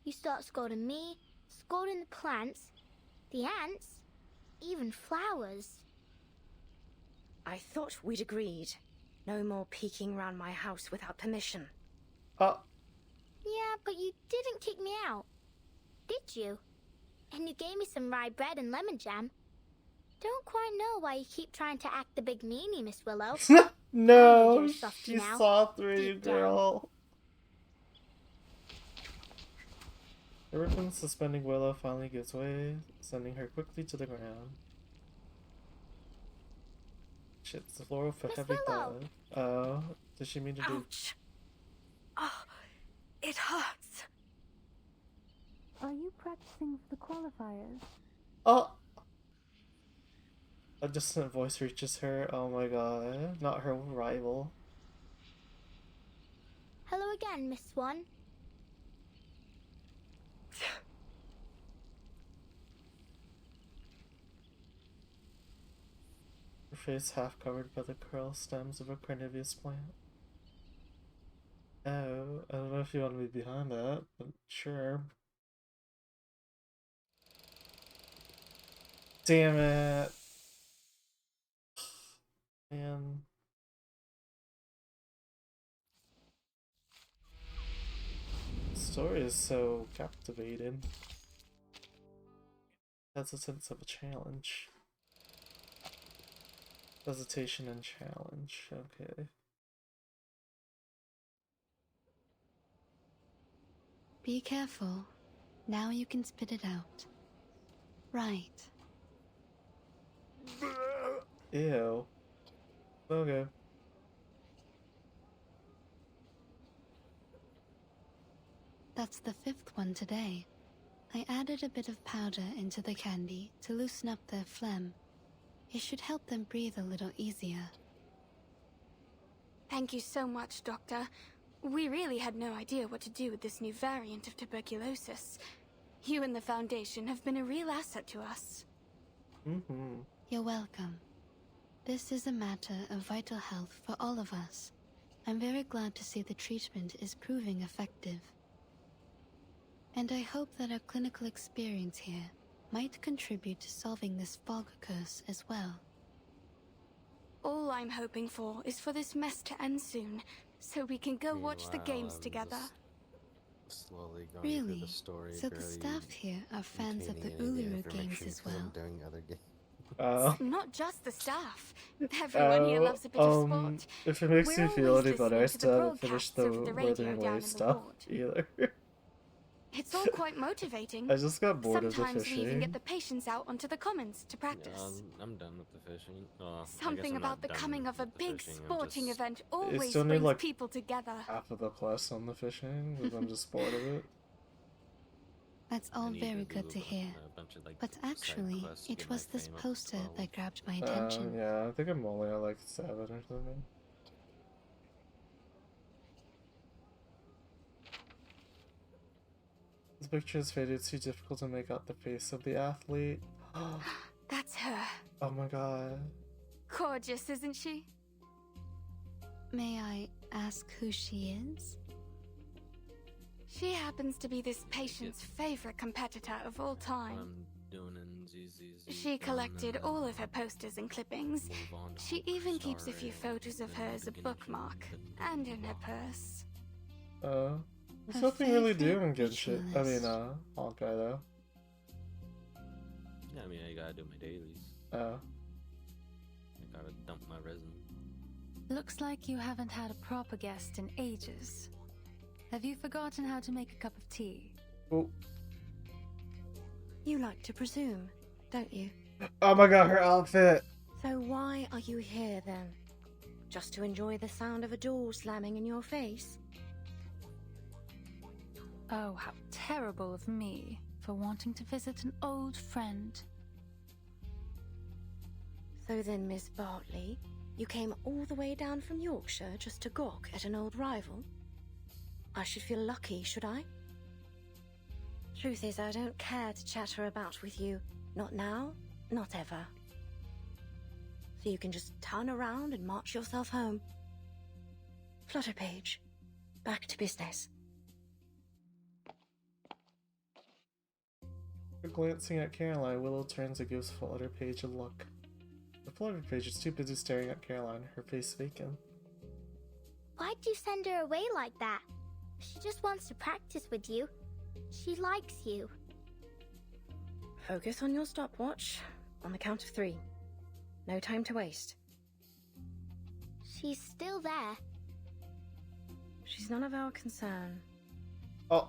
D: You start scolding me, scolding the plants, the ants, even flowers.
E: I thought we'd agreed. No more peeking round my house without permission.
D: Yeah, but you didn't kick me out, did you? And you gave me some rye bread and lemon jam. Don't quite know why you keep trying to act the big meanie, Miss Willow.
A: No, she saw through you, girl. The ribbon suspending Willow finally gives way, sending her quickly to the ground. Shit, the floor for
D: Miss
A: heavy
D: Willow.
A: thud. Oh, does she mean to do?
E: Ouch! Oh, it hurts.
H: Are you practicing for the qualifiers?
A: Oh! A distant voice reaches her. Oh my god, not her rival.
D: Hello again, Miss Swan.
A: Her face half covered by the curl stems of a carnivorous plant. Oh, I don't know if you want to be behind that, but sure. Damn it. Man. The story is so captivating. Has a sense of a challenge. Hesitation and challenge, okay.
H: Be careful. Now you can spit it out. Right.
A: Ew. Okay.
H: That's the 5th one today. I added a bit of powder into the candy to loosen up their phlegm. It should help them breathe a little easier.
I: Thank you so much, Doctor. We really had no idea what to do with this new variant of tuberculosis. You and the Foundation have been a real asset to us.
H: You're welcome. This is a matter of vital health for all of us. I'm very glad to see the treatment is proving effective. And I hope that our clinical experience here might contribute to solving this fog curse as well.
I: All I'm hoping for is for this mess to end soon, so we can go watch the games together.
K: Slowly going
H: Really?
K: through the story,
H: So the
K: barely
H: staff here are fans of the
K: retaining any
H: Uluru games
K: information
H: as
K: 'cause I'm
H: well?
K: doing other games.
I: It's not just the staff. Everyone here loves a bit of sport.
A: If it makes
I: We're
A: you feel
I: always
A: any better, I
I: listening to
A: still
I: the
A: haven't finished the
I: broadcasts over the radio
A: Wuthering
I: down in
A: Waves
I: the
A: stuff
I: ward.
A: either.
I: It's all quite motivating.
A: I just got bored of the
I: Sometimes we even
A: fishing.
I: get the patients out onto the commons to practice.
K: I'm done with the fishing.
I: Something about the coming of a big sporting event always
A: still need,
I: brings
A: like,
I: people together.
A: Half of the quest on the fishing, because I'm just bored of it.
H: That's all very good to hear. But actually, it was this poster that grabbed my attention.
A: Yeah, I think I'm only at like 7 or something. This picture is faded, it's too difficult to make out the face of the athlete.
I: That's her.
A: Oh my god.
I: Gorgeous, isn't she?
H: May I ask who she is?
I: She happens to be this patient's favorite competitor of all time. She collected all of her posters and clippings. She even keeps a few photos of her as a bookmark and in her purse.
A: There's nothing really doing good shit. I mean, Honkai though.
K: Yeah, I mean, I gotta do my dailies.
A: Oh.
K: I gotta dump my resin.
J: Looks like you haven't had a proper guest in ages. Have you forgotten how to make a cup of tea?
A: Oh.
E: You like to presume, don't you?
A: Oh my god, her outfit!
E: So why are you here then? Just to enjoy the sound of a door slamming in your face?
J: Oh, how terrible of me for wanting to visit an old friend.
E: So then, Miss Bartley, you came all the way down from Yorkshire just to gawk at an old rival? I should feel lucky, should I? Truth is, I don't care to chatter about with you. Not now, not ever. So you can just turn around and march yourself home. Flutterpage, back to business.
A: Glancing at Caroline, Willow turns and gives Flutterpage a look. The Flutterpage is too busy staring at Caroline, her face vacant.
D: Why'd you send her away like that? She just wants to practice with you. She likes you.
E: Focus on your stopwatch. On the count of 3. No time to waste.
D: She's still there.
E: She's none of our concern.
A: Oh.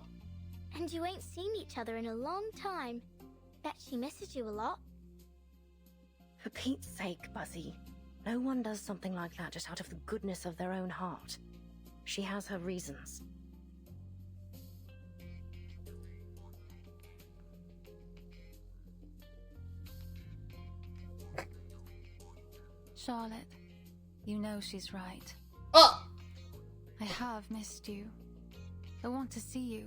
D: And you ain't seen each other in a long time. Bet she misses you a lot.
E: For Pete's sake, Buzzy. No one does something like that just out of the goodness of their own heart. She has her reasons.
J: Charlotte, you know she's right. I have missed you. I want to see you.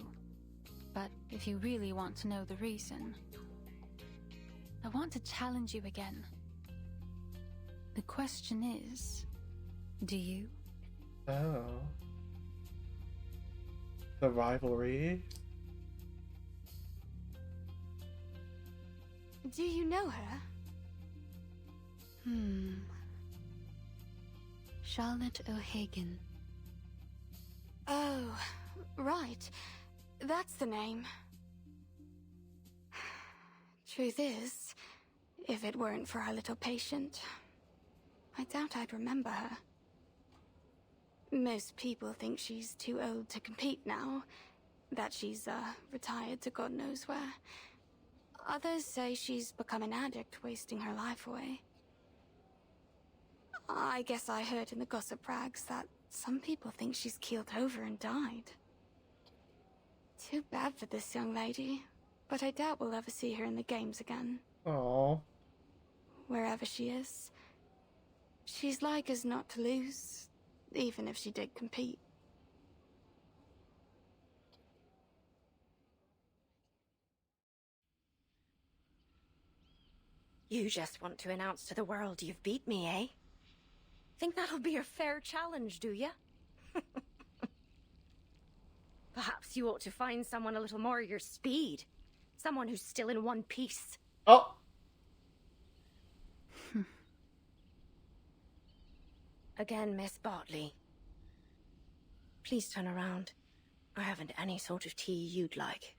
J: But if you really want to know the reason, I want to challenge you again. The question is, do you?
A: Oh. The rivalry?
I: Do you know her?
H: Charlotte O'Hagan.
I: Oh, right. That's the name. Truth is, if it weren't for our little patient, I doubt I'd remember her. Most people think she's too old to compete now, that she's retired to God knows where. Others say she's become an addict, wasting her life away. I guess I heard in the gossip rags that some people think she's keeled over and died. Too bad for this young lady, but I doubt we'll ever see her in the games again.
A: Aww.
I: Wherever she is, she's like as not to lose, even if she did compete.
E: You just want to announce to the world you've beat me, eh? Think that'll be a fair challenge, do ya? Perhaps you ought to find someone a little more your speed. Someone who's still in one piece.
A: Oh!
E: Again, Miss Bartley. Please turn around. I haven't any sort of tea you'd like.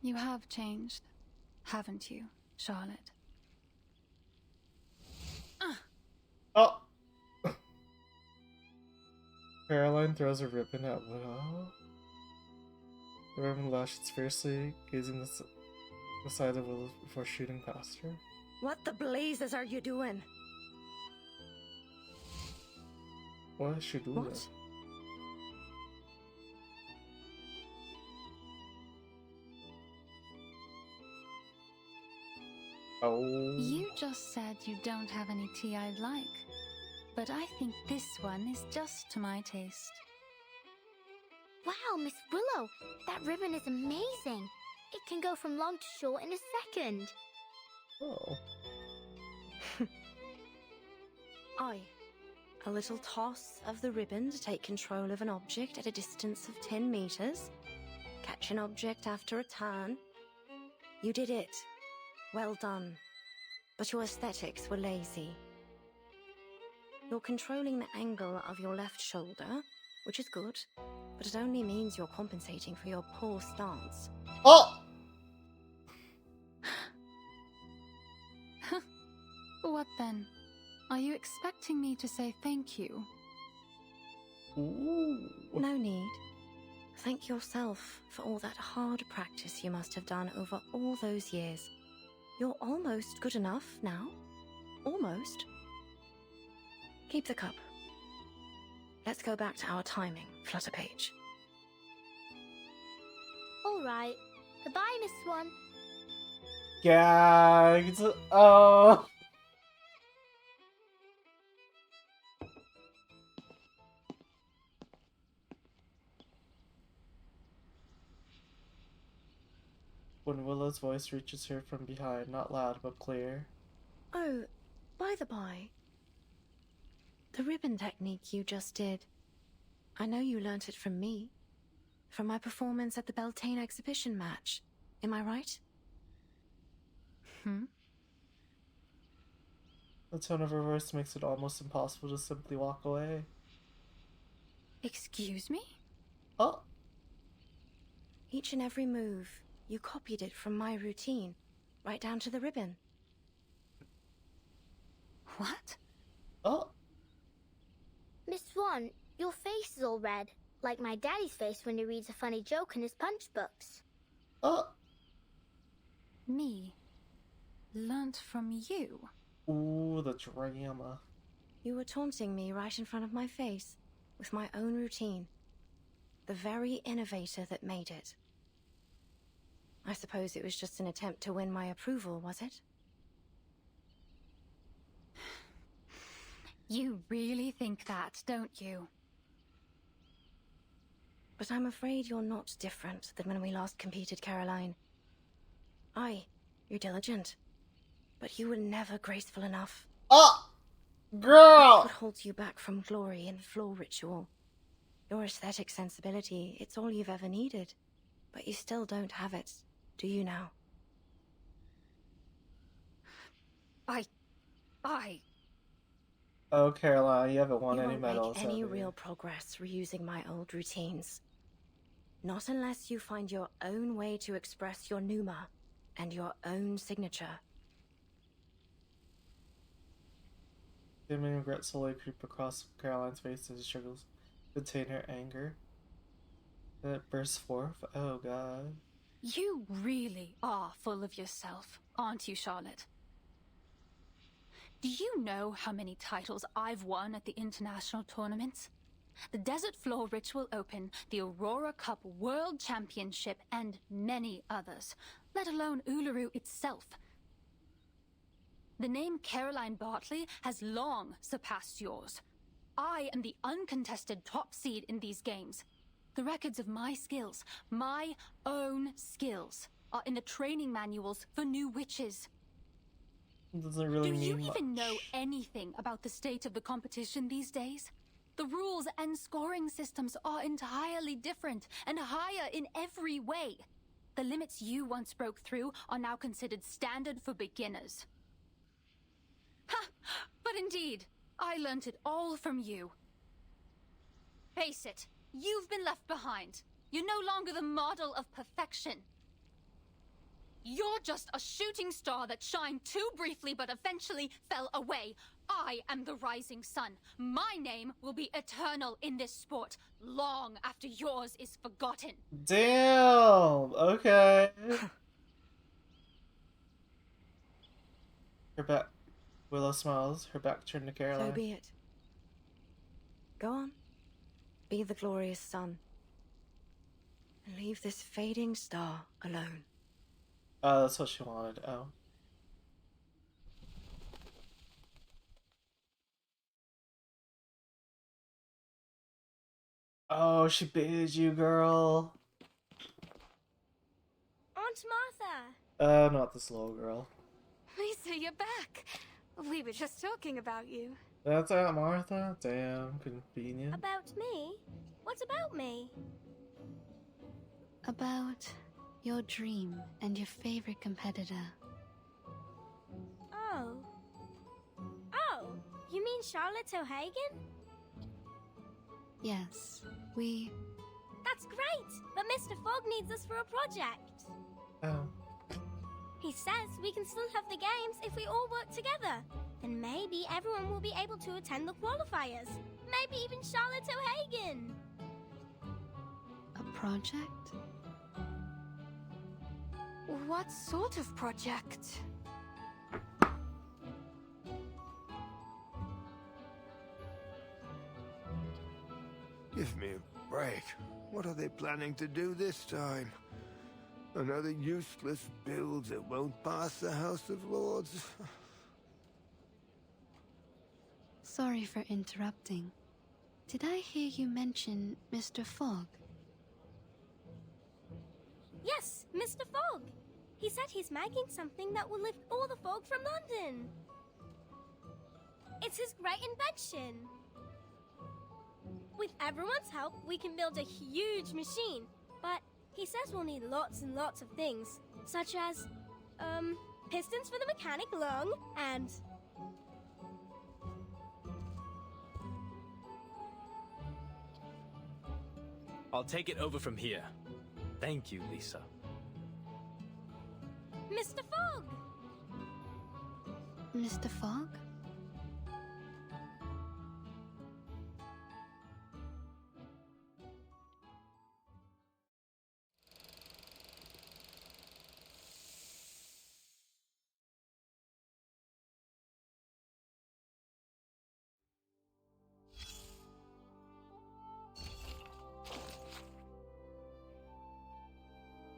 J: You have changed, haven't you, Charlotte?
A: Oh! Caroline throws a ribbon at Willow. The ribbon lashes fiercely, gazing the side of Willow before shooting past her.
E: What the blazes are you doing?
A: What is she doing?
E: What?
A: Oh.
J: You just said you don't have any tea I'd like, but I think this one is just to my taste.
D: Wow, Miss Willow, that ribbon is amazing. It can go from long to short in a second.
A: Oh.
E: A little toss of the ribbon to take control of an object at a distance of 10 meters. Catch an object after a turn. You did it. Well done. But your aesthetics were lazy. You're controlling the angle of your left shoulder, which is good, but it only means you're compensating for your poor stance.
A: Oh!
J: What then? Are you expecting me to say thank you?
A: Ooh.
E: No need. Thank yourself for all that hard practice you must have done over all those years. You're almost good enough now. Almost. Keep the cup. Let's go back to our timing, Flutterpage.
D: Alright. Goodbye, Miss Swan.
A: Gags. Oh. When Willow's voice reaches her from behind, not loud but clear.
E: Oh, by the by, the ribbon technique you just did, I know you learnt it from me. From my performance at the Beltane exhibition match. Am I right?
A: The tone of her voice makes it almost impossible to simply walk away.
J: Excuse me?
A: Oh.
E: Each and every move, you copied it from my routine, right down to the ribbon.
J: What?
A: Oh.
D: Miss Swan, your face is all red, like my daddy's face when he reads a funny joke in his punch books.
A: Oh.
J: Me? Learnt from you?
A: Ooh, the drama.
E: You were taunting me right in front of my face, with my own routine. The very innovator that made it. I suppose it was just an attempt to win my approval, was it?
J: You really think that, don't you?
E: But I'm afraid you're not different than when we last competed, Caroline. Aye, you're diligent, but you were never graceful enough.
A: Oh! Girl!
E: What holds you back from glory in floor ritual? Your aesthetic sensibility, it's all you've ever needed. But you still don't have it, do you now?
A: Oh, Caroline, you haven't won any
E: won't
A: medals.
E: make any
A: have you?
E: real progress reusing my old routines. Not unless you find your own way to express your pneuma and your own signature.
A: Feeling of regret slowly creep across Caroline's face as she struggles to contain her anger. Then it bursts forth. Oh god.
J: You really are full of yourself, aren't you, Charlotte? Do you know how many titles I've won at the international tournaments? The Desert Floor Ritual Open, the Aurora Cup World Championship, and many others, let alone Uluru itself. The name Caroline Bartley has long surpassed yours. I am the uncontested top seed in these games. The records of my skills, my own skills, are in the training manuals for new witches.
A: Doesn't really
J: Do you
A: mean
J: even
A: much.
J: know anything about the state of the competition these days? The rules and scoring systems are entirely different and higher in every way. The limits you once broke through are now considered standard for beginners. Ha! But indeed, I learnt it all from you. Face it, you've been left behind. You're no longer the model of perfection.
Q: You're just a shooting star that shined too briefly but eventually fell away. I am the rising sun. My name will be eternal in this sport, long after yours is forgotten.
A: Damn! Okay. Her back. Willow smiles, her back turned to Caroline.
E: So be it. Go on. Be the glorious sun. And leave this fading star alone.
A: Oh, that's what she wanted. Oh. Oh, she baited you, girl.
R: Aunt Martha!
A: Oh, not this little girl.
I: Lisa, you're back. We were just talking about you.
A: That's Aunt Martha? Damn, convenient.
R: About me? What about me?
H: About your dream and your favorite competitor.
R: Oh. Oh, you mean Charlotte O'Hagan?
H: Yes, we...
R: That's great! But Mr. Fogg needs us for a project.
A: Oh.
R: He says we can still have the games if we all work together. Then maybe everyone will be able to attend the qualifiers. Maybe even Charlotte O'Hagan.
H: A project?
I: What sort of project?
S: Give me a break. What are they planning to do this time? Another useless build that won't pass the House of Lords?
H: Sorry for interrupting. Did I hear you mention Mr. Fogg?
R: Yes, Mr. Fogg. He said he's making something that will lift all the fog from London. It's his great invention. With everyone's help, we can build a huge machine. But he says we'll need lots and lots of things, such as, pistons for the mechanic lung, and...
L: I'll take it over from here. Thank you, Lisa.
R: Mr. Fogg!
H: Mr. Fogg?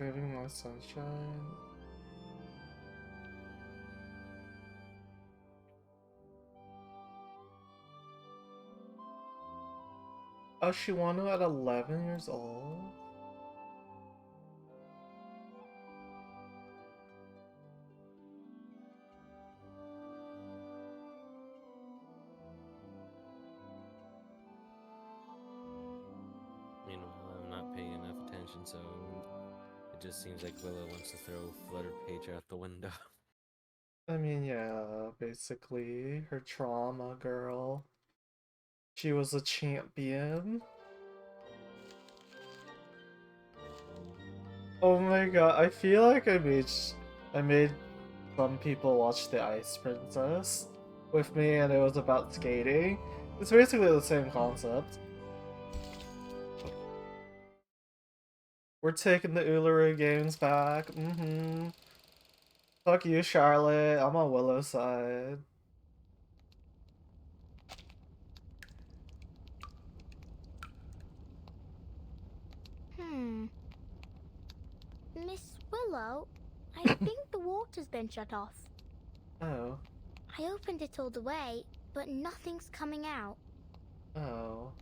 A: Living my sunshine. Oh, she won at 11 years old?
T: Meanwhile, I'm not paying enough attention, so it just seems like Willow wants to throw Flutter Page out the window.
A: I mean, yeah, basically, her trauma girl. She was a champion. Oh my god, I feel like I made some people watch The Ice Princess with me and it was about skating. It's basically the same concept. We're taking the Uluru Games back. Fuck you, Charlotte. I'm on Willow's side.
D: Miss Willow, I think the water's been shut off.
A: Oh.
D: I opened it all the way, but nothing's coming out.
A: Oh.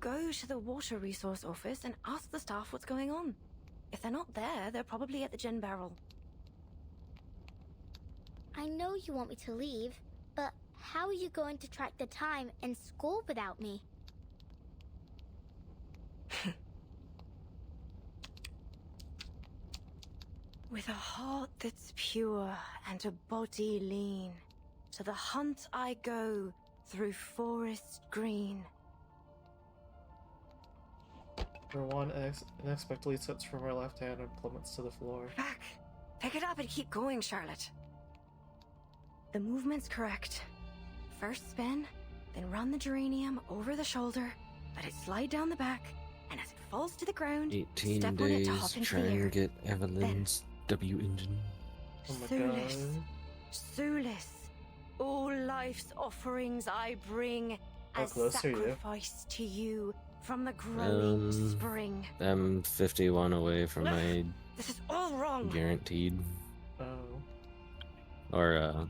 E: Go to the water resource office and ask the staff what's going on. If they're not there, they're probably at the gin barrel.
D: I know you want me to leave, but how are you going to track the time and score without me?
E: With a heart that's pure and a body lean, to the hunt I go through forest green.
A: Her wand unexpectedly slips from her left hand and plummets to the floor.
E: Back! Pick it up and keep going, Charlotte. The movement's correct. First spin, then run the geranium over the shoulder, let it slide down the back, and as it falls to the ground,
T: 18
E: step on it to hop
T: days,
E: into
T: try
E: the air.
T: and get Evelyn's W engine.
A: Oh my
E: Sulis,
A: god.
E: Sulis, all life's offerings I bring
A: How
E: as
A: close are you?
E: sacrifice to you from the growing spring.
T: I'm 51 away from my
E: This is all wrong.
T: guaranteed.
A: Oh.
T: Or,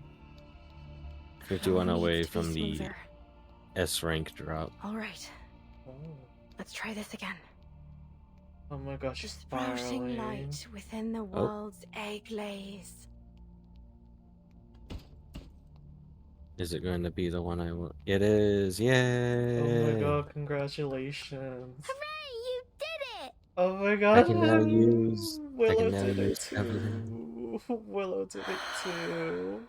T: 51
E: Need
T: away
E: to be
T: from the
E: smoother.
T: S rank drop.
E: All right,
A: Oh.
E: let's try this again.
A: Oh my gosh, she's
E: Sprouting
A: spiraling.
E: light within the world's egg lays.
T: Is it going to be the one I want? It is! Yay!
A: Oh my god, congratulations.
D: Hooray, you did it!
A: Oh my god.
T: I can now use.
A: Willow
T: now
A: did it
T: use Evelyn.
A: too. Willow did it too.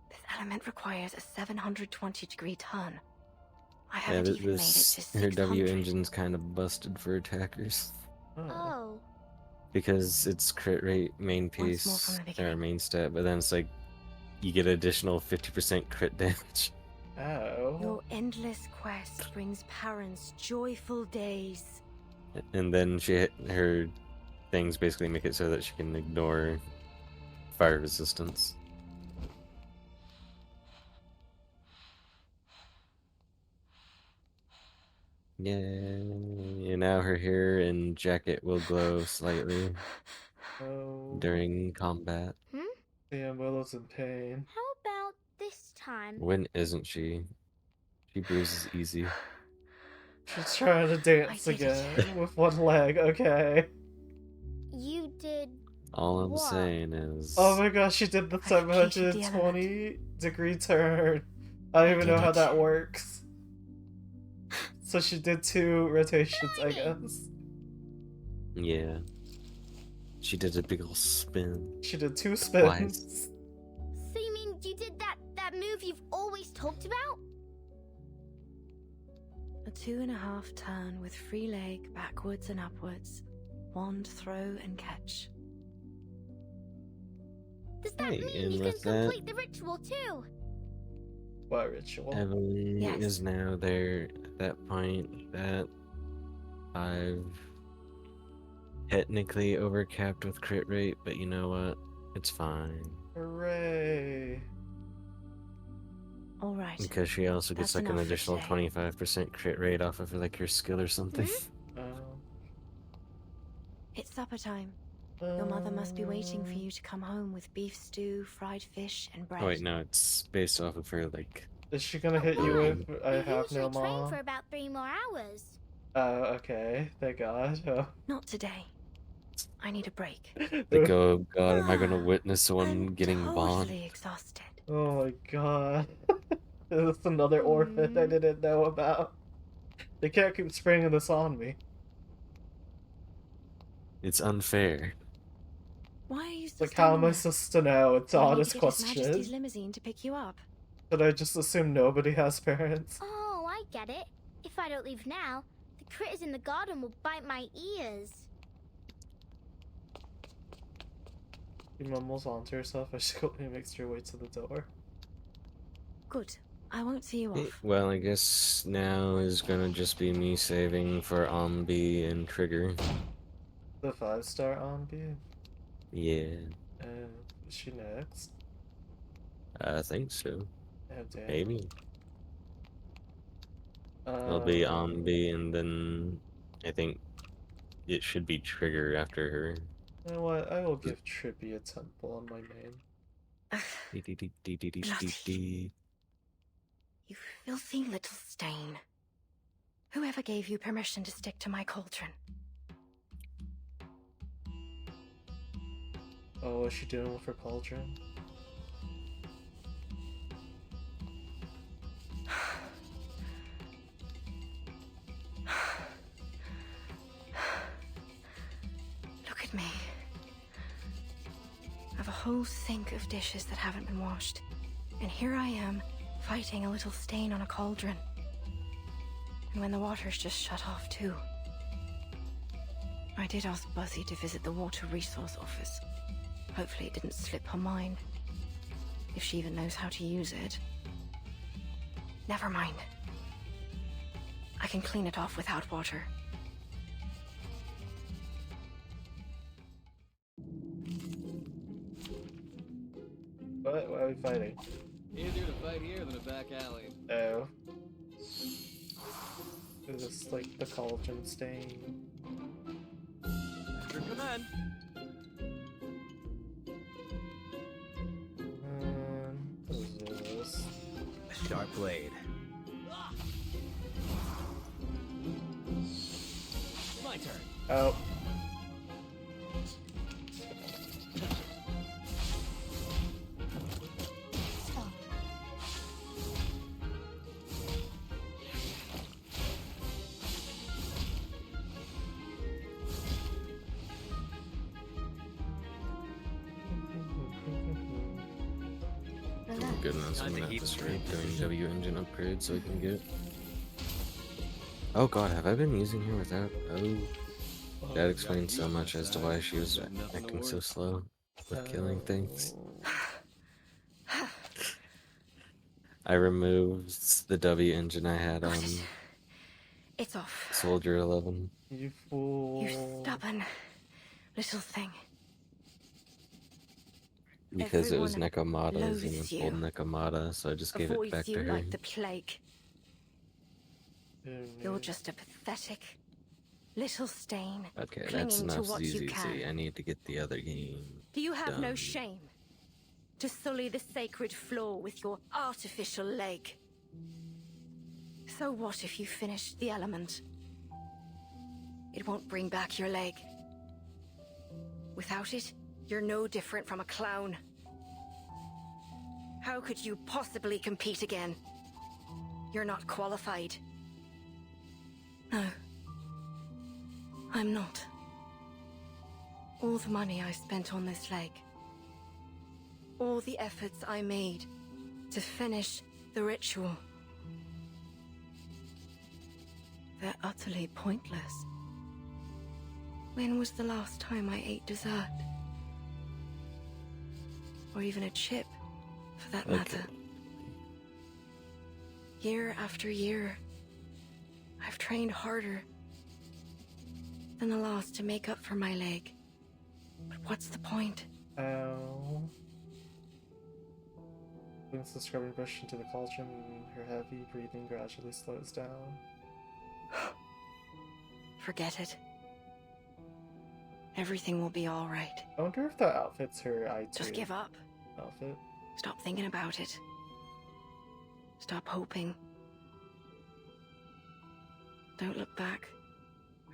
E: This element requires a 720-degree turn. I
T: Yeah,
E: haven't even made it to
T: her W
E: 600.
T: engine's kind of busted for attackers.
D: Oh.
T: Because it's crit rate main
E: Once more
T: piece,
E: from the
T: or
E: beginning.
T: main stat, but then it's like you get additional 50% crit damage.
A: Ow.
E: Your endless quest brings parents joyful days.
T: And then her things basically make it so that she can ignore fire resistance. Yeah, now her hair and jacket will glow slightly
A: Oh.
T: during combat.
A: Damn, Willow's in pain.
D: How about this time?
T: When isn't she? She bruises easy.
A: She's trying to dance again with one leg, okay.
D: You did.
T: All I'm
D: What?
T: saying is,
A: Oh my gosh, she did the 720-degree turn. I don't even know how that works. So she did 2 rotations, I guess.
T: yeah, she did a big ol' spin.
A: She did 2
T: Twice.
A: spins.
D: So you mean you did that move you've always talked about?
E: A 2.5 turn with free leg backwards and upwards. Wand throw and catch.
D: Does that
T: Hey,
D: mean
T: and
D: you can
T: with that-
D: complete the ritual too?
A: What ritual?
T: Evelyn
D: Yes.
T: is now there at that point that I've technically overcapped with crit rate, but you know what? It's fine.
A: Hooray.
E: Alright.
T: Because she also gets
E: That's
T: like an
E: enough for
T: additional
E: today.
T: 25% crit rate off of like her skill or something.
E: It's supper time. Your mother must be waiting for you to come home with beef stew, fried fish, and bread.
T: Oh wait, no, it's based off of her like.
A: Is she gonna hit you with I have no
D: Usually train
A: mom?
D: for about 3 more hours.
A: Oh, okay. Thank God. Oh.
E: Not today. I need a break.
T: Like, oh god, am I gonna witness someone getting bombed?
E: Totally exhausted.
A: Oh my god. There's another orphan I didn't know about. They can't keep springing this on me.
T: It's unfair.
E: Why are you so
A: Like, how am I
E: stoned?
A: supposed to know? It's an
E: I need to
A: honest
E: get His Majesty's
A: question.
E: limousine to pick you up.
A: Should I just assume nobody has parents?
D: Oh, I get it. If I don't leave now, the critters in the garden will bite my ears.
A: She mumbles onto herself as she quickly makes her way to the door.
E: Good. I won't see you off.
T: Well, I guess now is gonna just be me saving for Ombi and Trigger.
A: The 5-star Ombi?
T: Yeah,
A: Is she next?
T: I think so.
A: Oh, damn.
T: Maybe. It'll be Ombi, and then I think it should be Trigger after her.
A: You know what? I will give Trippy a temple on my name.
T: Dee-dee-dee-dee-dee-dee-dee.
E: You filthy little stain. Whoever gave you permission to stick to my cauldron?
A: Oh, what's she doing with her cauldron?
E: Look at me. whole sink of dishes that haven't been washed. And here I am, fighting a little stain on a cauldron. And when the water's just shut off too. I did ask Buzzy to visit the Water Resource Office. Hopefully it didn't slip her mind. If she even knows how to use it. Never mind. I can clean it off without water.
A: What? Why are we fighting?
O: Easier to fight here than a back alley.
A: Oh. Is this like the cauldron stain?
O: Your command.
A: What is this?
B: A sharp blade. My turn.
A: Oh.
T: Oh goodness, I'm gonna have to start doing W engine upgrades so we can get. Oh god, have I been using her without? Oh, that explains so much as to why she was acting so slow with killing things. I removed the W engine I had on
E: It's off.
T: Soldier 11.
A: You fool.
E: You stubborn little thing.
T: Because it was
E: Everyone
T: Nekomata's and
E: loathes
T: it's old
E: you.
T: Nekomata, so I just gave it
E: Avoids
T: back
E: you
T: to her.
E: like the plague. You're just a pathetic little stain.
T: Okay,
E: clinging
T: that's
E: to
T: enough
E: what you can.
T: ZZZ. I need to get the other game.
E: Do you have no
T: done.
E: shame to sully the sacred floor with your artificial leg? So what if you finish the element? It won't bring back your leg. Without it, you're no different from a clown. How could you possibly compete again? You're not qualified. No. I'm not. All the money I spent on this leg, all the efforts I made to finish the ritual, they're utterly pointless. When was the last time I ate dessert? Or even a chip, for that matter. Year after year, I've trained harder than the last to make up for my leg. But what's the point?
A: Ow. Brings the scrubbing brush into the cauldron, and her heavy breathing gradually slows down.
E: Forget it. Everything will be alright.
A: I wonder if that outfits her IT
E: Just give up.
A: outfit.
E: Stop thinking about it. Stop hoping. Don't look back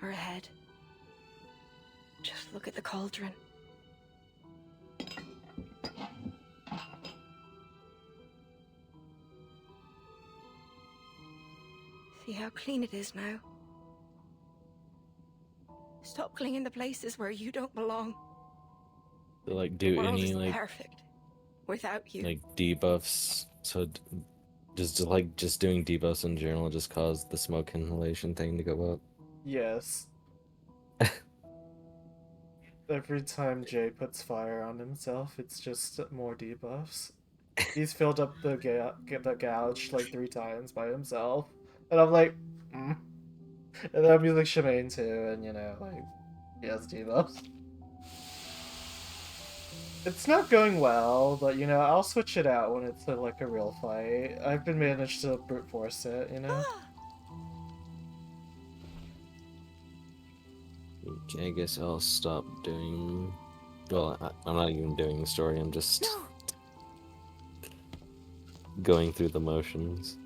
E: or ahead. Just look at the cauldron. See how clean it is now? Stop clinging to places where you don't belong.
T: To like do
E: World
T: any
E: is
T: like
E: perfect without you.
T: like debuffs, so just doing debuffs in general just caused the smoke inhalation thing to go up.
A: Yes. Every time Jay puts fire on himself, it's just more debuffs. He's filled up the gouge like 3 times by himself, and I'm like, And then I'm using Shemaine too, and you know, like, he has debuffs. It's not going well, but you know, I'll switch it out when it's like a real fight. I've been managed to brute force it, you know?
T: Okay, I guess I'll stop doing. Well, I'm not even doing the story, I'm just going through the motions.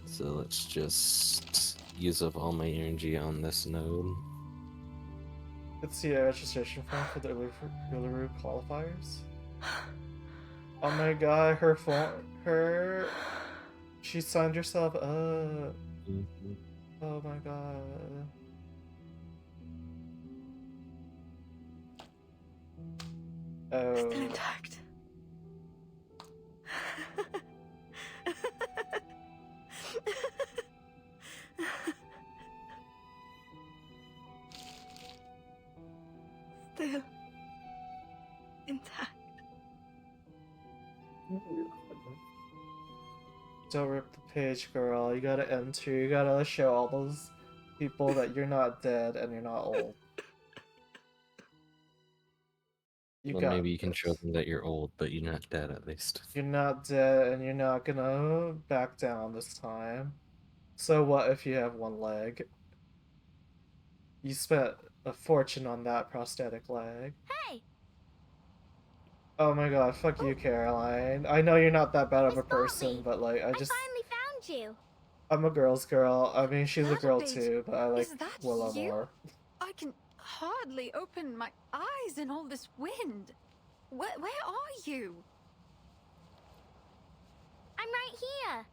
T: So let's just use up all my energy on this node.
A: Let's see a registration form for the Uluru qualifiers. Oh my god, she signed herself up. Oh my god. Oh.
E: Still intact. Still intact.
A: Don't rip the page, girl. You gotta enter. You gotta show all those people that you're not dead and you're not old.
T: Well, maybe you can show them that you're old, but you're not dead at least.
A: You're not dead and you're not gonna back down this time. So what if you have one leg? You spent a fortune on that prosthetic leg.
D: Hey!
A: Oh my god, fuck you, Caroline. I know you're not that bad of a person, but like, I just...
D: I finally found you!
A: I'm a girl's girl. I mean, she's a girl
J: Annabeth,
A: too, but I like
J: is that
A: Willow
J: you?
A: more.
J: I can hardly open my eyes in all this wind. Where are you?
D: I'm right here!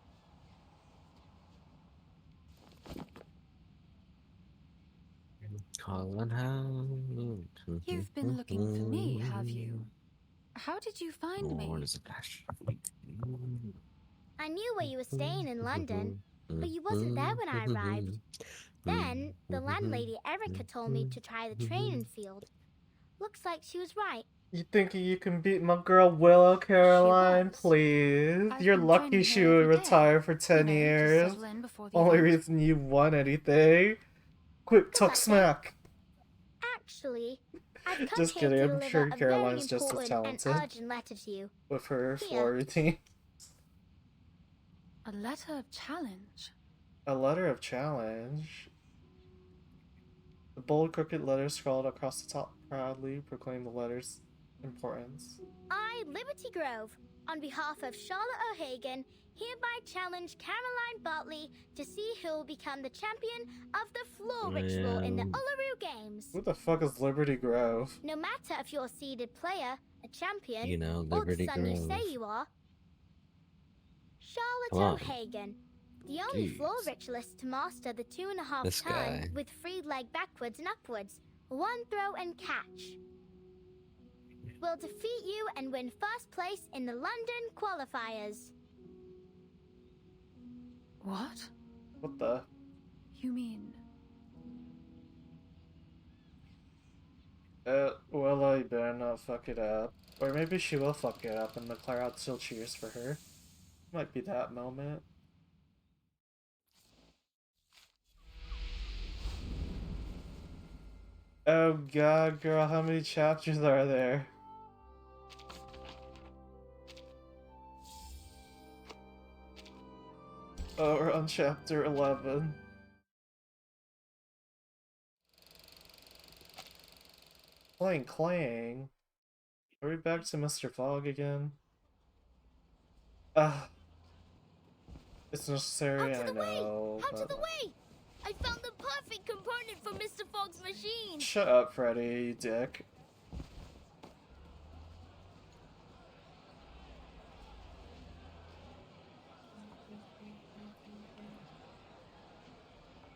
T: Colin Hound.
J: You've been looking for me, have you? How did you find me?
D: I knew where you were staying in London, but you wasn't there when I arrived. Then, the landlady Erica told me to try the training field. Looks like she was right.
A: You think you can beat my girl Willow, Caroline? Please. You're lucky she would retire for 10 years. Only reason you won anything. Quick, talk smack.
D: Actually, I've come
A: Just
D: here
A: kidding,
D: to
A: I'm
D: deliver
A: sure
D: a
A: Caroline's
D: very
A: just as
D: important
A: talented.
D: and urgent letter to you.
A: With her
D: Here.
A: floor routine.
J: A letter of challenge.
A: A letter of challenge. The bold, crooked letters scrawled across the top proudly proclaim the letter's importance.
D: I, Liberty Grove, on behalf of Charlotte O'Hagan, hereby challenge Caroline Bartley to see who will become the champion of the floor ritual in the Uluru Games.
A: Who the fuck is Liberty Grove?
D: No matter if you're a seeded player, a champion,
T: You know,
D: or
T: Liberty
D: the son you
T: Grove.
D: say you are, Charlotte
T: Come on.
D: O'Hagan, the only
T: Jeez.
D: floor ritualist to master the 2.5
T: This
D: turn
T: guy.
D: with free leg backwards and upwards, one throw and catch. Will defeat you and win first place in the London qualifiers.
J: What?
A: What the?
J: You mean...
A: Willow, you better not fuck it up. Or maybe she will fuck it up and the crowd still cheers for her. Might be that moment. Oh god, girl, how many chapters are there? Oh, we're on chapter 11. Clang clang. Are we back to Mr. Fogg again? It's necessary, I know.
D: Out of
A: but-
D: the way! I found the perfect component for Mr. Fogg's machine!
A: Shut up, Freddy, you dick.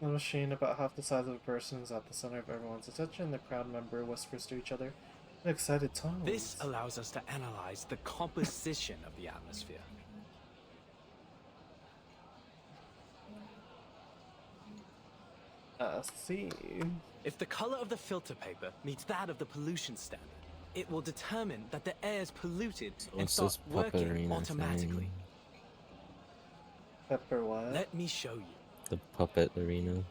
A: The machine, about half the size of a person, is at the center of everyone's attention. The crowd member whispers to each other in excited tones.
L: This allows us to analyze the composition of the atmosphere.
A: See.
L: If the color of the filter paper meets that of the pollution standard, it will determine that the air is polluted and
T: What's
L: start
T: this puppet
L: working
T: arena
L: automatically.
T: thing?
A: Pepper what?
L: Let me show you.
T: The puppet arena.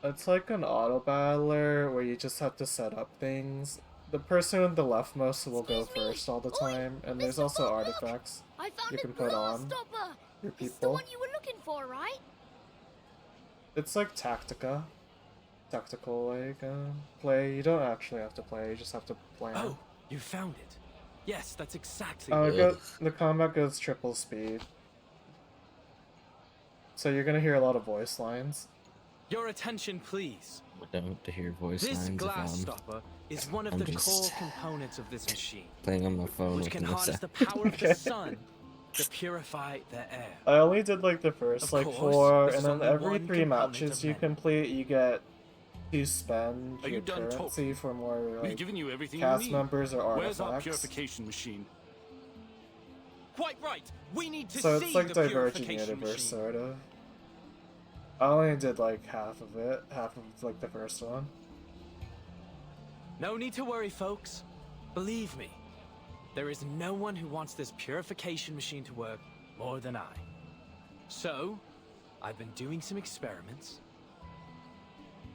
A: It's like an auto battler where you just have to set up things. The person in the leftmost will go first all the time, and there's also artifacts
D: I found
A: you
D: a
A: can put
D: blower
A: on
D: stopper!
A: your
D: It's the
A: people.
D: one you were looking for, right?
A: It's like Tactica. Tactical, like, play. You don't actually have to play, you just have to plan.
L: Oh, you found it. Yes, that's exactly
A: Oh,
L: what
A: the combat goes triple speed. So you're gonna hear a lot of voice lines.
L: Your attention, please.
T: I don't want to hear voice
L: This
T: lines if
L: glass
T: I'm
L: stopper is one of
T: I'm
L: the
T: just
L: core components of this machine,
T: playing on my phone.
L: which can
T: looking this
L: harness
T: up.
L: the power of
A: Okay.
L: the sun to purify the air.
A: I only did like the first
L: Of
A: like
L: course,
A: 4,
L: this
A: and
L: is
A: then
L: only
A: every
L: one
A: 3
L: component
A: matches
L: of
A: you
L: many.
A: complete, you get you spend
F: Are
A: your
F: you done
A: currency for more
F: We've
A: like
F: given you everything
A: cast
F: you need.
A: members or
F: Where's our
A: artifacts.
F: purification machine?
V: Quite right. We need to
A: So
V: see
A: it's like
V: the
A: Divergent
V: purification
A: Universe,
V: machine.
A: sort of. I only did like half of it, half of like the first one.
L: No need to worry, folks. Believe me, there is no one who wants this purification machine to work more than I. So, I've been doing some experiments.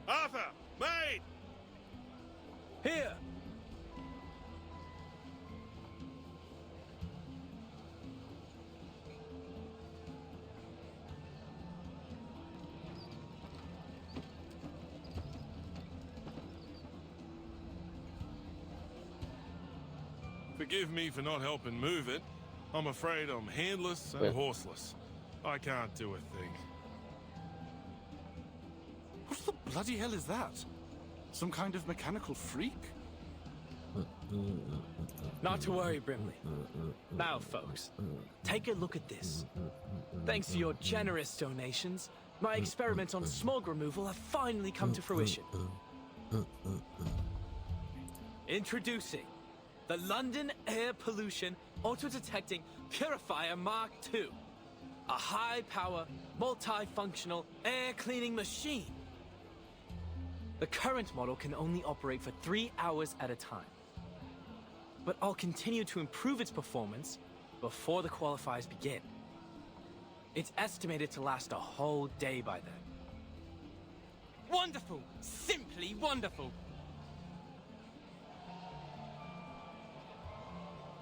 C: Arthur! Mate!
L: Here!
C: Forgive me for not helping move it. I'm afraid I'm handless and horseless. I can't do a thing.
F: What the bloody hell is that? Some kind of mechanical freak?
L: Not to worry, Brimley. Now, folks, take a look at this. Thanks to your generous donations, my experiments on smog removal have finally come to fruition. Introducing the London Air Pollution Auto-Detecting Purifier Mark II. A high-power, multi-functional air cleaning machine. The current model can only operate for 3 hours at a time. But I'll continue to improve its performance before the qualifiers begin. It's estimated to last a whole day by then.
V: Wonderful! Simply wonderful!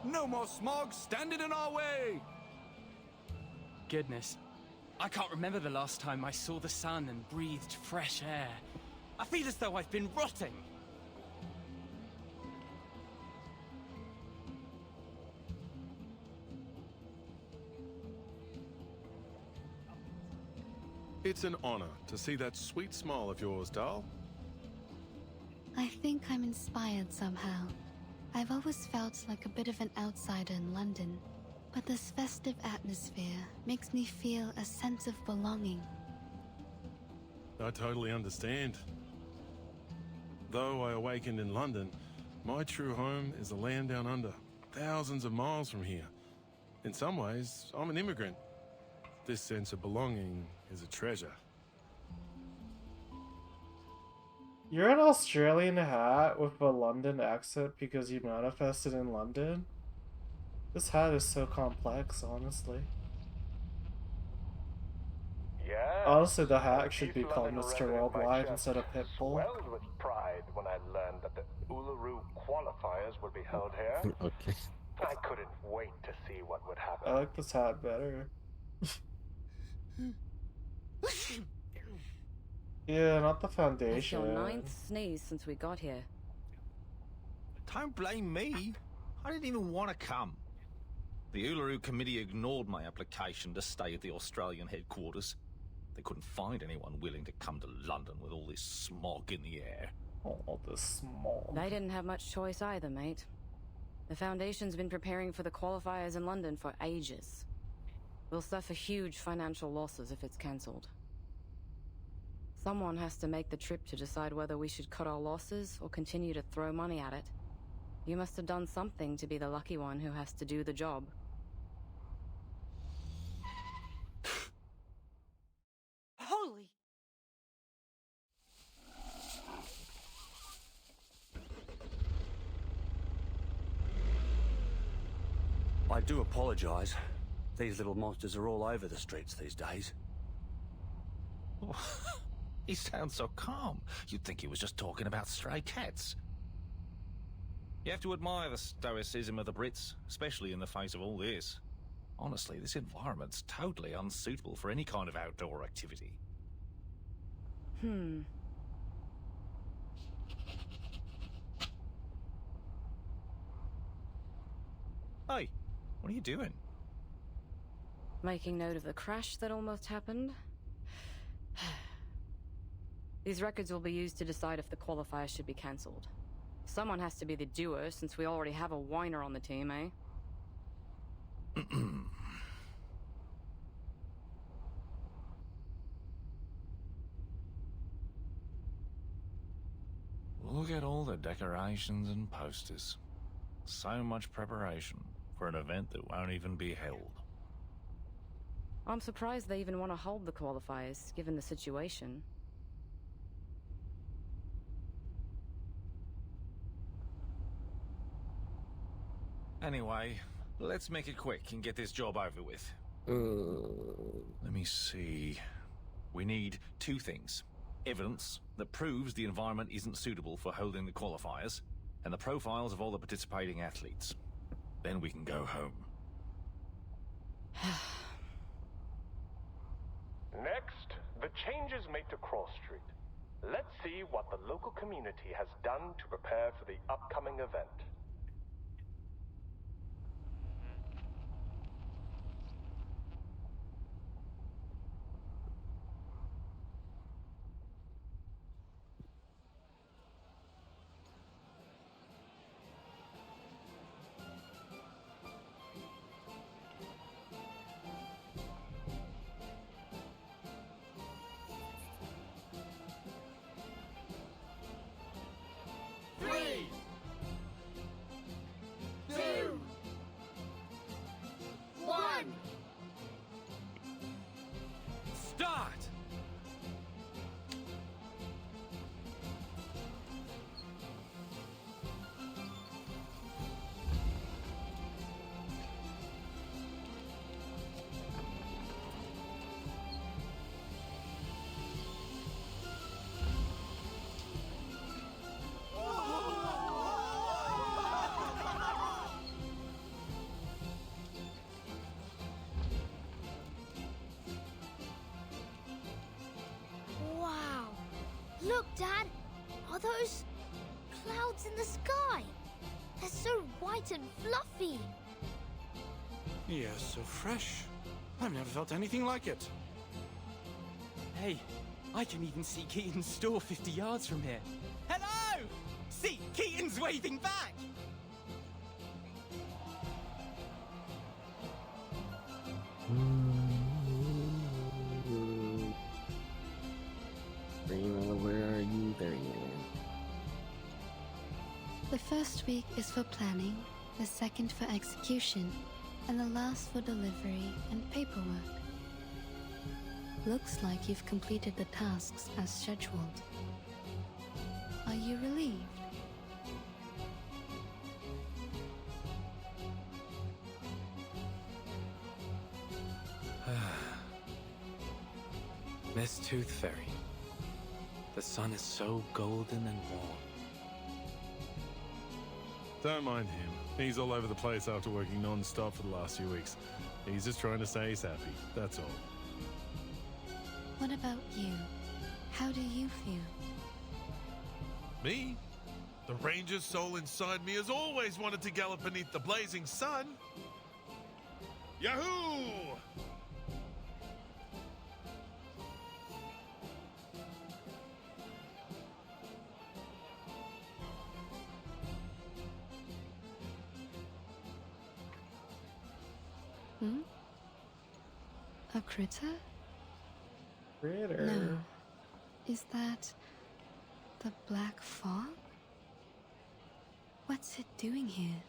F: No more smog standing in our way!
V: Goodness, I can't remember the last time I saw the sun and breathed fresh air. I feel as though I've been rotting.
C: It's an honor to see that sweet smile of yours, Dal.
H: I think I'm inspired somehow. I've always felt like a bit of an outsider in London, but this festive atmosphere makes me feel a sense of belonging.
C: I totally understand. Though I awakened in London, my true home is the land down under, thousands of miles from here. In some ways, I'm an immigrant. This sense of belonging is a treasure.
A: You're an Australian hat with a London accent because you manifested in London? This hat is so complex, honestly.
U: Yeah.
A: Honestly, the hat should be called Mr. Worldwide instead of Pitbull.
U: Swelled with pride when I learned that the Uluru qualifiers would be held here.
T: Okay.
U: I couldn't wait to see what would happen.
A: I like this hat better. Yeah, not the foundation.
G: That's your 9th sneeze since we got here.
B: Don't blame me. I didn't even want to come. The Uluru Committee ignored my application to stay at the Australian headquarters. They couldn't find anyone willing to come to London with all this smog in the air.
A: All this smog.
G: They didn't have much choice either, mate. The Foundation's been preparing for the qualifiers in London for ages. We'll suffer huge financial losses if it's cancelled. Someone has to make the trip to decide whether we should cut our losses or continue to throw money at it. You must have done something to be the lucky one who has to do the job.
Q: Holy!
W: I do apologize. These little monsters are all over the streets these days.
B: He sounds so calm. You'd think he was just talking about stray cats. You have to admire the stoicism of the Brits, especially in the face of all this. Honestly, this environment's totally unsuitable for any kind of outdoor activity. Hey, what are you doing?
G: Making note of the crash that almost happened. These records will be used to decide if the qualifier should be cancelled. Someone has to be the doer, since we already have a whiner on the team, eh?
B: Look at all the decorations and posters. So much preparation for an event that won't even be held.
G: I'm surprised they even want to hold the qualifiers, given the situation.
B: Anyway, let's make it quick and get this job over with. Let me see. We need 2 things. Evidence that proves the environment isn't suitable for holding the qualifiers, and the profiles of all the participating athletes. Then we can go home.
U: Next, the changes made to Cross Street. Let's see what the local community has done to prepare for the upcoming event.
V: Start!
D: Wow! Look, Dad! Are those clouds in the sky? They're so white and fluffy!
F: Yeah, so fresh. I've never felt anything like it.
V: Hey, I can even see Keaton's store 50 yards from here. Hello! See, Keaton's waving back!
T: Rena, where are you? There you are.
H: The first week is for planning, the second for execution, and the last for delivery and paperwork. Looks like you've completed the tasks as scheduled. Are you relieved?
L: Miss Tooth Fairy. The sun is so golden and warm.
C: Don't mind him. He's all over the place after working non-stop for the last few weeks. He's just trying to say he's happy, that's all.
H: What about you? How do you feel?
C: Me? The Ranger's soul inside me has always wanted to gallop beneath the blazing sun. Yahoo!
H: A critter?
A: Critter?
H: No. Is that the black fog? What's it doing here?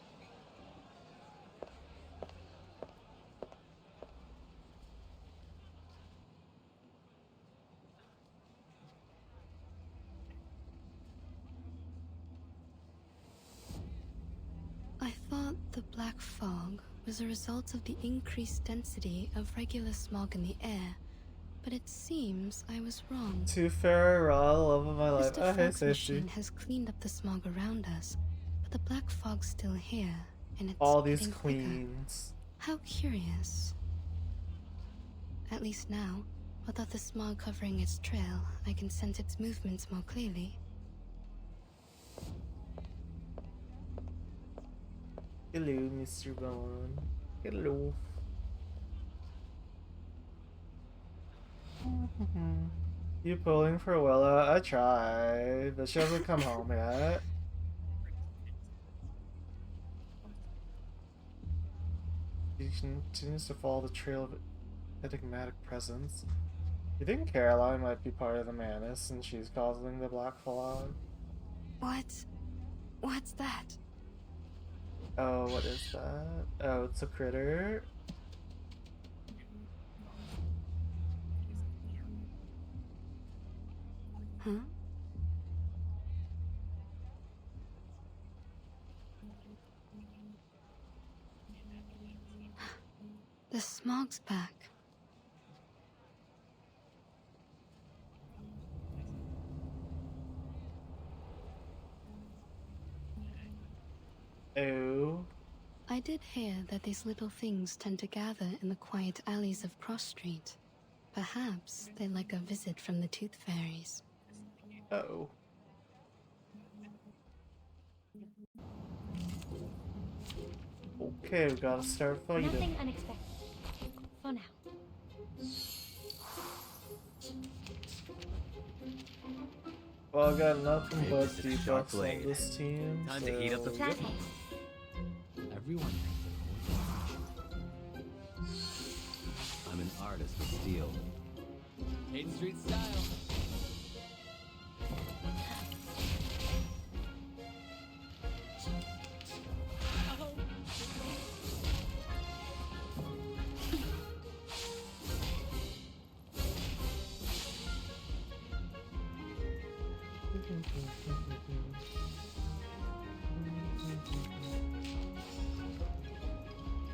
H: I thought the black fog was a result of the increased density of regular smog in the air, but it seems I was wrong.
A: Tooth Fairy, raw love of my life.
H: Mr. Fog's machine has cleaned up the smog around us, but the black fog's still here, and it's
A: all these
H: getting
A: queens.
H: Quicker. How curious. At least now, without the smog covering its trail, I can sense its movements more clearly.
A: Hello, Mr. Bond. Hello. You pulling for Willa? I tried, but she hasn't come home yet. She continues to follow the trail of enigmatic presence. You think Caroline might be part of the Manus and she's causing the black fog?
H: What's that?
A: Oh, what is that? Oh, it's a critter.
H: Huh? The smog's back.
A: Oh.
H: I did hear that these little things tend to gather in the quiet alleys of Cross Street. Perhaps they like a visit from the Tooth Fairies.
A: Uh-oh. Okay, we gotta start fighting.
R: Nothing unexpected. For now.
A: Well, I got nothing but debuffs on this team.
M: Time to heat up the
R: Plan.
M: Everyone. I'm an artist with steel. Hayden Street style.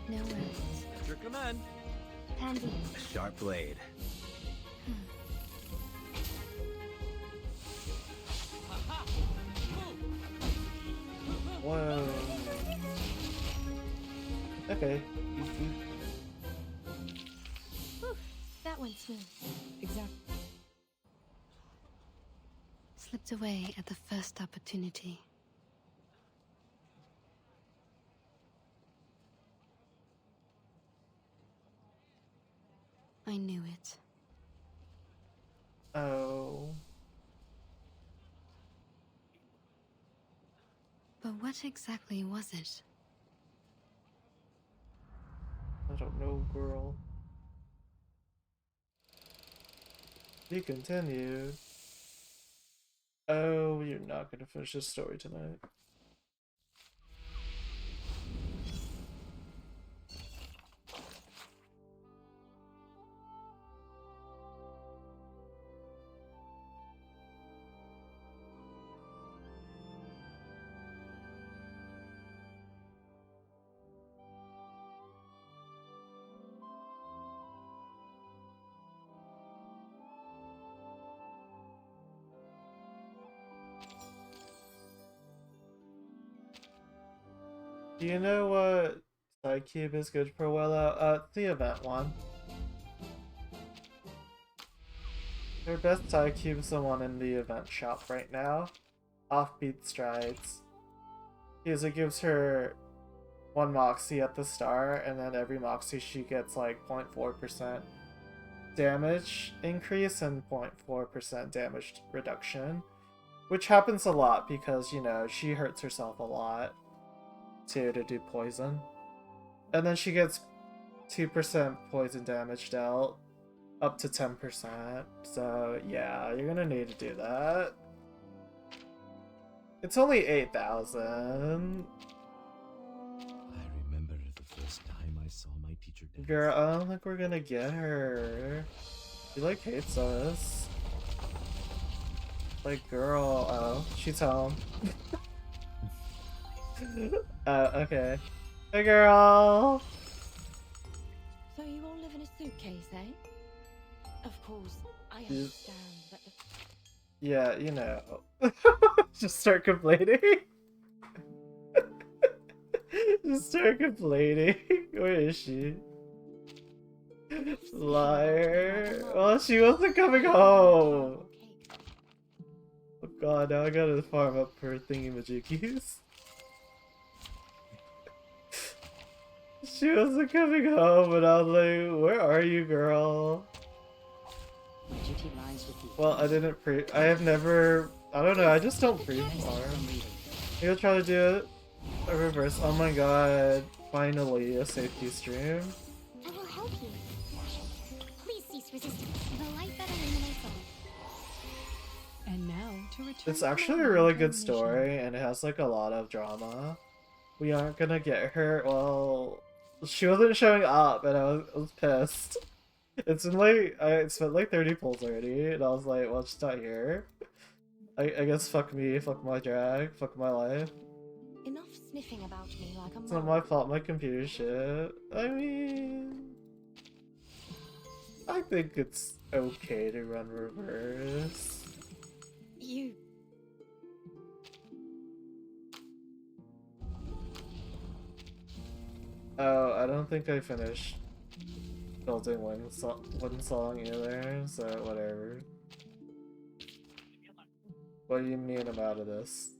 H: No rest.
M: Your command.
R: Pansy.
M: A sharp blade.
A: Whoa. Okay.
R: Whew, that went smooth.
H: Exactly. Slipped away at the first opportunity. I knew it.
A: Oh.
H: But what exactly was it?
A: I don't know, girl. Be continued. Oh, you're not gonna finish this story tonight. Do you know what Sidecube is good for? Well, the event one. Their best Sidecube is the one in the event shop right now. Offbeat Strides. Because it gives her 1 Moxie at the start, and then every Moxie she gets like 0.4% damage increase and 0.4% damage reduction. Which happens a lot because, you know, she hurts herself a lot to do poison. And then she gets 2% poison damage dealt up to 10%. So yeah, you're gonna need to do that. It's only 8,000.
K: I remember the first time I saw my teacher dance.
A: Girl, I don't think we're gonna get her. She like hates us. Like, girl, oh, she's home. Okay. Hey, girl!
E: So you all live in a suitcase, eh? Of course, I understand that the...
A: Yeah, you know. Just start complaining. Just start complaining. Where is she? Liar. Oh, she wasn't coming home. Oh god, now I gotta farm up her thingy-majiggies. She wasn't coming home, and I was like, where are you, girl? Well, I didn't I have never, I don't know, I just don't pre-farm. Maybe I'll try to do it. A reverse, oh my god, finally a safety stream.
R: I will help you. Please cease resistance. The light better than I thought.
N: And now
H: to return.
A: It's actually a really good story, and it has like a lot of drama. We aren't gonna get her. Well, she wasn't showing up, and I was pissed. It's been like I spent like 30 pulls already, and I was like, well, she's not here. I guess fuck me, fuck my drag, fuck my life.
E: Enough sniffing about me like a
A: It's not my fault, my computer shit. I mean, I think it's okay to run reverse.
E: You.
A: Oh, I don't think I finished building one song either, so whatever. What do you mean I'm out of this?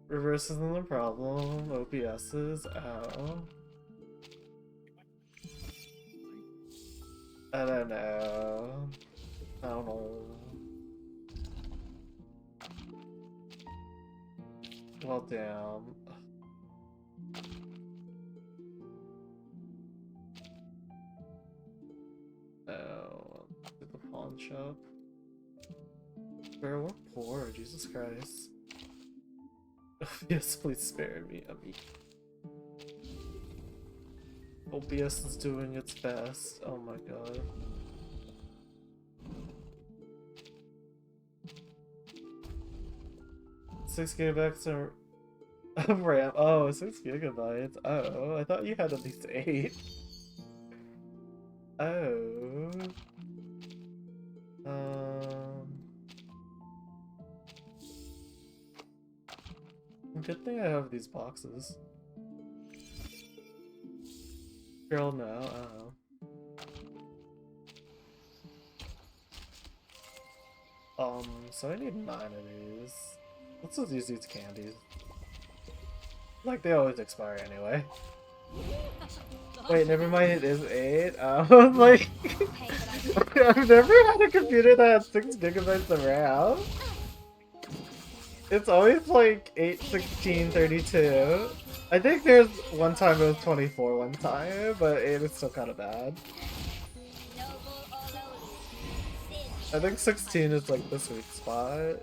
A: Reverse isn't the problem, OPS is. Oh. I don't know. I don't know. Well, damn. Oh, at the pawn shop. Bro, we're poor, Jesus Christ. Yes, please spare me, Ami. OBS is doing its best. Oh my god. Six gigabytes of RAM. Oh, 6 gigabytes. Oh, I thought you had at least 8. Oh. Good thing I have these boxes. Girl, no. So I need 9 of these. Let's just use these candies. Like, they always expire anyway. Wait, never mind, it is 8? Like... I've never had a computer that had 6 gigabytes of RAM. It's always like 8, 16, 32. I think there's one time it was 24 one time, but 8 is still kind of bad. I think 16 is like the sweet spot.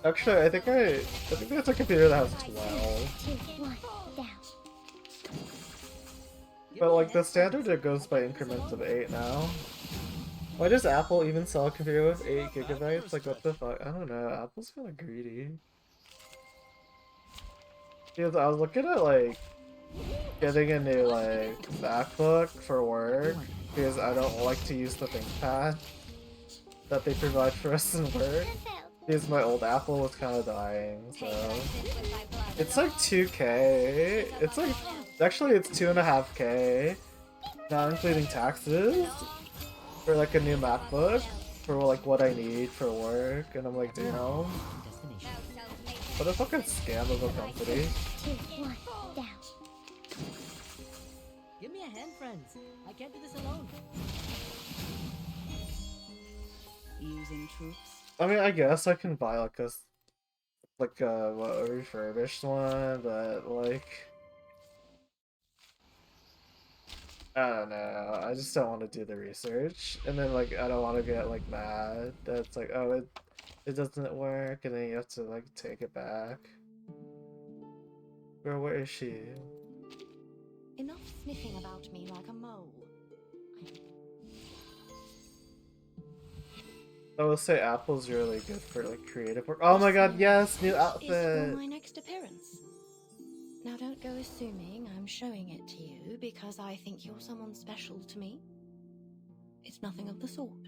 A: Actually, I think there's a computer that has 12. But like the standard, it goes by increments of 8 now. Why does Apple even sell a computer with 8 gigabytes? Like, what the fuck? I don't know. Apple's kind of greedy. Because I was looking at, like, getting a new, like, MacBook for work. Because I don't like to use the ThinkPad that they provide for us in work. Because my old Apple was kind of dying, so... It's like 2K. It's like... Actually, it's 2.5K. Not including taxes. For like a new MacBook, for like what I need for work, and I'm like, damn. What a fucking scam of a company.
I: Give me a hand, friends. I can't do this alone. Using troops.
A: I mean, I guess I can buy like a refurbished one, but like... I don't know, I just don't want to do the research, and then like I don't want to get like mad that it's like, oh, it doesn't work, and then you have to like take it back. Girl, where is she?
E: Enough sniffing about me like a mole.
A: I will say Apple's really good for like creative work. Oh my god, yes, new outfit!
E: Is for my next appearance. Now don't go assuming I'm showing it to you because I think you're someone special to me. It's nothing of the sort.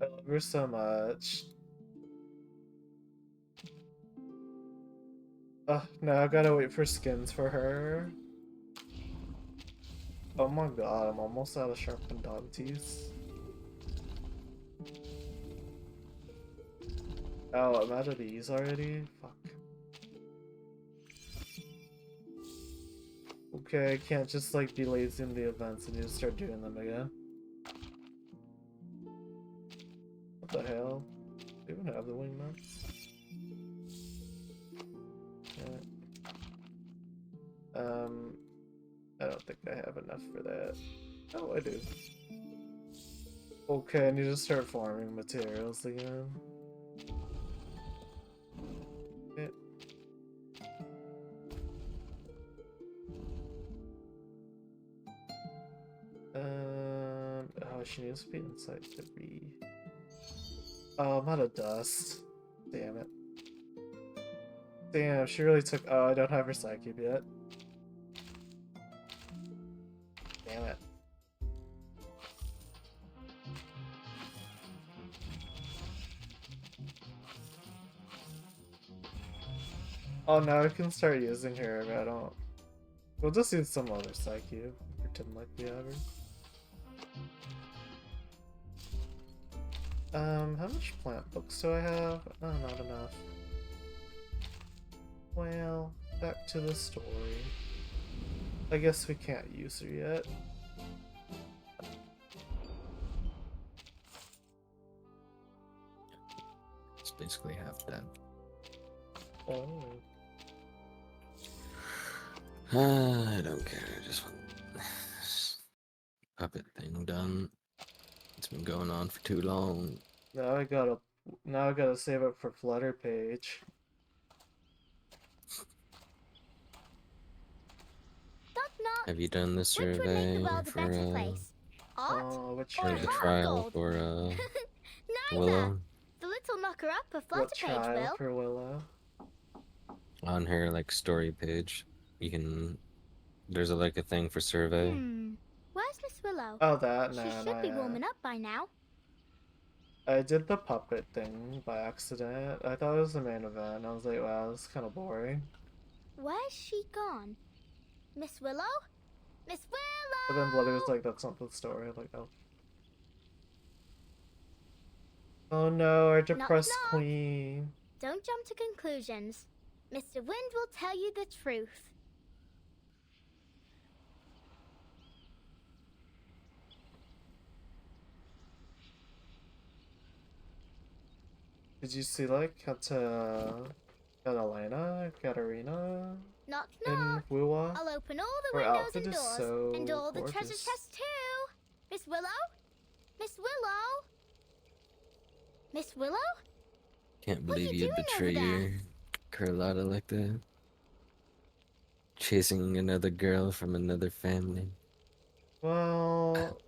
A: I love her so much. No, I gotta wait for skins for her. Oh my god, I'm almost out of sharpened dog teeth. Oh, I'm out of these already? Fuck. Okay, I can't just like be lazy in the events and just start doing them again. What the hell? They even have the wing nuts? Yeah. I have enough for that. Oh, I do. Okay, I need to start farming materials again. Okay. Oh, she needs to be inside 3. Oh, I'm out of dust. Damn it. Damn, she really took. Oh, I don't have her side cube yet. Damn it. Oh, now I can start using her, but I don't. We'll just use some other side cube. Pretend like we have her. How much plant books do I have? Oh, not enough. Well, back to the story. I guess we can't use her yet.
T: It's basically half dead.
A: Oh.
T: I don't care. I just want this puppet thing done. It's been going on for too long.
A: Now I gotta save up for Flutter Page.
T: Have you done the survey for
D: Or
T: the trial for Willow?
D: The little knocker up of Flutter
A: What
D: Page
A: trial
D: will.
A: for Willow?
T: On her like story page, you can. There's a thing for survey.
D: Where's Miss Willow?
A: Oh, that?
D: She
A: Nah,
D: should be warming up by now.
A: I did the puppet thing by accident. I thought it was the main event. I was like, wow, this is kind of boring.
D: Where's she gone? Miss Willow? Miss Willow!
A: But then Bloody was like, that's not the story. I'm like, oh. Oh no, our depressed
D: knock.
A: queen.
D: Don't jump to conclusions. Mr. Wind will tell you the truth.
A: Did you see Catalina, Katarina?
D: Knock,
A: in
D: knock.
A: Wua?
D: I'll open all the
A: Her
D: windows
A: outfit
D: and
A: is
D: doors,
A: so
D: and all the treasure
A: gorgeous.
D: chests too. Miss Willow? Miss Willow? Miss Willow?
T: Can't
D: What are
T: believe
D: you
T: you'd
D: doing
T: betray
D: over there?
T: your Carlotta like that. Chasing another girl from another family.
A: Well,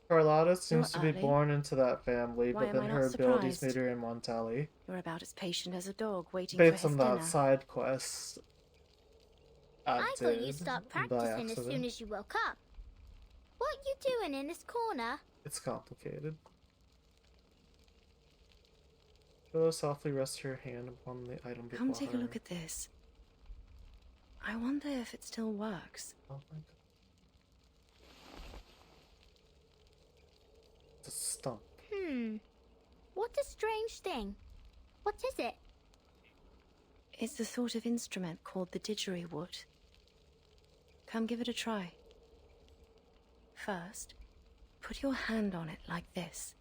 A: Carlotta seems to
E: You're
A: be
E: early.
A: born into that family,
E: Why
A: but
E: am
A: then
E: I
A: her
E: not
A: abilities
E: surprised?
A: made her immortality.
E: You're about as patient as a dog waiting for
A: Based
E: his
A: on
E: dinner.
A: that side quest.
D: I thought you
A: did
D: stopped
A: by
D: practicing as
A: accident.
D: soon as you woke up. What you doing in this corner?
A: It's complicated. Willow softly rests her hand upon the item before
E: Come take
A: her.
E: a look at this. I wonder if it still works.
A: Oh my god. It's a stump.
D: What a strange thing. What is it?
E: It's the sort of instrument called the didgeridoo. Come give it a try. First, put your hand on it like this.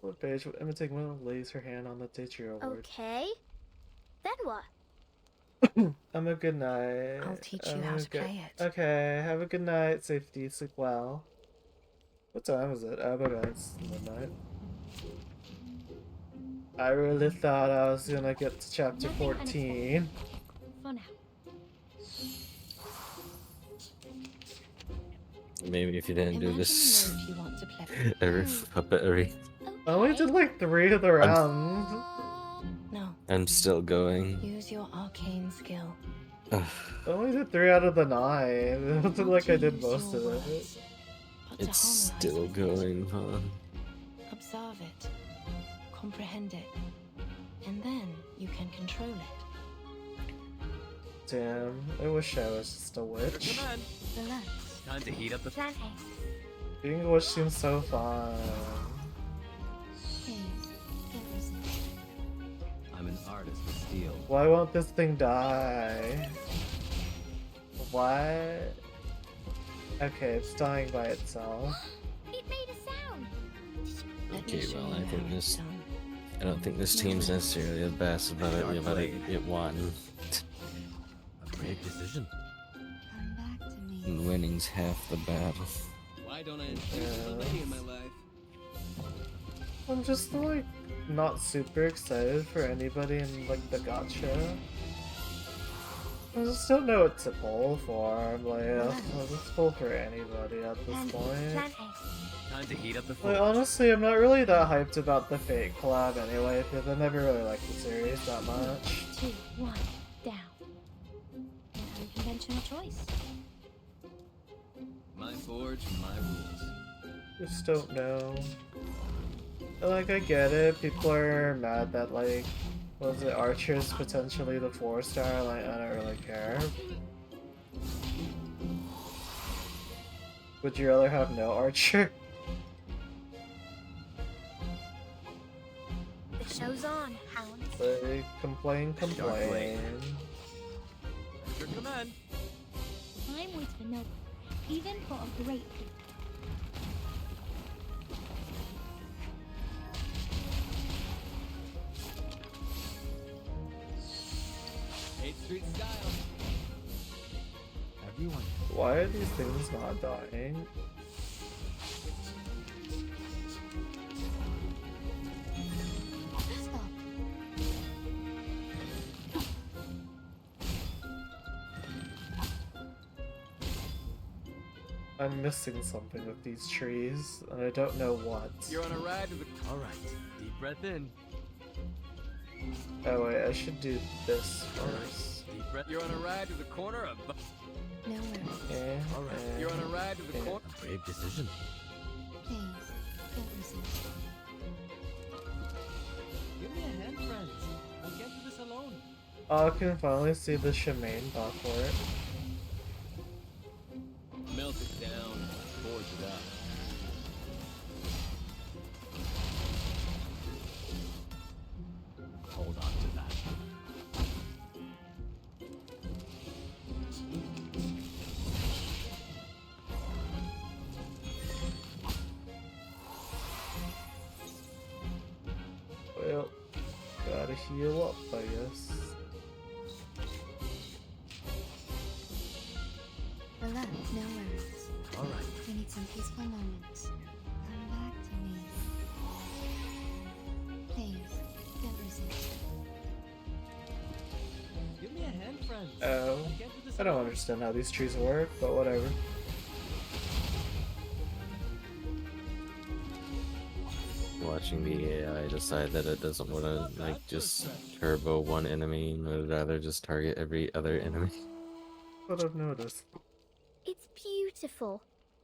A: What page will imitating Willow lays her hand on the didgeridoo.
D: Okay. Then what?
A: Have a good night.
E: I'll teach you how to play it.
A: Okay, have a good night. Safety, sleep well. What time is it? Oh my god, it's midnight. I really thought I was gonna get to chapter 14.
R: For now.
T: Maybe if you didn't do this
E: If you want to play.
T: every puppetry.
A: I only did like 3 of the rounds.
E: No.
T: I'm still going.
E: Use your arcane skill.
A: I only did 3 out of the 9. It wasn't like I did most of it.
T: It's still going on.
E: Observe it. Comprehend it. And then you can control it.
A: Damn, I wish I was just a witch.
E: Relax.
L: Time to heat up the
R: Plan
A: Being a witch seems so fun.
M: I'm an artist of steel.
A: Why won't this thing die? What? Okay, it's dying by itself.
D: It made a sound.
T: Okay, well, I think this I don't think this team's necessarily the best about it wanting.
K: A great decision.
T: And winning's half the battle.
O: Why don't I introduce somebody in my life?
A: I'm just like not super excited for anybody in like the gacha. I just don't know what to pull for. I'm like, I'll just pull for anybody at this point.
L: Time to heat up the
A: Like, honestly, I'm not really that hyped about the Fate collab anyway, because I never really liked the series that much.
H: 2, 1, down. An unconventional choice.
O: My forge, my rules.
A: Just don't know. Like, I get it. People are mad that, like, was it Archer's potentially the 4-star? Like, I don't really care. Would you rather have no Archer?
R: The show's on, hounds.
A: Like, complain.
V: Your command.
N: Time waits for nobody, even for a great people.
O: Street style.
K: Everyone.
A: Why are these things not dying? I'm missing something with these trees, and I don't know what.
O: You're on a ride to the.
V: All right, deep breath in.
A: Oh wait, I should do this first.
O: Deep breath. You're on a ride to the corner of.
A: Yeah.
O: All right. You're on a ride to the corner.
K: Brave decision.
N: Please, don't resist.
O: Give me a hand, friends. I can't do this alone.
A: Oh, I can finally see the Shemaine buff for it.
O: Melt it down, forge it up.
K: Hold on to that.
A: Well, gotta heal up, I guess.
H: Relax, no worries.
K: All right.
H: We need some peaceful moments. Come back to me. Please, don't resist.
O: Give me a hand, friends.
A: Oh, I don't understand how these trees work, but whatever.
T: Watching the AI decide that it doesn't want to like just turbo one enemy and would rather just target every other enemy.
A: What I've noticed.
D: It's beautiful,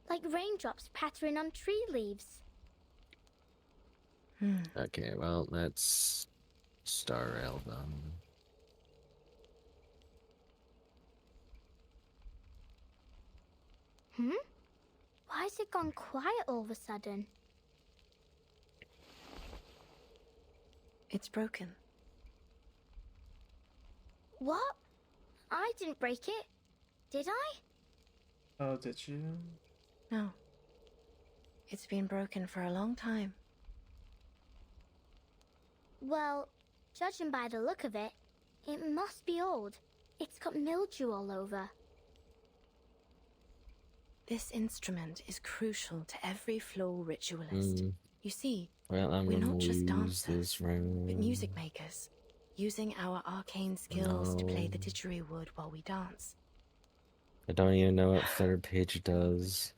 D: like raindrops pattering on tree leaves.
T: Okay, well that's Star Rail done.
D: Why has it gone quiet all of a sudden?
G: It's broken.
D: What? I didn't break it, did I?
A: Oh, did you?
G: No. It's been broken for a long time.
D: Well, judging by the look of it, it must be old. It's got mildew all over.
G: This instrument is crucial to every flow ritualist. You see,
T: Well, I'm
G: we're
T: gonna
G: not just
T: lose
G: dancers,
T: this round.
G: but music makers, using our arcane skills to play the didgeridoo while we dance.
T: I don't even know what third page does.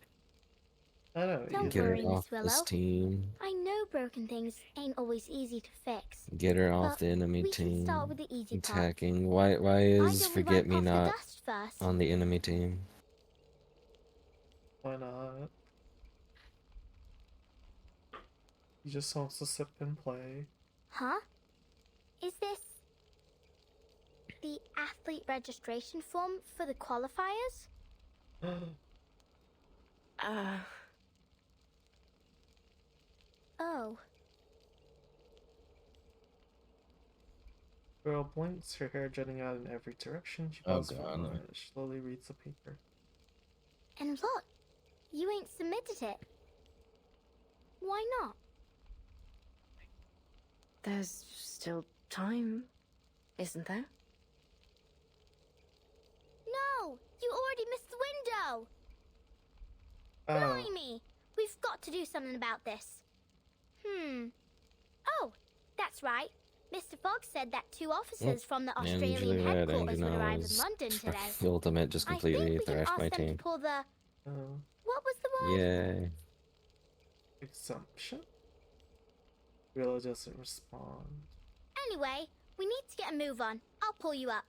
A: I don't
D: Don't
T: Get her
D: worry,
T: off
D: Miss
T: this
D: Willow.
T: team.
D: I know broken things ain't always easy to fix.
T: Get her off
D: but
T: the enemy
D: we can
T: team.
D: start with the easy part.
T: Attacking. Why
D: Why
T: is
D: don't we
T: Forget
D: wipe
T: Me
D: off the
T: Not
D: dust first?
T: on the enemy team?
A: Why not? He just wants to sip and play.
D: Huh? Is this the athlete registration form for the qualifiers? Oh.
A: Girl blinks, her hair jutting out in every direction. She
T: Oh,
A: pauses for a
T: God.
A: moment and slowly reads the paper.
D: And look, you ain't submitted it. Why not?
G: There's still time, isn't there?
D: No! You already missed the window!
A: Oh.
D: Blimey! We've got to do something about this. Oh, that's right. Mr. Fogg said that 2 officers from the Australian headquarters would arrive in London today.
T: The ultimate just completely thrashed my team.
D: To pull the...
A: Oh.
D: What was the word?
T: Yay.
A: Exemption? Willow doesn't respond.
D: Anyway, we need to get a move on. I'll pull you up.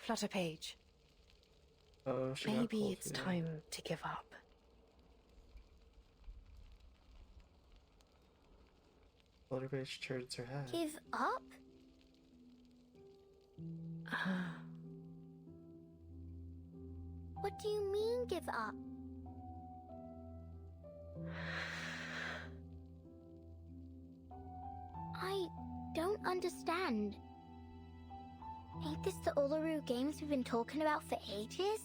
G: Flutterpage.
A: Oh, she got
G: Maybe
A: cold
G: it's
A: feet.
G: time to give up.
A: Flutterpage turns her head.
D: Give up? What do you mean, give up? I don't understand. Ain't this the Uluru Games we've been talking about for ages?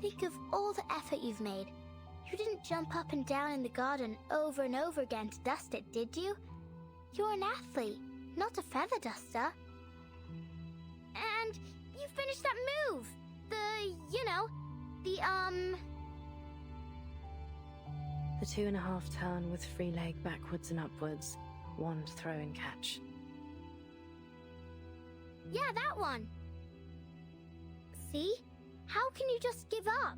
D: Think of all the effort you've made. You didn't jump up and down in the garden over and over again to dust it, did you? You're an athlete, not a feather duster. And you finished that move!
G: The 2.5 turn with free leg backwards and upwards. Wand throw and catch.
D: Yeah, that one. See? How can you just give up?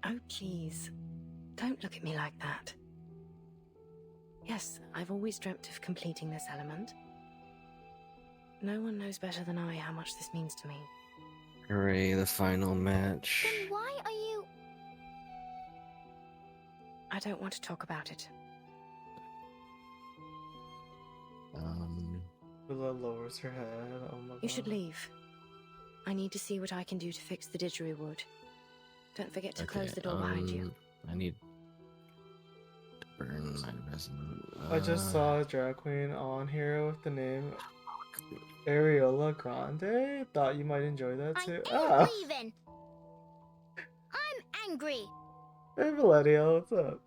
G: Oh, please. Don't look at me like that. Yes, I've always dreamt of completing this element. No one knows better than I how much this means to me.
T: Hooray, the final match.
D: Then why are you...
G: I don't want to talk about it.
A: Willow lowers her head. Oh my god.
G: You should leave. I need to see what I can do to fix the didgeridoo. Don't forget to close the door behind you.
T: I need to burn my resume.
A: I just saw a drag queen on here with the name Ariola Grande. Thought you might enjoy that too.
D: I ain't leaving. I'm angry.
A: Hey Valeria, what's up?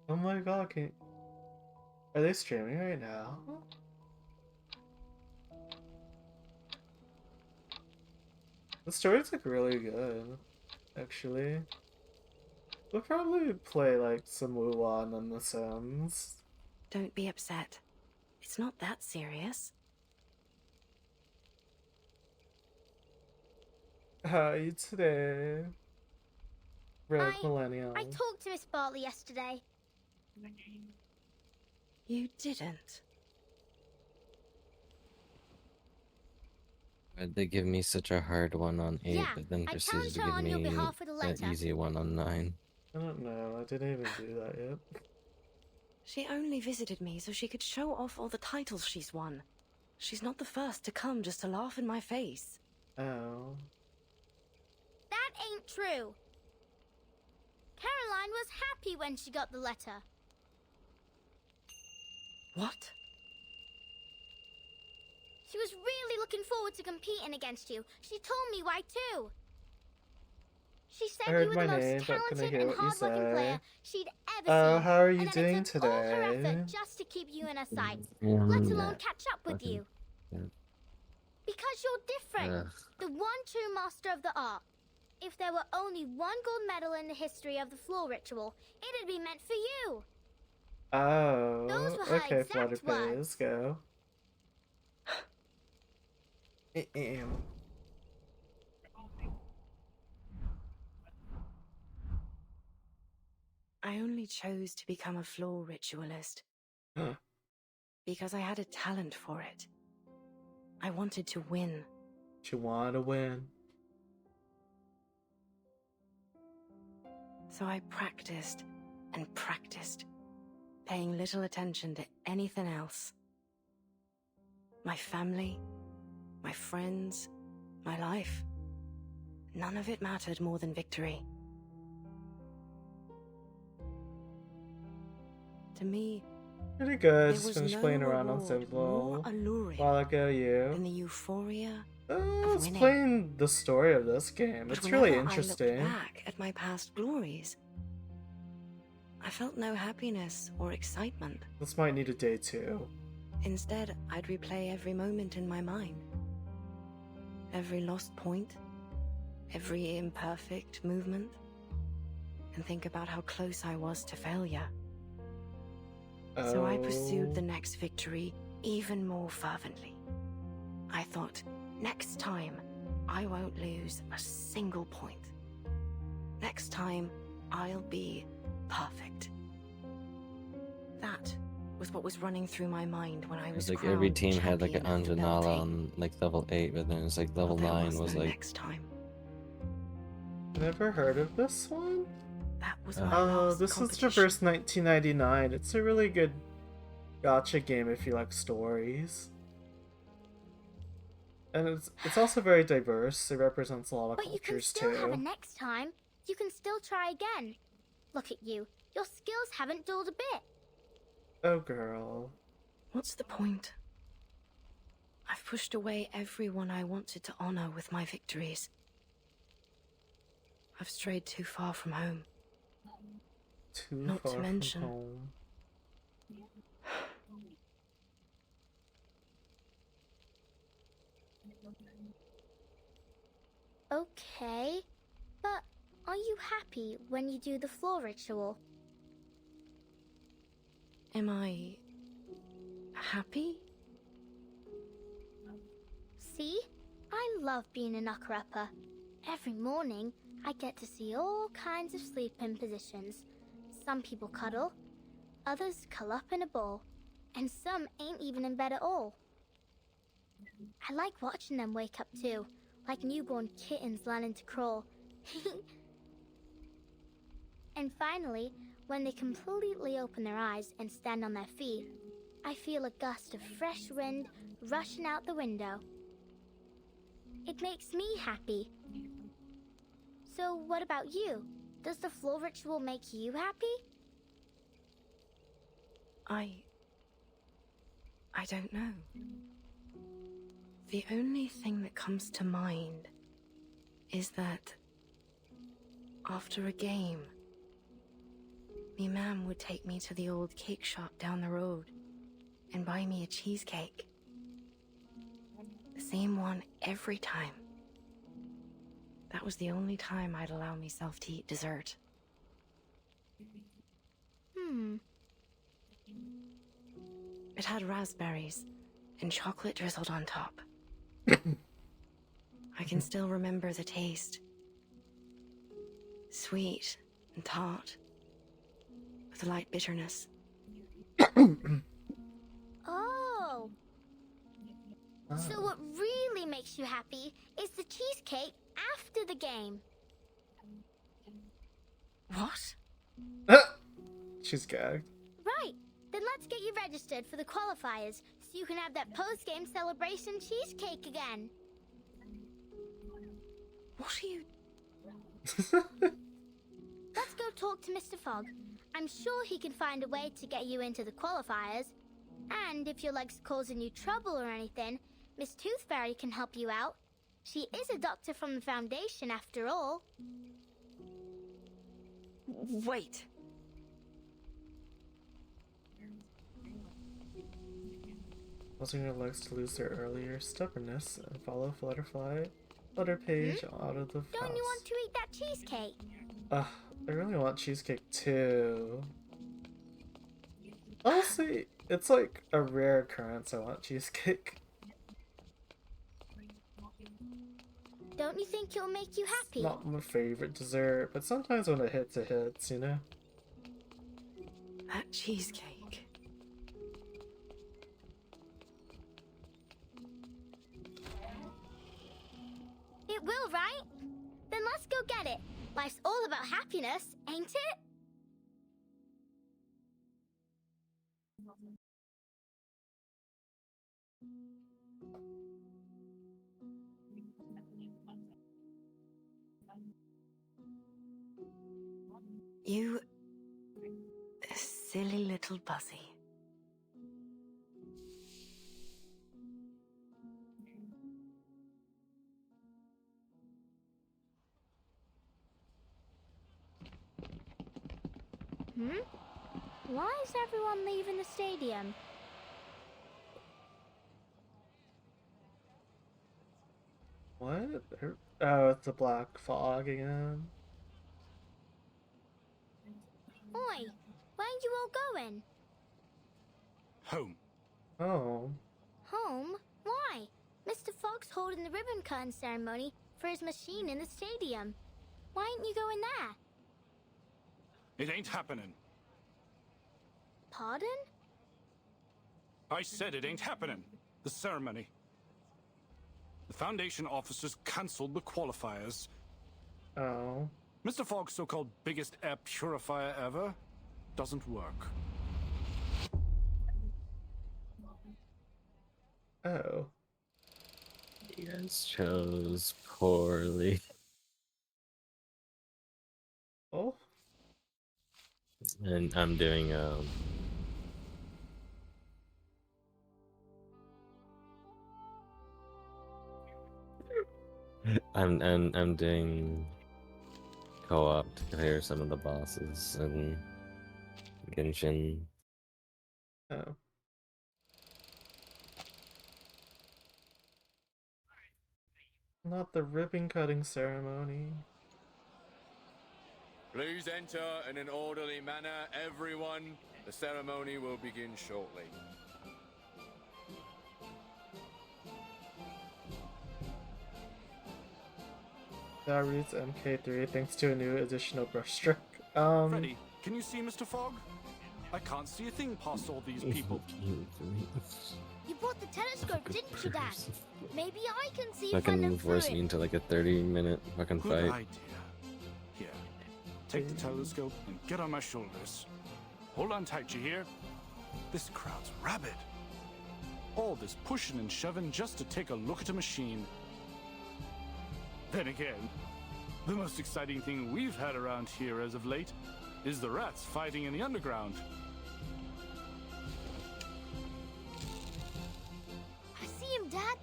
A: Oh my god, are they streaming right now? The stories look really good, actually. We'll probably play like some Wuhan and The Sims.
G: Don't be upset. It's not that serious.
A: How are you today? Red Millennial.
D: I talked to Miss Bartley yesterday.
G: You didn't.
T: Why'd they give me such a hard one on 8,
D: Yeah,
T: but then
D: I
T: proceeded to
D: challenged her on
T: give
D: your
T: me
D: behalf with a
T: an
D: letter.
T: easy one on 9?
A: I don't know, I didn't even do that yet.
G: She only visited me so she could show off all the titles she's won. She's not the first to come just to laugh in my face.
A: Oh.
D: That ain't true. Caroline was happy when she got the letter.
G: What?
D: She was really looking forward to competing against you. She told me why too. She
A: I
D: said
A: heard
D: you were
A: my
D: the
A: name,
D: most
A: but couldn't
D: talented
A: hear
D: and
A: what you
D: hard-working
A: say.
D: player she'd ever
A: Oh,
D: seen.
A: how are you
D: and that
A: doing
D: it took all her
A: today?
D: effort just to keep you in her sights, let alone catch up with you. Because you're different. The one true master of the art. If there were only one gold medal in the history of the floor ritual, it'd be meant for you.
A: Oh,
D: Those were her
A: okay,
D: exact
A: Flutterpage, let's go.
G: I only chose to become a floor ritualist because I had a talent for it. I wanted to win.
A: You want to win.
G: So I practiced and practiced, paying little attention to anything else. My family, my friends, my life. None of it mattered more than victory. To me,
A: Pretty good.
G: there
A: Just
G: was
A: finished
G: no
A: playing around on
G: reward more
A: Civil
G: alluring
A: while ago.
G: than
A: You?
G: the euphoria
A: I
G: of
A: was
G: winning.
A: playing the story of this game.
G: But
A: It's really
G: whenever
A: interesting.
G: I looked back at my past glories, I felt no happiness or excitement.
A: This might need a day 2.
G: Instead, I'd replay every moment in my mind. Every lost point, every imperfect movement, and think about how close I was to failure. So I pursued the next victory even more fervently. I thought, next time, I won't lose a single point. Next time, I'll be perfect. That was what was running through my mind when I was
T: It's like every
G: crowned
T: team had like an
G: champion of the
T: Anjanala
G: Beltane.
T: on like level 8, but then it's like level
G: There
T: 9
G: was
T: was
G: no
T: like.
G: next time.
A: Never heard of this one?
G: That was
T: Oh,
G: my last
A: This is
G: competition.
A: Traverse 1999. It's a really good gacha game if you like stories. And it's also very diverse. It represents a lot of
D: But you can
A: cultures
D: still have a
A: too.
D: next time. You can still try again. Look at you. Your skills haven't dulled a bit.
A: Oh girl.
G: What's the point? I've pushed away everyone I wanted to honor with my victories. I've strayed too far from home.
A: Too
G: Not
A: far
G: to mention,
A: from home.
D: Okay, but are you happy when you do the floor ritual?
G: Am I happy?
D: See? I love being a knocker-upper. Every morning, I get to see all kinds of sleeping positions. Some people cuddle, others curl up in a ball, and some ain't even in bed at all. I like watching them wake up too, like newborn kittens learning to crawl. And finally, when they completely open their eyes and stand on their feet, I feel a gust of fresh wind rushing out the window. It makes me happy. So what about you? Does the floor ritual make you happy?
G: I don't know. The only thing that comes to mind is that after a game, me mam would take me to the old cake shop down the road and buy me a cheesecake. The same one every time. That was the only time I'd allow myself to eat dessert. It had raspberries and chocolate drizzled on top. I can still remember the taste. Sweet and tart, with a light bitterness.
D: Oh! So what really makes you happy is the cheesecake after the game.
G: What?
A: She's gagged.
D: Right. Then let's get you registered for the qualifiers so you can have that post-game celebration cheesecake again.
G: What are you...
D: Let's go talk to Mr. Fogg. I'm sure he can find a way to get you into the qualifiers. And if your leg's causing you trouble or anything, Miss Tooth Fairy can help you out. She is a doctor from the Foundation after all.
G: Wait.
A: Causing your legs to lose their earlier stubbornness and follow Flutterfly, Flutterpage out of the
D: Don't
A: house.
D: you want to eat that cheesecake?
A: I really want cheesecake too. Honestly, it's like a rare occurrence I want cheesecake.
D: Don't you think it'll make you happy?
A: Not my favorite dessert, but sometimes when it hits, you know?
G: That cheesecake.
D: It will, right? Then let's go get it. Life's all about happiness, ain't it?
G: You... silly little Buzzy.
D: Why is everyone leaving the stadium?
A: What? Oh, it's a black fog again.
D: Oi, where are you all going?
F: Home.
A: Oh.
D: Home? Why? Mr. Fogg's holding the ribbon cutting ceremony for his machine in the stadium. Why aren't you going there?
F: It ain't happening.
D: Pardon?
F: I said it ain't happening. The ceremony. The Foundation officers cancelled the qualifiers.
A: Oh.
F: Mr. Fogg's so-called biggest air purifier ever doesn't work.
A: Oh.
T: You guys chose poorly.
A: Oh.
T: And I'm doing I'm doing co-op to clear some of the bosses and Genshin.
A: Oh. Not the ribbon cutting ceremony.
J: Please enter in an orderly manner, everyone. The ceremony will begin shortly.
A: That reads MK3 thanks to a new additional brushstroke.
F: Freddy, can you see Mr. Fogg? I can't see a thing past all these people.
D: You brought the telescope, didn't you, Dad? Maybe I can see if I
T: Fucking
D: look through
T: force me
D: it.
T: into like a 30-minute fucking
F: Good
T: fight.
F: idea. Here, take the telescope and get on my shoulders. Hold on tight, you hear? This crowd's rabid. All this pushing and shoving just to take a look at a machine. Then again, the most exciting thing we've had around here as of late is the rats fighting in the underground.
D: I see him, Dad.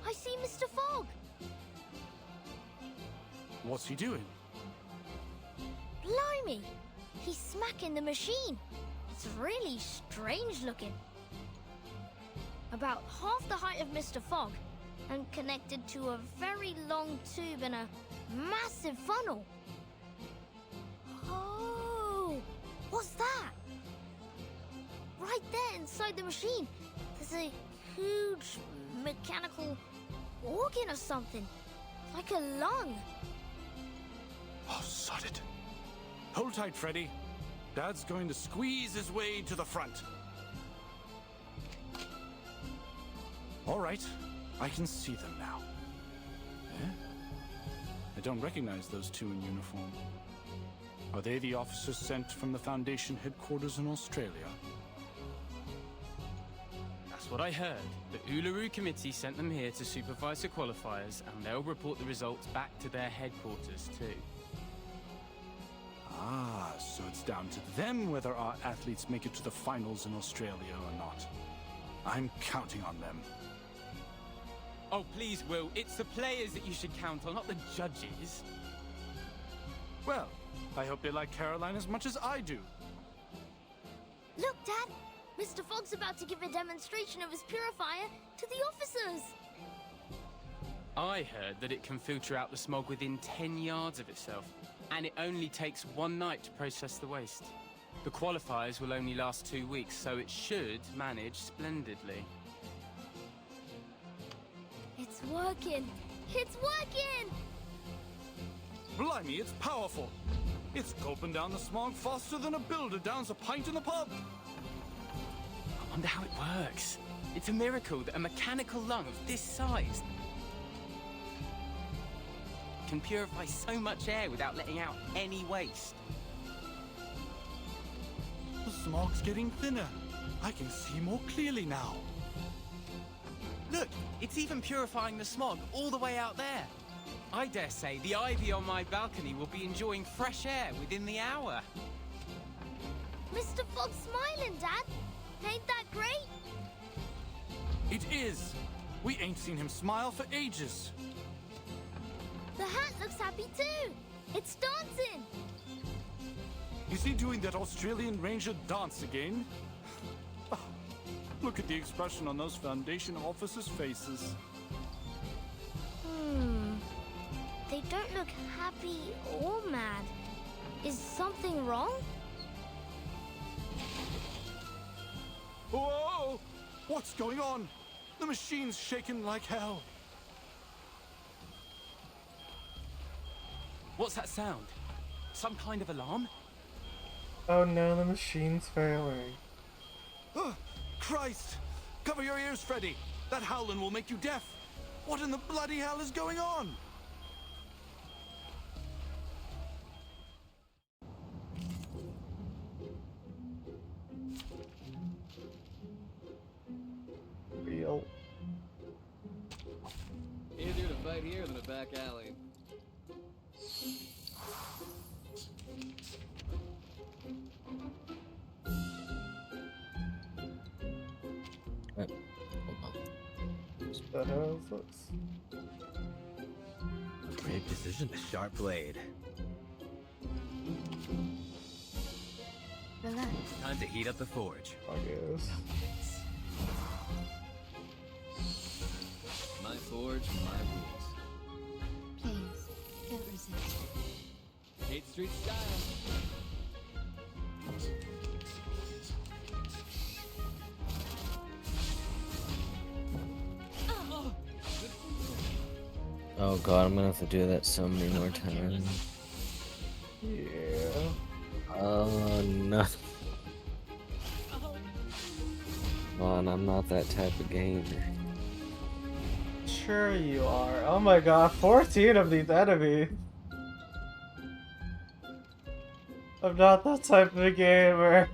D: I see Mr. Fogg.
F: What's he doing?
D: Blimey! He's smacking the machine. It's really strange looking. About half the height of Mr. Fogg, and connected to a very long tube and a massive funnel. Oh! What's that? Right there inside the machine, there's a huge mechanical organ or something. Like a lung.
F: Oh, sod it. Hold tight, Freddy. Dad's going to squeeze his way to the front. All right, I can see them now. Eh? I don't recognize those two in uniform. Are they the officers sent from the Foundation headquarters in Australia?
V: That's what I heard. The Uluru Committee sent them here to supervise the qualifiers, and they'll report the results back to their headquarters too.
F: Ah, so it's down to them whether our athletes make it to the finals in Australia or not. I'm counting on them.
V: Oh, please, Will. It's the players that you should count on, not the judges.
F: Well, I hope they like Caroline as much as I do.
D: Look, Dad! Mr. Fogg's about to give a demonstration of his purifier to the officers!
V: I heard that it can filter out the smog within 10 yards of itself, and it only takes one night to process the waste. The qualifiers will only last 2 weeks, so it should manage splendidly.
D: It's working! It's working!
F: Blimey, it's powerful. It's gulping down the smog faster than a builder downs a pint in the pub.
V: I wonder how it works. It's a miracle that a mechanical lung of this size can purify so much air without letting out any waste.
F: The smog's getting thinner. I can see more clearly now.
V: Look, it's even purifying the smog all the way out there. I dare say the ivy on my balcony will be enjoying fresh air within the hour.
D: Mr. Fog's smiling, Dad. Ain't that great?
F: It is. We ain't seen him smile for ages.
D: The hat looks happy too. It's dancing.
F: Is he doing that Australian Ranger dance again? Look at the expression on those Foundation officers' faces.
D: They don't look happy or mad. Is something wrong?
F: Whoa! What's going on? The machine's shaking like hell.
V: What's that sound? Some kind of alarm?
A: Oh no, the machine's failing.
F: Christ! Cover your ears, Freddy! That howling will make you deaf! What in the bloody hell is going on?
A: Real.
O: Easier to fight here than a back alley.
A: What the hell is this?
M: A brave decision. A sharp blade.
H: Relax.
M: Time to heat up the forge.
A: I guess.
O: My forge, my rules.
H: Please, don't resist.
O: 8th Street style.
T: Oh god, I'm gonna have to do that so many more times.
A: Yeah.
T: Oh no. Come on, I'm not that type of gamer.
A: Sure you are. Oh my god, 14 of these enemies. I'm not that type of a gamer.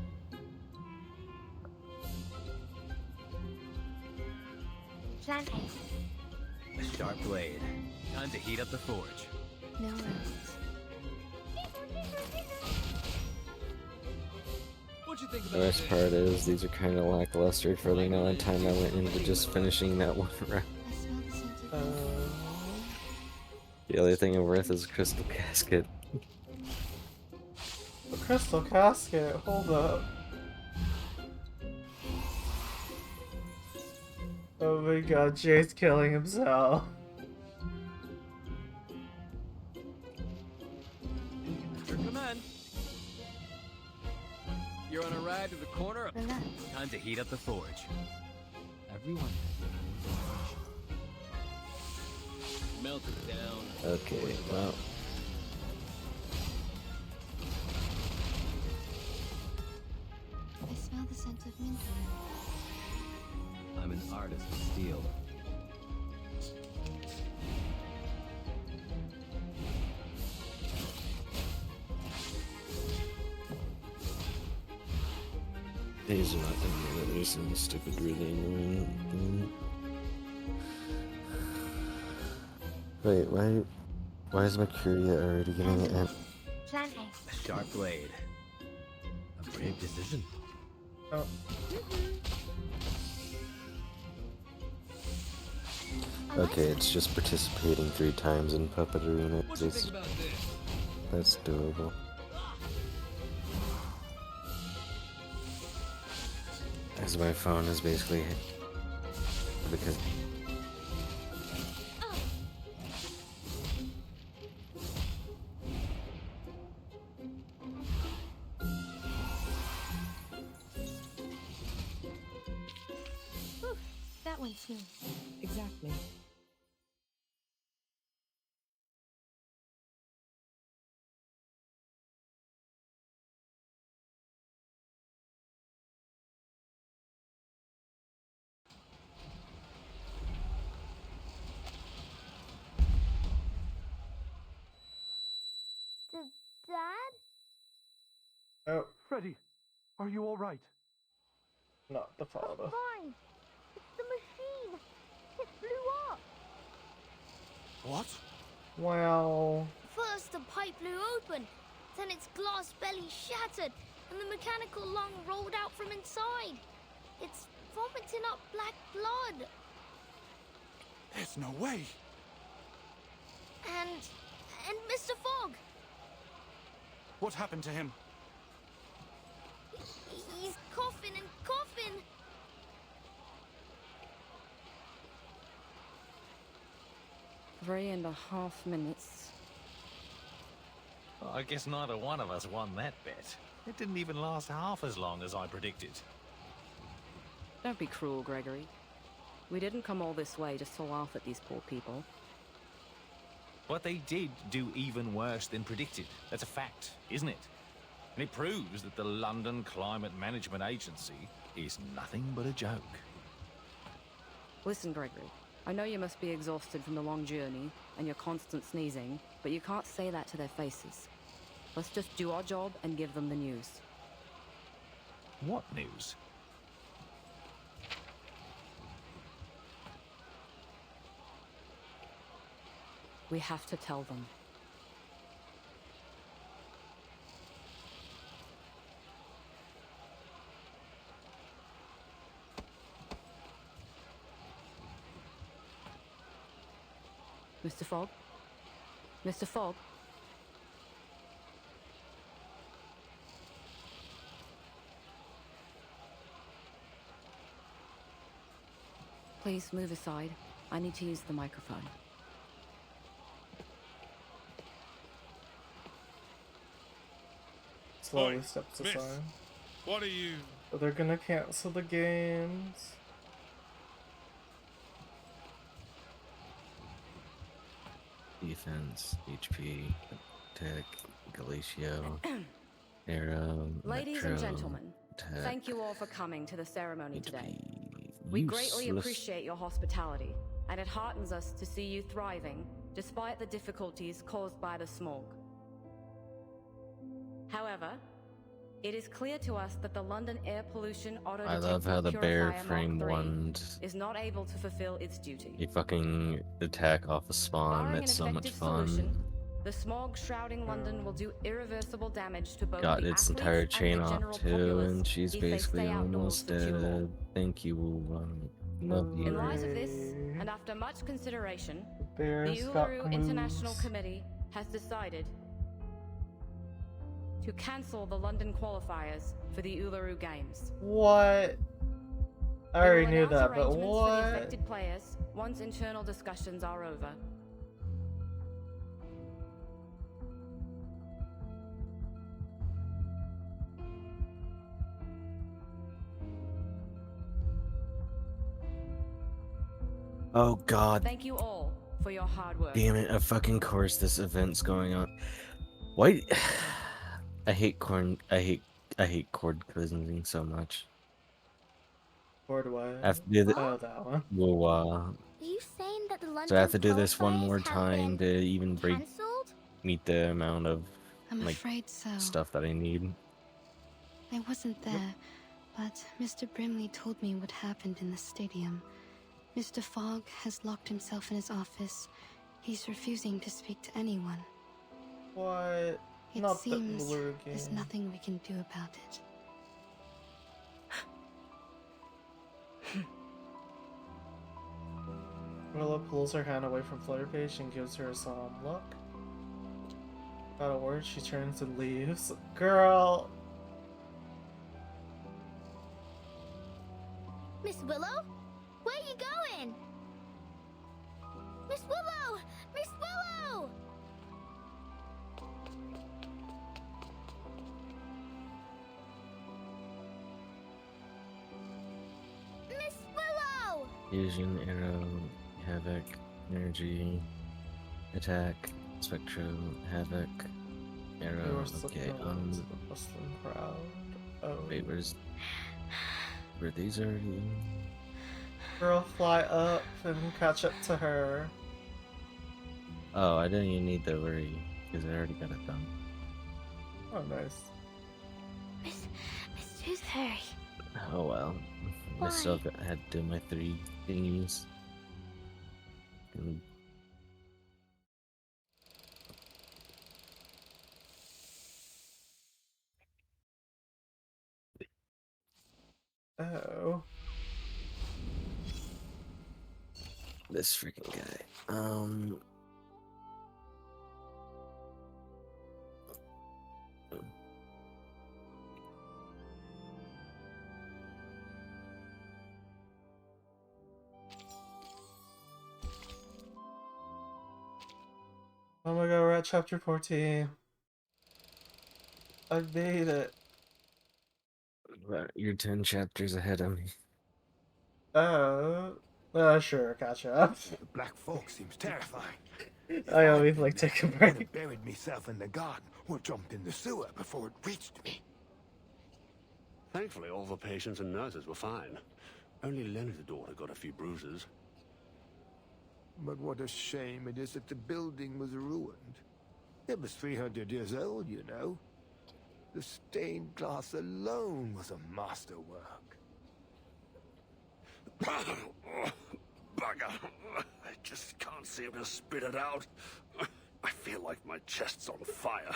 D: Plan
M: A sharp blade. Time to heat up the forge.
H: No rest.
O: What'd you think
T: The
O: about
T: worst
O: this?
T: part is, these are kind of lackluster for the amount of time I went into just finishing that one round. The only thing of worth is Crystal Casket.
A: The Crystal Casket, hold up. Oh my god, Jay's killing himself.
O: Your command. You're on a ride to the corner.
H: Relax.
M: Time to heat up the forge.
K: Everyone
O: Melt it down.
T: Okay, well.
H: I smell the scent of mint.
M: I'm an artist of steel.
T: These are not the minute. There's some stupid, really annoying thing. Wait, why is Mercuria already getting it in?
D: Plan
M: A sharp blade. A brave decision.
A: Oh.
T: Okay, it's just participating 3 times in Puppet Arena.
O: What'd you think about this?
T: That's doable. As my phone is basically because
H: That went smooth.
G: Exactly.
D: Dad?
A: Oh,
F: Freddy, are you all right?
A: not the father.
D: Fine. It's the machine. It blew up.
F: What?
A: Well,
D: First the pipe blew open, then its glass belly shattered, and the mechanical lung rolled out from inside. It's vomiting up black blood.
F: There's no way.
D: And Mr. Fogg.
F: What happened to him?
D: He's coughing and coughing.
G: 3.5 minutes.
B: Well, I guess neither one of us won that bet. It didn't even last half as long as I predicted.
G: Don't be cruel, Gregory. We didn't come all this way just to laugh at these poor people.
B: But they did do even worse than predicted. That's a fact, isn't it? And it proves that the London Climate Management Agency is nothing but a joke.
G: Listen, Gregory. I know you must be exhausted from the long journey and your constant sneezing, but you can't say that to their faces. Let's just do our job and give them the news.
B: What news?
G: We have to tell them. Mr. Fogg? Mr. Fogg? Please move aside. I need to use the microphone.
A: Slowly
C: Oi,
A: steps
C: miss.
A: aside.
C: What are you...
A: But they're gonna cancel the games.
T: Defense, HP, Tech, Galatio, Arrow,
G: Ladies
T: Metro,
G: and gentlemen,
T: Tech,
G: thank you all for coming to the ceremony today. We
T: Useless.
G: greatly appreciate your hospitality, and it heartens us to see you thriving despite the difficulties caused by the smog. However, it is clear to us that the London Air Pollution Auto
T: I love how the bear
G: Purifier
T: frame
G: Mark III
T: one
G: is not able to fulfill its duty.
T: a fucking attack off a spawn.
G: Barring
T: It's
G: an
T: so much
G: effective
T: fun.
G: solution, the smog shrouding London will do irreversible damage to both
T: Got
G: the
T: its
G: athletes
T: entire
G: and
T: chain
G: the
T: off
G: general
T: too,
G: populace
T: and she's
G: if they
T: basically
G: stay outdoors
T: almost
G: for too long.
T: dead. Thank you, love you.
G: In light of this, and after much consideration, the
A: Bears got
G: Uluru International
A: moves.
G: Committee has decided to cancel the London qualifiers for the Uluru Games.
A: What? I already knew that, but
G: For the
A: what?
G: affected players once internal discussions are over.
T: Oh god.
G: Thank you all for your hard work.
T: Damn it, of fucking course this event's going on. Why? I hate cord cleansing so much.
A: Cord what?
T: I have to do
A: Oh, that one.
T: Well,
D: Are you saying that the London
T: so I have to do this one
D: qualifiers
T: more
D: have
T: time
D: been
T: to even
D: cancelled?
T: meet the amount of
H: I'm
T: like
H: afraid so.
T: stuff that I need.
H: I wasn't there, but Mr. Brimley told me what happened in the stadium. Mr. Fogg has locked himself in his office. He's refusing to speak to anyone.
A: What?
H: It
A: Not the
H: seems
A: Uluru
H: there's
A: game.
H: nothing we can do about it.
A: Willa pulls her hand away from Flutterpage and gives her a solemn look. Without a word, she turns and leaves. Girl!
D: Miss Willow? Where are you going? Miss Willow! Miss Willow! Miss Willow!
T: Fusion, Arrow, Havoc, Energy, Attack, Spectro, Havoc, Arrow. Okay,
A: Muslim crowd. Oh.
T: wait, were these already?
A: Girl, fly up and catch up to her.
T: Oh, I didn't even need to worry because I already got it done.
A: Oh, nice.
D: Miss Tooth Fairy.
T: Oh well, I still had to do my 3 thingies. And
A: Oh.
T: This freaking guy.
A: Oh my god, we're at chapter 14. I made it.
T: You're 10 chapters ahead of me.
A: Sure, gotcha.
P: The black fog seems terrifying.
A: I always like take a
P: I would
A: break.
P: have buried myself in the garden or jumped in the sewer before it reached me.
W: Thankfully, all the patients and nurses were fine. Only Leonard's daughter got a few bruises.
P: But what a shame it is that the building was ruined. It was 300 years old, you know. The stained glass alone was a masterwork.
W: Bugger. I just can't seem to spit it out. I feel like my chest's on fire.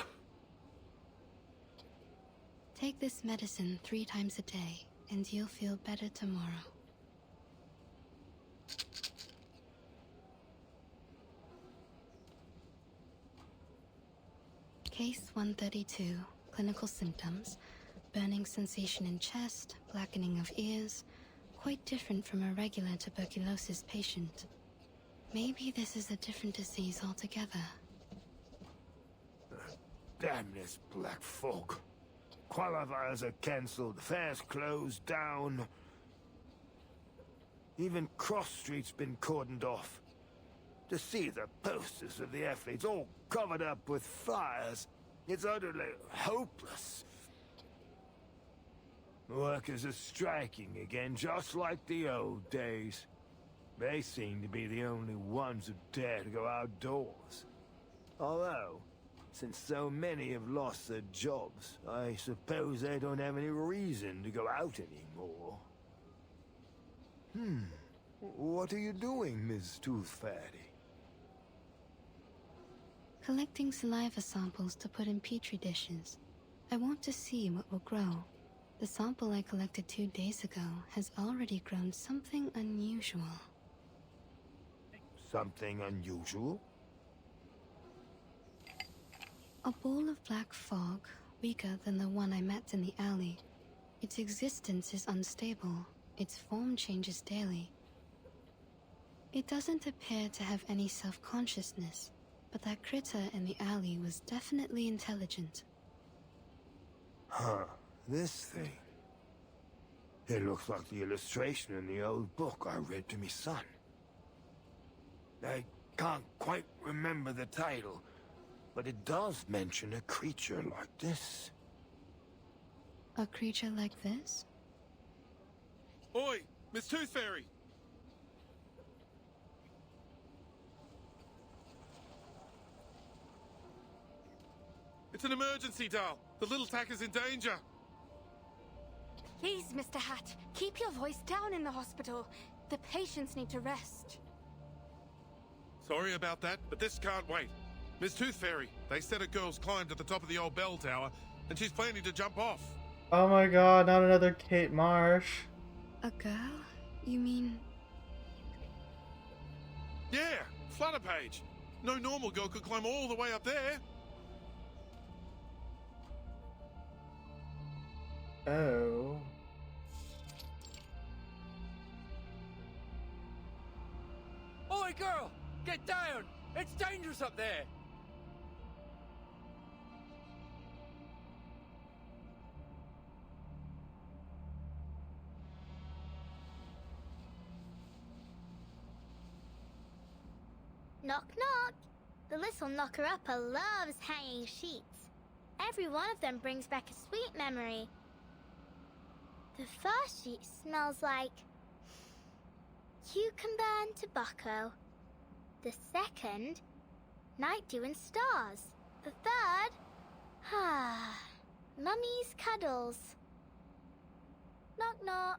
H: Take this medicine 3 times a day, and you'll feel better tomorrow. Case 132. Clinical symptoms. Burning sensation in chest, blackening of ears. Quite different from a regular tuberculosis patient. Maybe this is a different disease altogether.
P: Damn this black fog. Qualifiers are cancelled, fairs closed down. Even Cross Street's been cordoned off. To see the posters of the athletes all covered up with fires, it's utterly hopeless. Workers are striking again, just like the old days. They seem to be the only ones who dare to go outdoors. Although, since so many have lost their jobs, I suppose they don't have any reason to go out anymore. What are you doing, Ms. Tooth Fairy?
H: Collecting saliva samples to put in petri dishes. I want to see what will grow. The sample I collected 2 days ago has already grown something unusual.
P: Something unusual?
H: A ball of black fog, weaker than the one I met in the alley. Its existence is unstable. Its form changes daily. It doesn't appear to have any self-consciousness, but that critter in the alley was definitely intelligent.
P: Huh. This thing. It looks like the illustration in the old book I read to me son. I can't quite remember the title, but it does mention a creature like this.
H: A creature like this?
C: Oi, Miss Tooth Fairy! It's an emergency, Dal. The little tack is in danger.
E: Please, Mr. Hat, keep your voice down in the hospital. The patients need to rest.
C: Sorry about that, but this can't wait. Miss Tooth Fairy, they said a girl's climbed to the top of the old bell tower, and she's planning to jump off.
A: Oh my god, not another Kate Marsh.
H: A girl? You mean...
C: Yeah, Flutterpage. No normal girl could climb all the way up there.
A: Oh.
O: Oi, girl! Get down! It's dangerous up there!
D: Knock, knock. The little knocker-upper loves hanging sheets. Every one of them brings back a sweet memory. The first sheet smells like cucumber and tobacco. The second, night dew and stars. The third, mummy's cuddles. Knock, knock.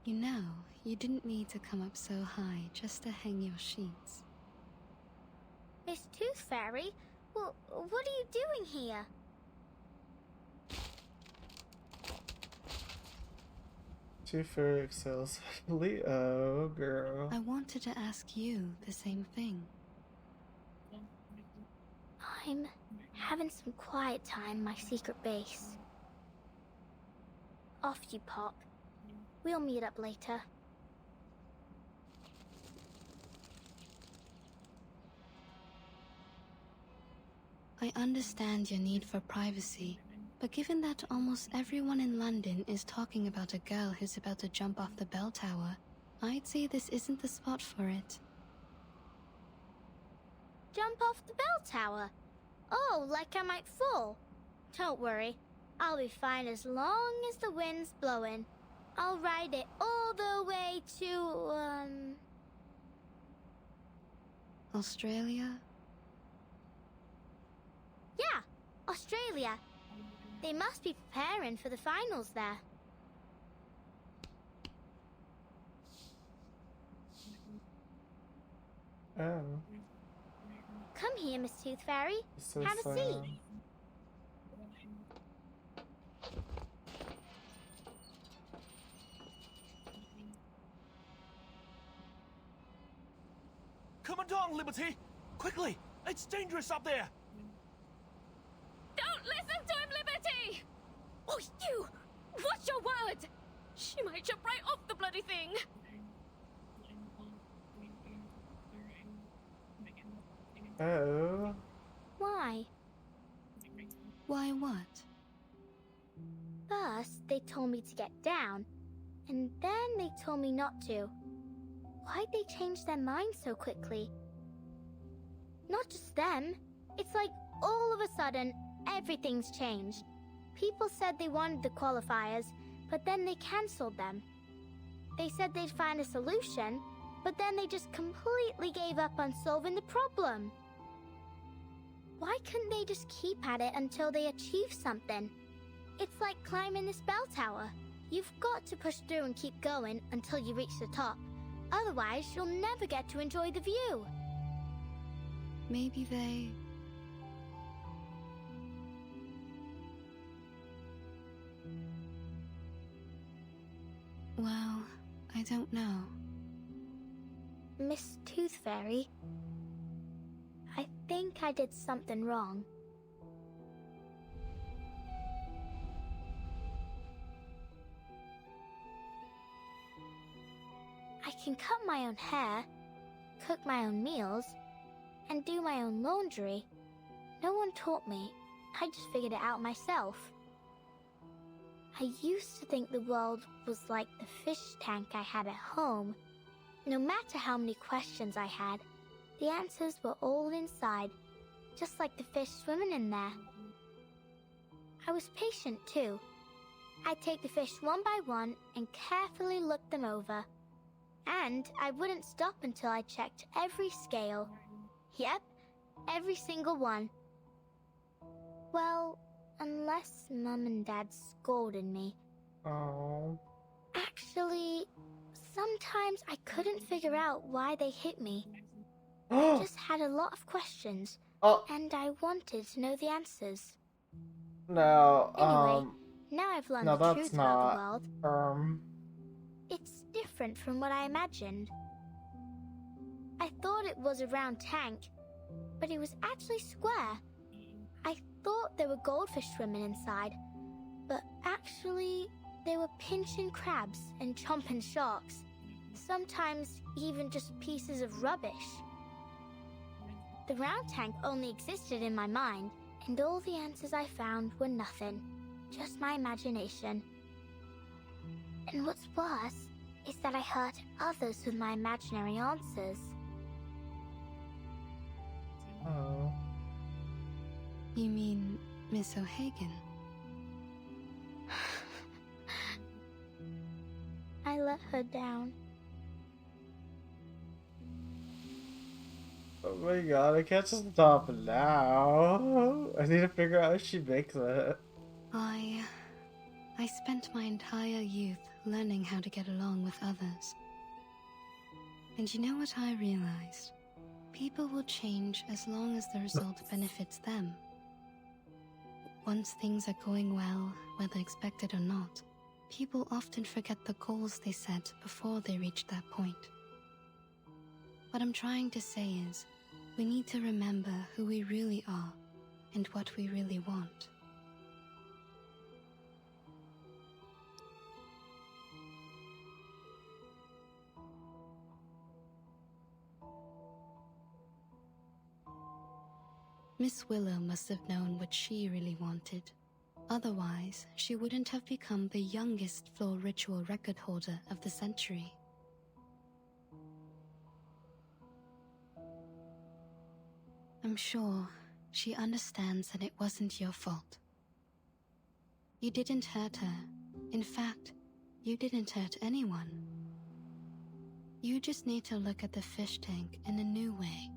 H: You know, you didn't need to come up so high just to hang your sheets.
D: Miss Tooth Fairy, well, what are you doing here?
A: Tooth Fairy excels. Leo, girl.
H: I wanted to ask you the same thing.
D: I'm having some quiet time in my secret base. Off you pop. We'll meet up later.
H: I understand your need for privacy, but given that almost everyone in London is talking about a girl who's about to jump off the bell tower, I'd say this isn't the spot for it.
D: Jump off the bell tower? Oh, like I might fall? Don't worry. I'll be fine as long as the wind's blowing. I'll ride it all the way to,
H: Australia?
D: Yeah, Australia. They must be preparing for the finals there.
A: Oh.
D: Come here, Miss Tooth Fairy.
A: So
D: Have a seat.
O: Come on, Liberty! Quickly! It's dangerous up there!
R: Don't listen to him, Liberty! Oh, you! Watch your words! She might jump right off the bloody thing!
A: Oh.
D: Why?
H: Why what?
D: First, they told me to get down, and then they told me not to. Why'd they change their minds so quickly? Not just them. It's like all of a sudden, everything's changed. People said they wanted the qualifiers, but then they cancelled them. They said they'd find a solution, but then they just completely gave up on solving the problem. Why couldn't they just keep at it until they achieve something? It's like climbing this bell tower. You've got to push through and keep going until you reach the top. Otherwise, you'll never get to enjoy the view.
H: Maybe they... Well, I don't know.
D: Miss Tooth Fairy, I think I did something wrong. I can cut my own hair, cook my own meals, and do my own laundry. No one taught me. I just figured it out myself. I used to think the world was like the fish tank I had at home. No matter how many questions I had, the answers were all inside, just like the fish swimming in there. I was patient too. I'd take the fish one by one and carefully look them over. And I wouldn't stop until I checked every scale. Yep, every single one. Well, unless Mum and Dad scolded me.
A: Oh.
D: Actually, sometimes I couldn't figure out why they hit me. I just had a lot of questions, and I wanted to know the answers.
A: No,
D: Anyway, now I've learned
A: no,
D: the
A: that's
D: truth about the
A: not,
D: world. It's different from what I imagined. I thought it was a round tank, but it was actually square. I thought there were goldfish swimming inside, but actually there were pinching crabs and chomping sharks. Sometimes even just pieces of rubbish. The round tank only existed in my mind, and all the answers I found were nothing, just my imagination. And what's worse is that I hurt others with my imaginary answers.
A: Oh.
H: You mean Miss O'Hagan?
D: I let her down.
A: Oh my god, I can't just stop now. I need to figure out how she makes it.
H: I spent my entire youth learning how to get along with others. And you know what I realized? People will change as long as the result benefits them. Once things are going well, whether expected or not, People often forget the goals they set before they reach that point. What I'm trying to say is, we need to remember who we really are and what we really want. Miss Willow must have known what she really wanted. Otherwise, she wouldn't have become the youngest floor ritual record holder of the century. I'm sure she understands that it wasn't your fault. You didn't hurt her. In fact, you didn't hurt anyone. You just need to look at the fish tank in a new way.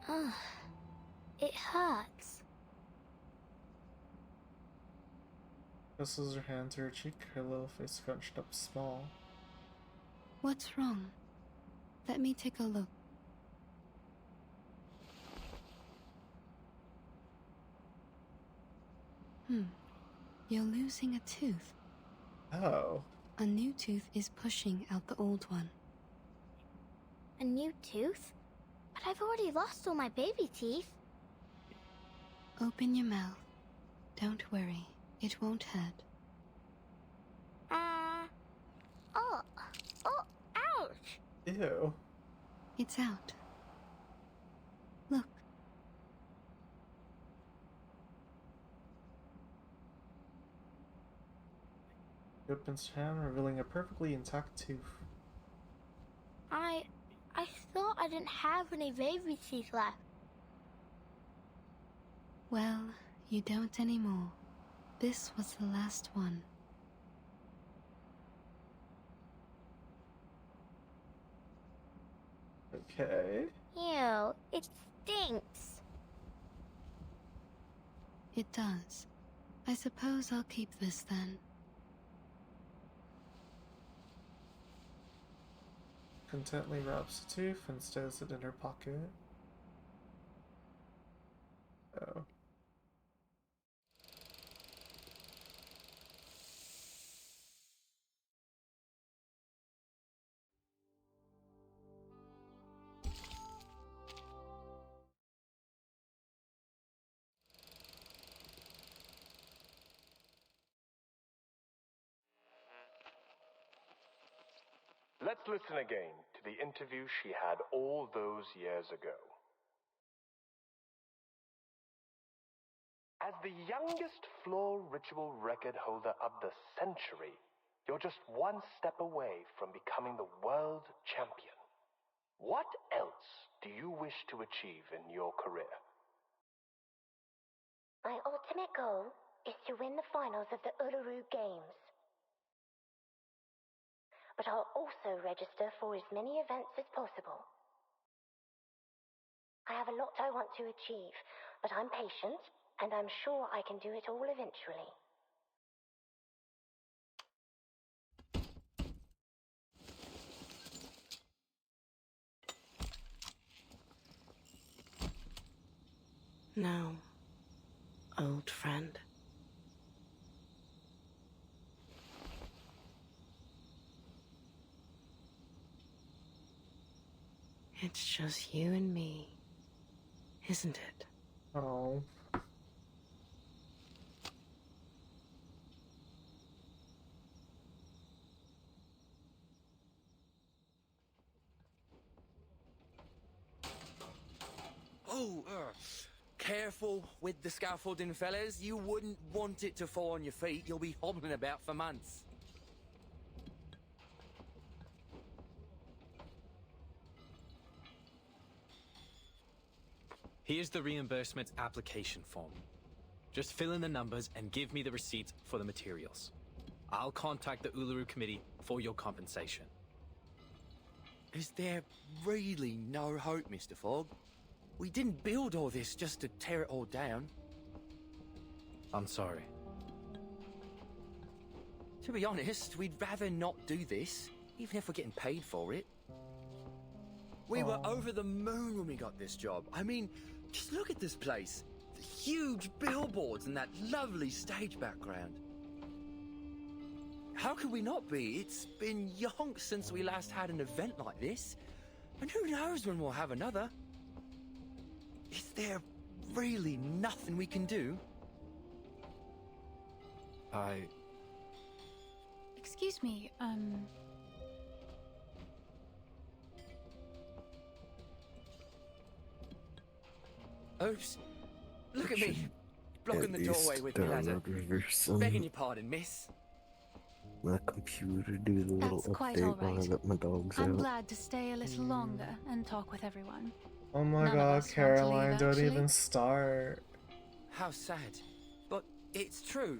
D: Ugh. It hurts.
A: Presses her hand to her cheek, her little face scrunched up small.
H: What's wrong? Let me take a look. You're losing a tooth.
A: Oh.
H: A new tooth is pushing out the old one.
D: A new tooth? But I've already lost all my baby teeth.
H: Open your mouth. Don't worry, it won't hurt.
D: Oh, ouch!
A: Ew.
H: It's out. Look.
A: He opens her hand, revealing a perfectly intact tooth.
D: I thought I didn't have any baby teeth left.
H: Well, you don't anymore. This was the last one.
A: Okay.
D: Ew, it stinks.
H: It does. I suppose I'll keep this then.
A: Contently wraps the tooth and stows it in her pocket. Oh.
Q: Let's listen again to the interview she had all those years ago. As the youngest floor ritual record holder of the century, you're just one step away from becoming the world champion. What else do you wish to achieve in your career?
S: My ultimate goal is to win the finals of the Uluru Games. But I'll also register for as many events as possible. I have a lot I want to achieve, but I'm patient, and I'm sure I can do it all eventually.
G: Now, old friend. It's just you and me, isn't it?
A: Oh.
O: Oh, careful with the scaffolding, fellas. You wouldn't want it to fall on your feet. You'll be hobbling about for months.
L: Here's the reimbursement application form. Just fill in the numbers and give me the receipt for the materials. I'll contact the Uluru Committee for your compensation.
O: Is there really no hope, Mr. Fogg? We didn't build all this just to tear it all down.
L: I'm sorry.
O: To be honest, we'd rather not do this, even if we're getting paid for it. We were over the moon when we got this job. I mean, just look at this place. The huge billboards and that lovely stage background. How could we not be? It's been yonks since we last had an event like this. And who knows when we'll have another? Is there really nothing we can do?
I: Excuse me,
O: Oops. Look at me. Blocking the doorway with me ladder. Begging your pardon, miss.
T: My computer do the little
I: That's quite
T: update
I: all
T: while I
I: right.
T: let my dogs
I: I'm
T: out.
I: glad to stay a little longer and talk with everyone.
A: Oh my
I: None of
A: god,
I: us want to
A: Caroline,
I: leave,
A: don't
I: actually.
A: even start.
O: How sad. But it's true.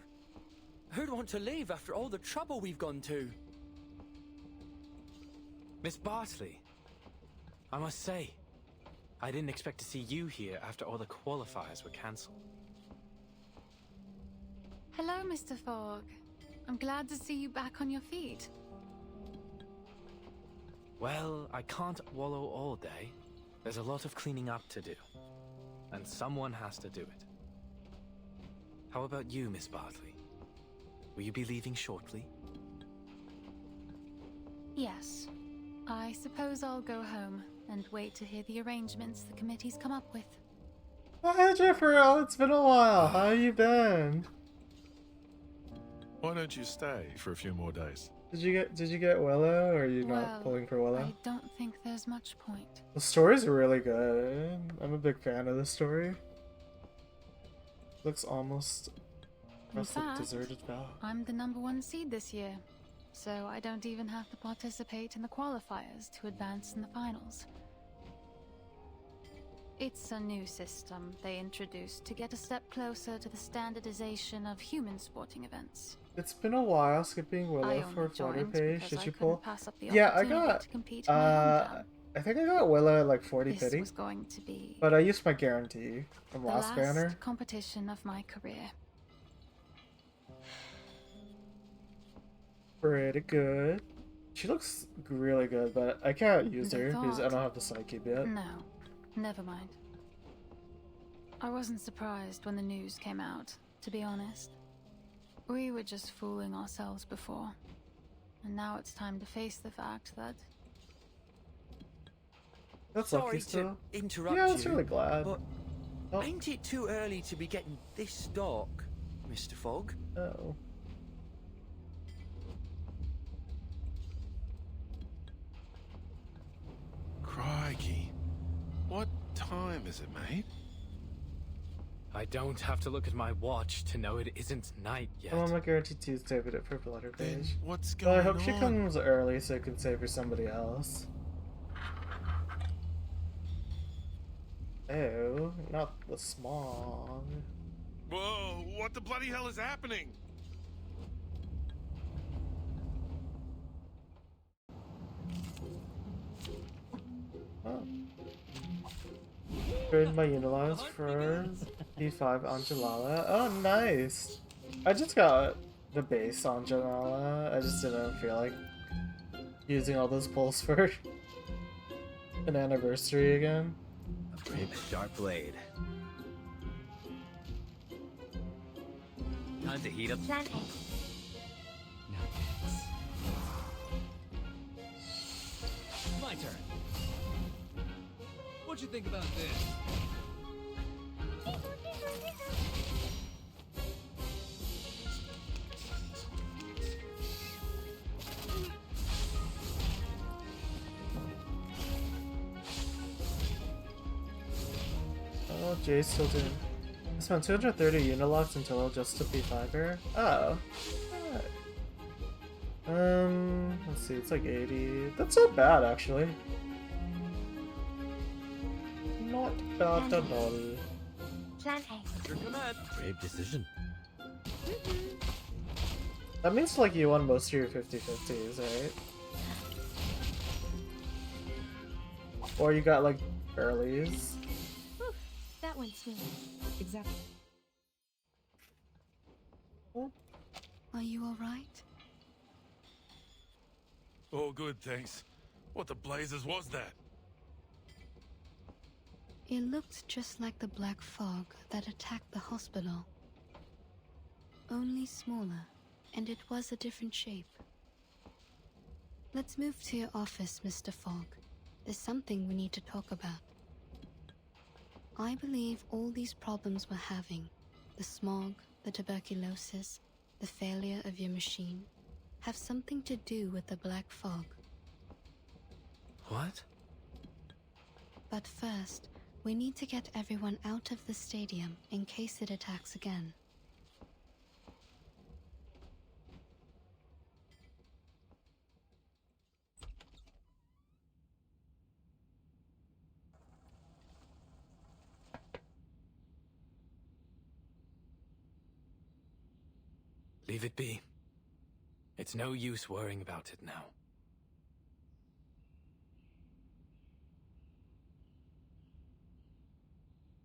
O: Who'd want to leave after all the trouble we've gone to?
L: Miss Bartley, I must say, I didn't expect to see you here after all the qualifiers were cancelled.
I: Hello, Mr. Fogg. I'm glad to see you back on your feet.
L: Well, I can't wallow all day. There's a lot of cleaning up to do. And someone has to do it. How about you, Miss Bartley? Will you be leaving shortly?
I: Yes. I suppose I'll go home and wait to hear the arrangements the committee's come up with.
A: Hi, Jeffrey. It's been a while. How you been?
C: Why don't you stay for a few more days?
A: Did you get Willow, or are you
I: Well,
A: not pulling for Willow?
I: I don't think there's much point.
A: The story's really good. I'm a big fan of the story. Looks almost
I: In
A: like
I: fact,
A: deserted valley.
I: I'm the #1 seed this year, so I don't even have to participate in the qualifiers to advance in the finals. It's a new system they introduced to get a step closer to the standardization of human sporting events.
A: It's been a while skipping
I: I
A: Willow
I: only
A: for photo
I: joined
A: page.
I: because
A: Did
I: I
A: you
I: couldn't
A: pull?
I: pass up the
A: Yeah, I
I: opportunity
A: got.
I: to compete in my hometown.
A: I think I got Willow at like 40
I: This
A: pity.
I: was going to be
A: But I used my guarantee from
I: the
A: last
I: last
A: banner.
I: competition of my career.
A: Pretty good. She looks really good, but I can't use
I: The
A: her because I
I: thought-
A: don't have the psyche yet.
I: No, never mind. I wasn't surprised when the news came out, to be honest. We were just fooling ourselves before. And now it's time to face the fact that...
A: That's
O: Sorry
A: lucky
O: to
A: still.
O: interrupt
A: Yeah, I
O: you.
A: was really glad.
O: But
A: Oh.
O: ain't it too early to be getting this dark, Mr. Fogg?
A: Oh.
C: Crikey. What time is it, mate?
L: I don't have to look at my watch to know it isn't night yet.
A: I'm on my guarantee Tuesday, but it for letter page.
C: What's
A: Well, I
C: going
A: hope she
C: on?
A: comes early so I can save her somebody else. Ew, not the smog.
C: Whoa, what the bloody hell is happening?
A: Oh. Trade my Unilaws for P5 Angelala. Oh, nice! I just got the base Angelala. I just didn't feel like using all those pulls for an anniversary again.
M: A brave sharp blade. Time to heat up.
S: Plan A.
M: My turn. What'd you think about this?
A: Oh, Jay's still doing. I spent 230 Unilocks in total just to P5er. Oh. Alright. Let's see, it's like 80. That's not bad, actually. Not bad at all.
S: Plan A.
M: Your command. Brave decision.
A: That means like you won most of your 50-50s, right? Or you got like earlies.
R: Whew, that went smooth.
H: Exactly. Are you alright?
C: All good, thanks. What the blazes was that?
H: It looked just like the black fog that attacked the hospital. Only smaller, and it was a different shape. Let's move to your office, Mr. Fogg. There's something we need to talk about. I believe all these problems we're having, the smog, the tuberculosis, the failure of your machine, have something to do with the black fog.
L: What?
H: But first, we need to get everyone out of the stadium in case it attacks again.
L: Leave it be. It's no use worrying about it now.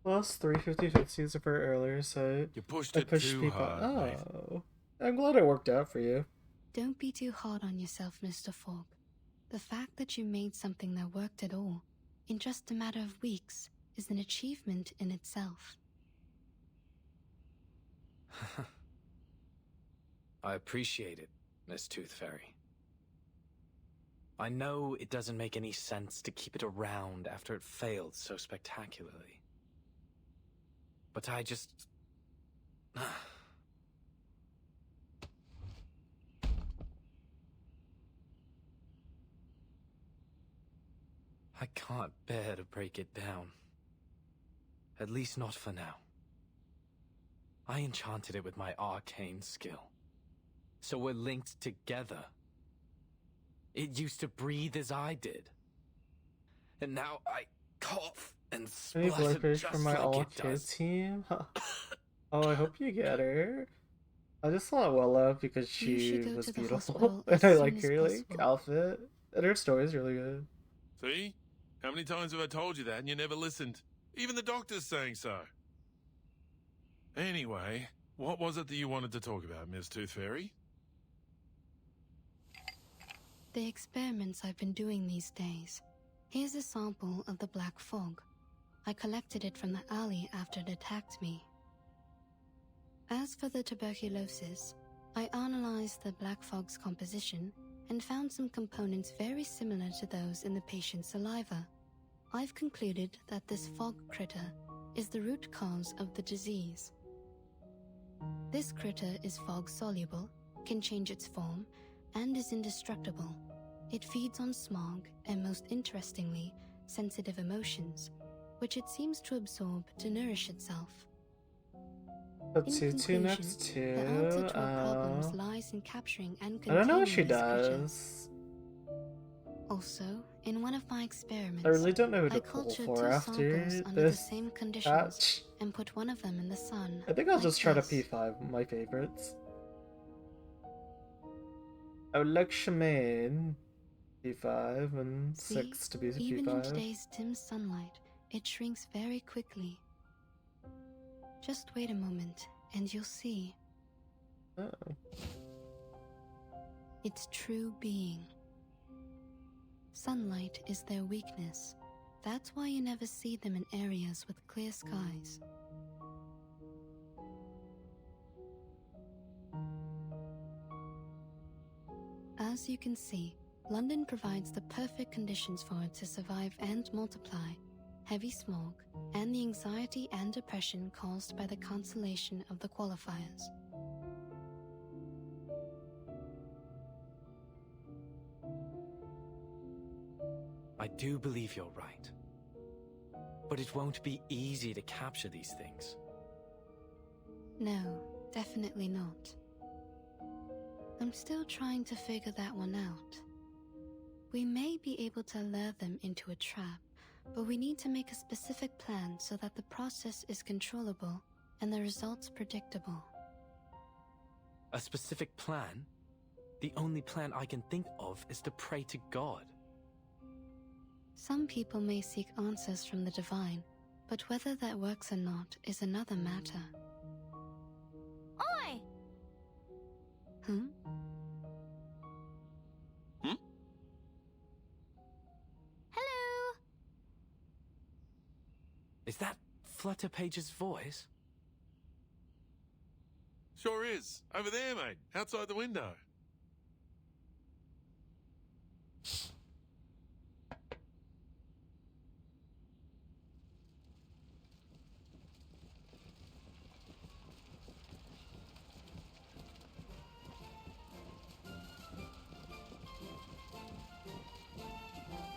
A: Plus 350 Lucifer earlier, so
C: you pushed
A: I
C: it
A: pushed
C: too
A: people.
C: hard, mate.
A: Oh, I'm glad it worked out for you.
H: Don't be too hard on yourself, Mr. Fogg. The fact that you made something that worked at all, in just a matter of weeks, is an achievement in itself.
L: I appreciate it, Miss Tooth Fairy. I know it doesn't make any sense to keep it around after it failed so spectacularly. But I just... I can't bear to break it down. At least not for now. I enchanted it with my arcane skill. So we're linked together. It used to breathe as I did. And now I cough and
A: Any
L: splutter
A: blowfish
L: just
A: from my
L: like
A: all
L: it does.
A: team? Oh, I hope you get her. I just want Willow because
H: You
A: she
H: should go
A: was
H: to the
A: beautiful.
H: hospital
A: And
H: as
A: I
H: soon
A: like
H: as
A: her
H: possible.
A: outfit. And her story's really good.
C: See? How many times have I told you that and you never listened? Even the doctor's saying so. Anyway, what was it that you wanted to talk about, Miss Tooth Fairy?
H: The experiments I've been doing these days. Here's a sample of the black fog. I collected it from the alley after it attacked me. As for the tuberculosis, I analyzed the black fog's composition and found some components very similar to those in the patient's saliva. I've concluded that this fog critter is the root cause of the disease. This critter is fog-soluble, can change its form, and is indestructible. It feeds on smog and, most interestingly, sensitive emotions, which it seems to absorb to nourish itself.
A: But
H: In
A: Tutu
H: conclusion,
A: next
H: the answer to our problems
A: to.
H: lies in capturing and
A: I don't know
H: containing
A: what she
H: this critter.
A: does.
H: Also, in one of my experiments,
A: I really don't know who to
H: I
A: pull
H: cultured
A: for
H: two
A: after
H: samples under the
A: this
H: same conditions
A: patch.
H: and put one of them in the sun.
A: I think I'll
H: like
A: just try to
H: this.
A: P5 my favorites. Oh, Lakshman. P5 and
H: See,
A: 6 to be the
H: even in
A: P5.
H: today's dim sunlight, it shrinks very quickly. Just wait a moment, and you'll see.
A: Oh.
H: Its true being. Sunlight is their weakness. That's why you never see them in areas with clear skies. As you can see, London provides the perfect conditions for it to survive and multiply. Heavy smog, and the anxiety and depression caused by the cancellation of the qualifiers.
L: I do believe you're right. But it won't be easy to capture these things.
H: No, definitely not. I'm still trying to figure that one out. We may be able to lure them into a trap, but we need to make a specific plan so that the process is controllable and the results predictable.
L: A specific plan? The only plan I can think of is to pray to God.
H: Some people may seek answers from the divine, but whether that works or not is another matter.
D: Oi!
H: Hmm?
D: Hello?
L: Flutter Page's voice?
C: Sure is. Over there, mate. Outside the window.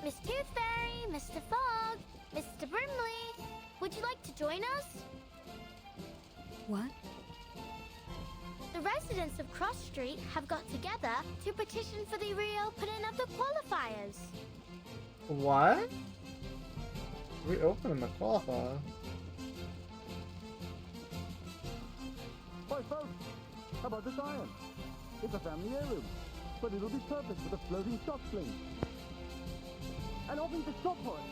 D: Miss Tooth Fairy, Mr. Fogg, Mr. Brimley, would you like to join us?
H: What?
D: The residents of Cross Street have got together to petition for the reopening of the qualifiers.
A: What? Reopening the qualifier?
J: Hi folks, how about this iron? It's a family heirloom, but it'll be perfect for the floating shot sling. And I'll be the shot for it.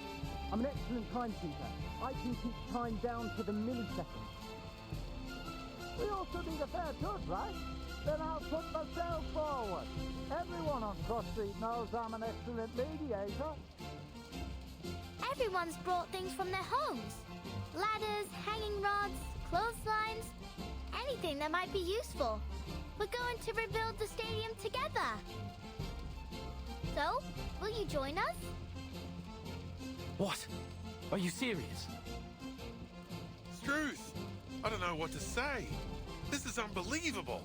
J: I'm an excellent timekeeper. I can keep time down to the millisecond. We also need a fair tooth, right? Then I'll put myself forward. Everyone on Cross Street knows I'm an excellent mediator.
D: Everyone's brought things from their homes. Ladders, hanging rods, clotheslines, anything that might be useful. We're going to rebuild the stadium together. So, will you join us?
L: What? Are you serious?
C: Struth! I don't know what to say. This is unbelievable.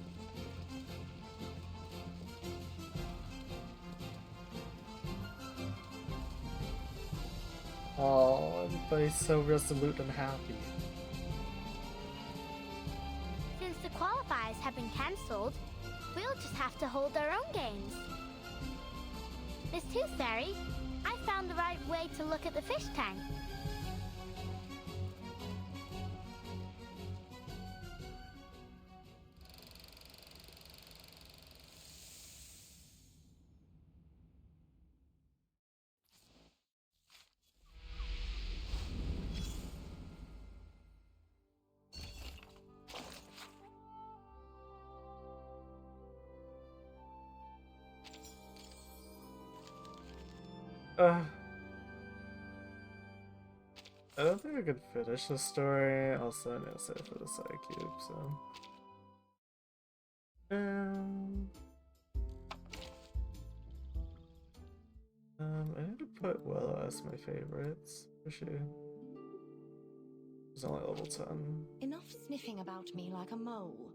A: Oh, everybody's so resolute and happy.
D: Since the qualifiers have been cancelled, we'll just have to hold our own games. Miss Tooth Fairy, I found the right way to look at the fish tank.
A: I don't think I could finish the story. Also, I need to save for the side cube, so. I need to put Willow as my favorites for sure. She's only level 10.
E: Enough sniffing about me like a mole.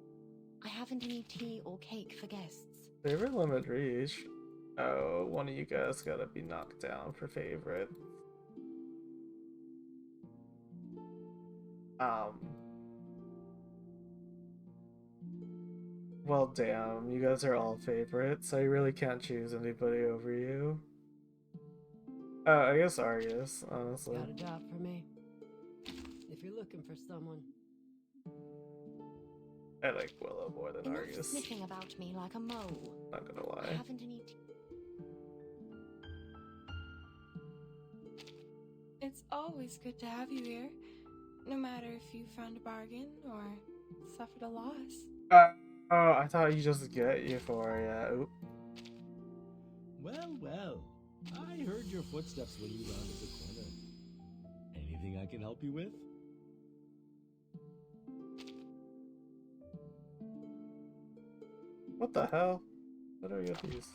E: I haven't any tea or cake for guests.
A: Favorite limit reach? Oh, one of you guys gotta be knocked down for favorite. Well, damn, you guys are all favorites, so I really can't choose anybody over you. I guess Argus, honestly.
N: Got a job for me. If you're looking for someone.
A: I like Willow more than
E: Enough
A: Argus.
E: sniffing about me like a mole.
A: Not gonna
E: I
A: lie.
E: haven't any
U: It's always good to have you here, no matter if you found a bargain or suffered a loss.
A: Oh, I thought you just get Euphoria. Oop.
K: Well, well. I heard your footsteps when you rounded the corner. Anything I can help you with?
A: What the hell? How do I get these?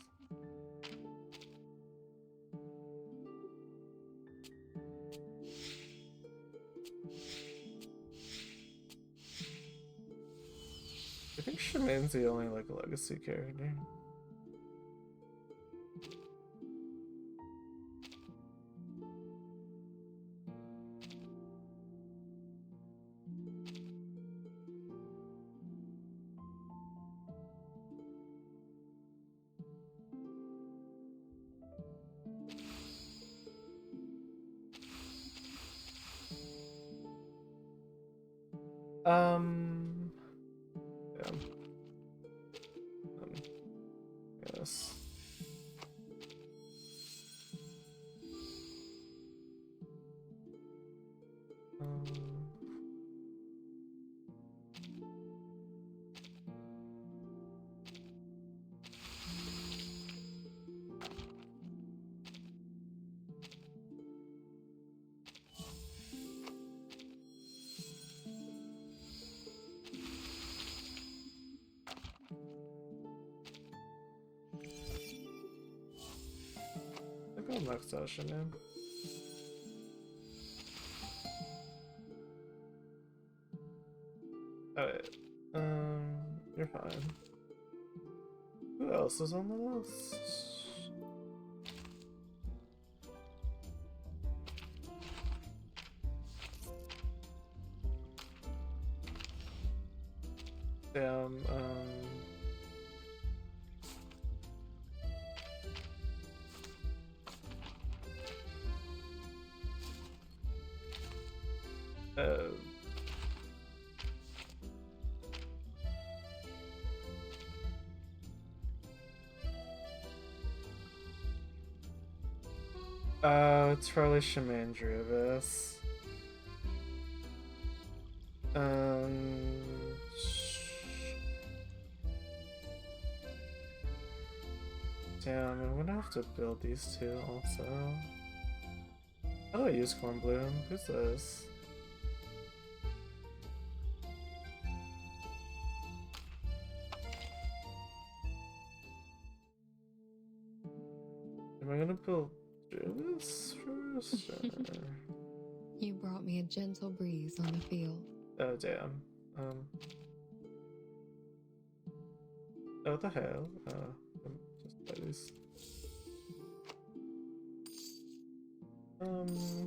A: I think Shaman's the only like legacy character. Yeah. Yes. I'll max out Shaman. Alright. You're fine. Who else is on the list? Damn, it's probably Shaman Druvis. Damn, I'm gonna have to build these two also. How do I use Cornbloom? Who's this? Am I gonna build this first? Or...
B: You brought me a gentle breeze on the field.
A: Oh damn. Oh the hell? Just buy these. Oh.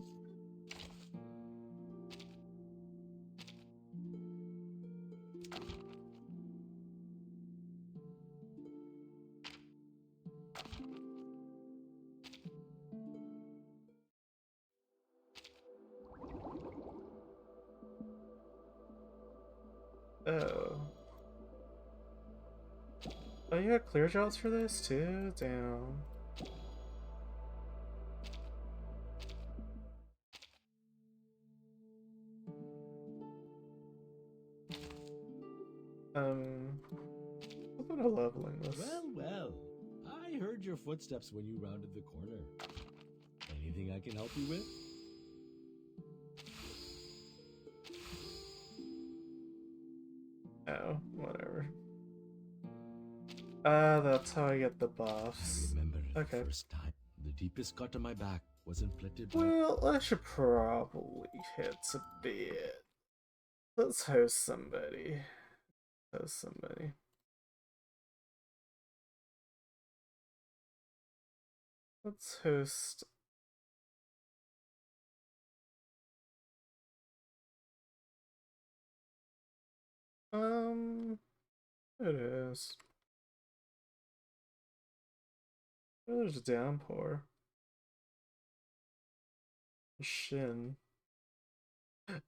A: Oh, you got clear shots for this too? Damn. What about a leveling this?
K: Well, I heard your footsteps when you rounded the corner. Anything I can help you with?
A: Oh, whatever. That's how I get the buffs.
K: Remember
A: okay.
K: The first time the deepest cut on my back was inflicted by...
A: Well, I should probably hit a bit. Let's host somebody. Host somebody. Let's host... It is. Oh, there's a downpour. Shin.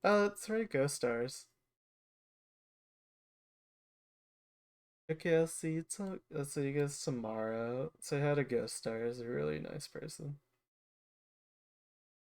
A: That's right, Ghost Stars. Okay, I'll see you guys tomorrow. Say hi to Ghost Stars, a really nice person.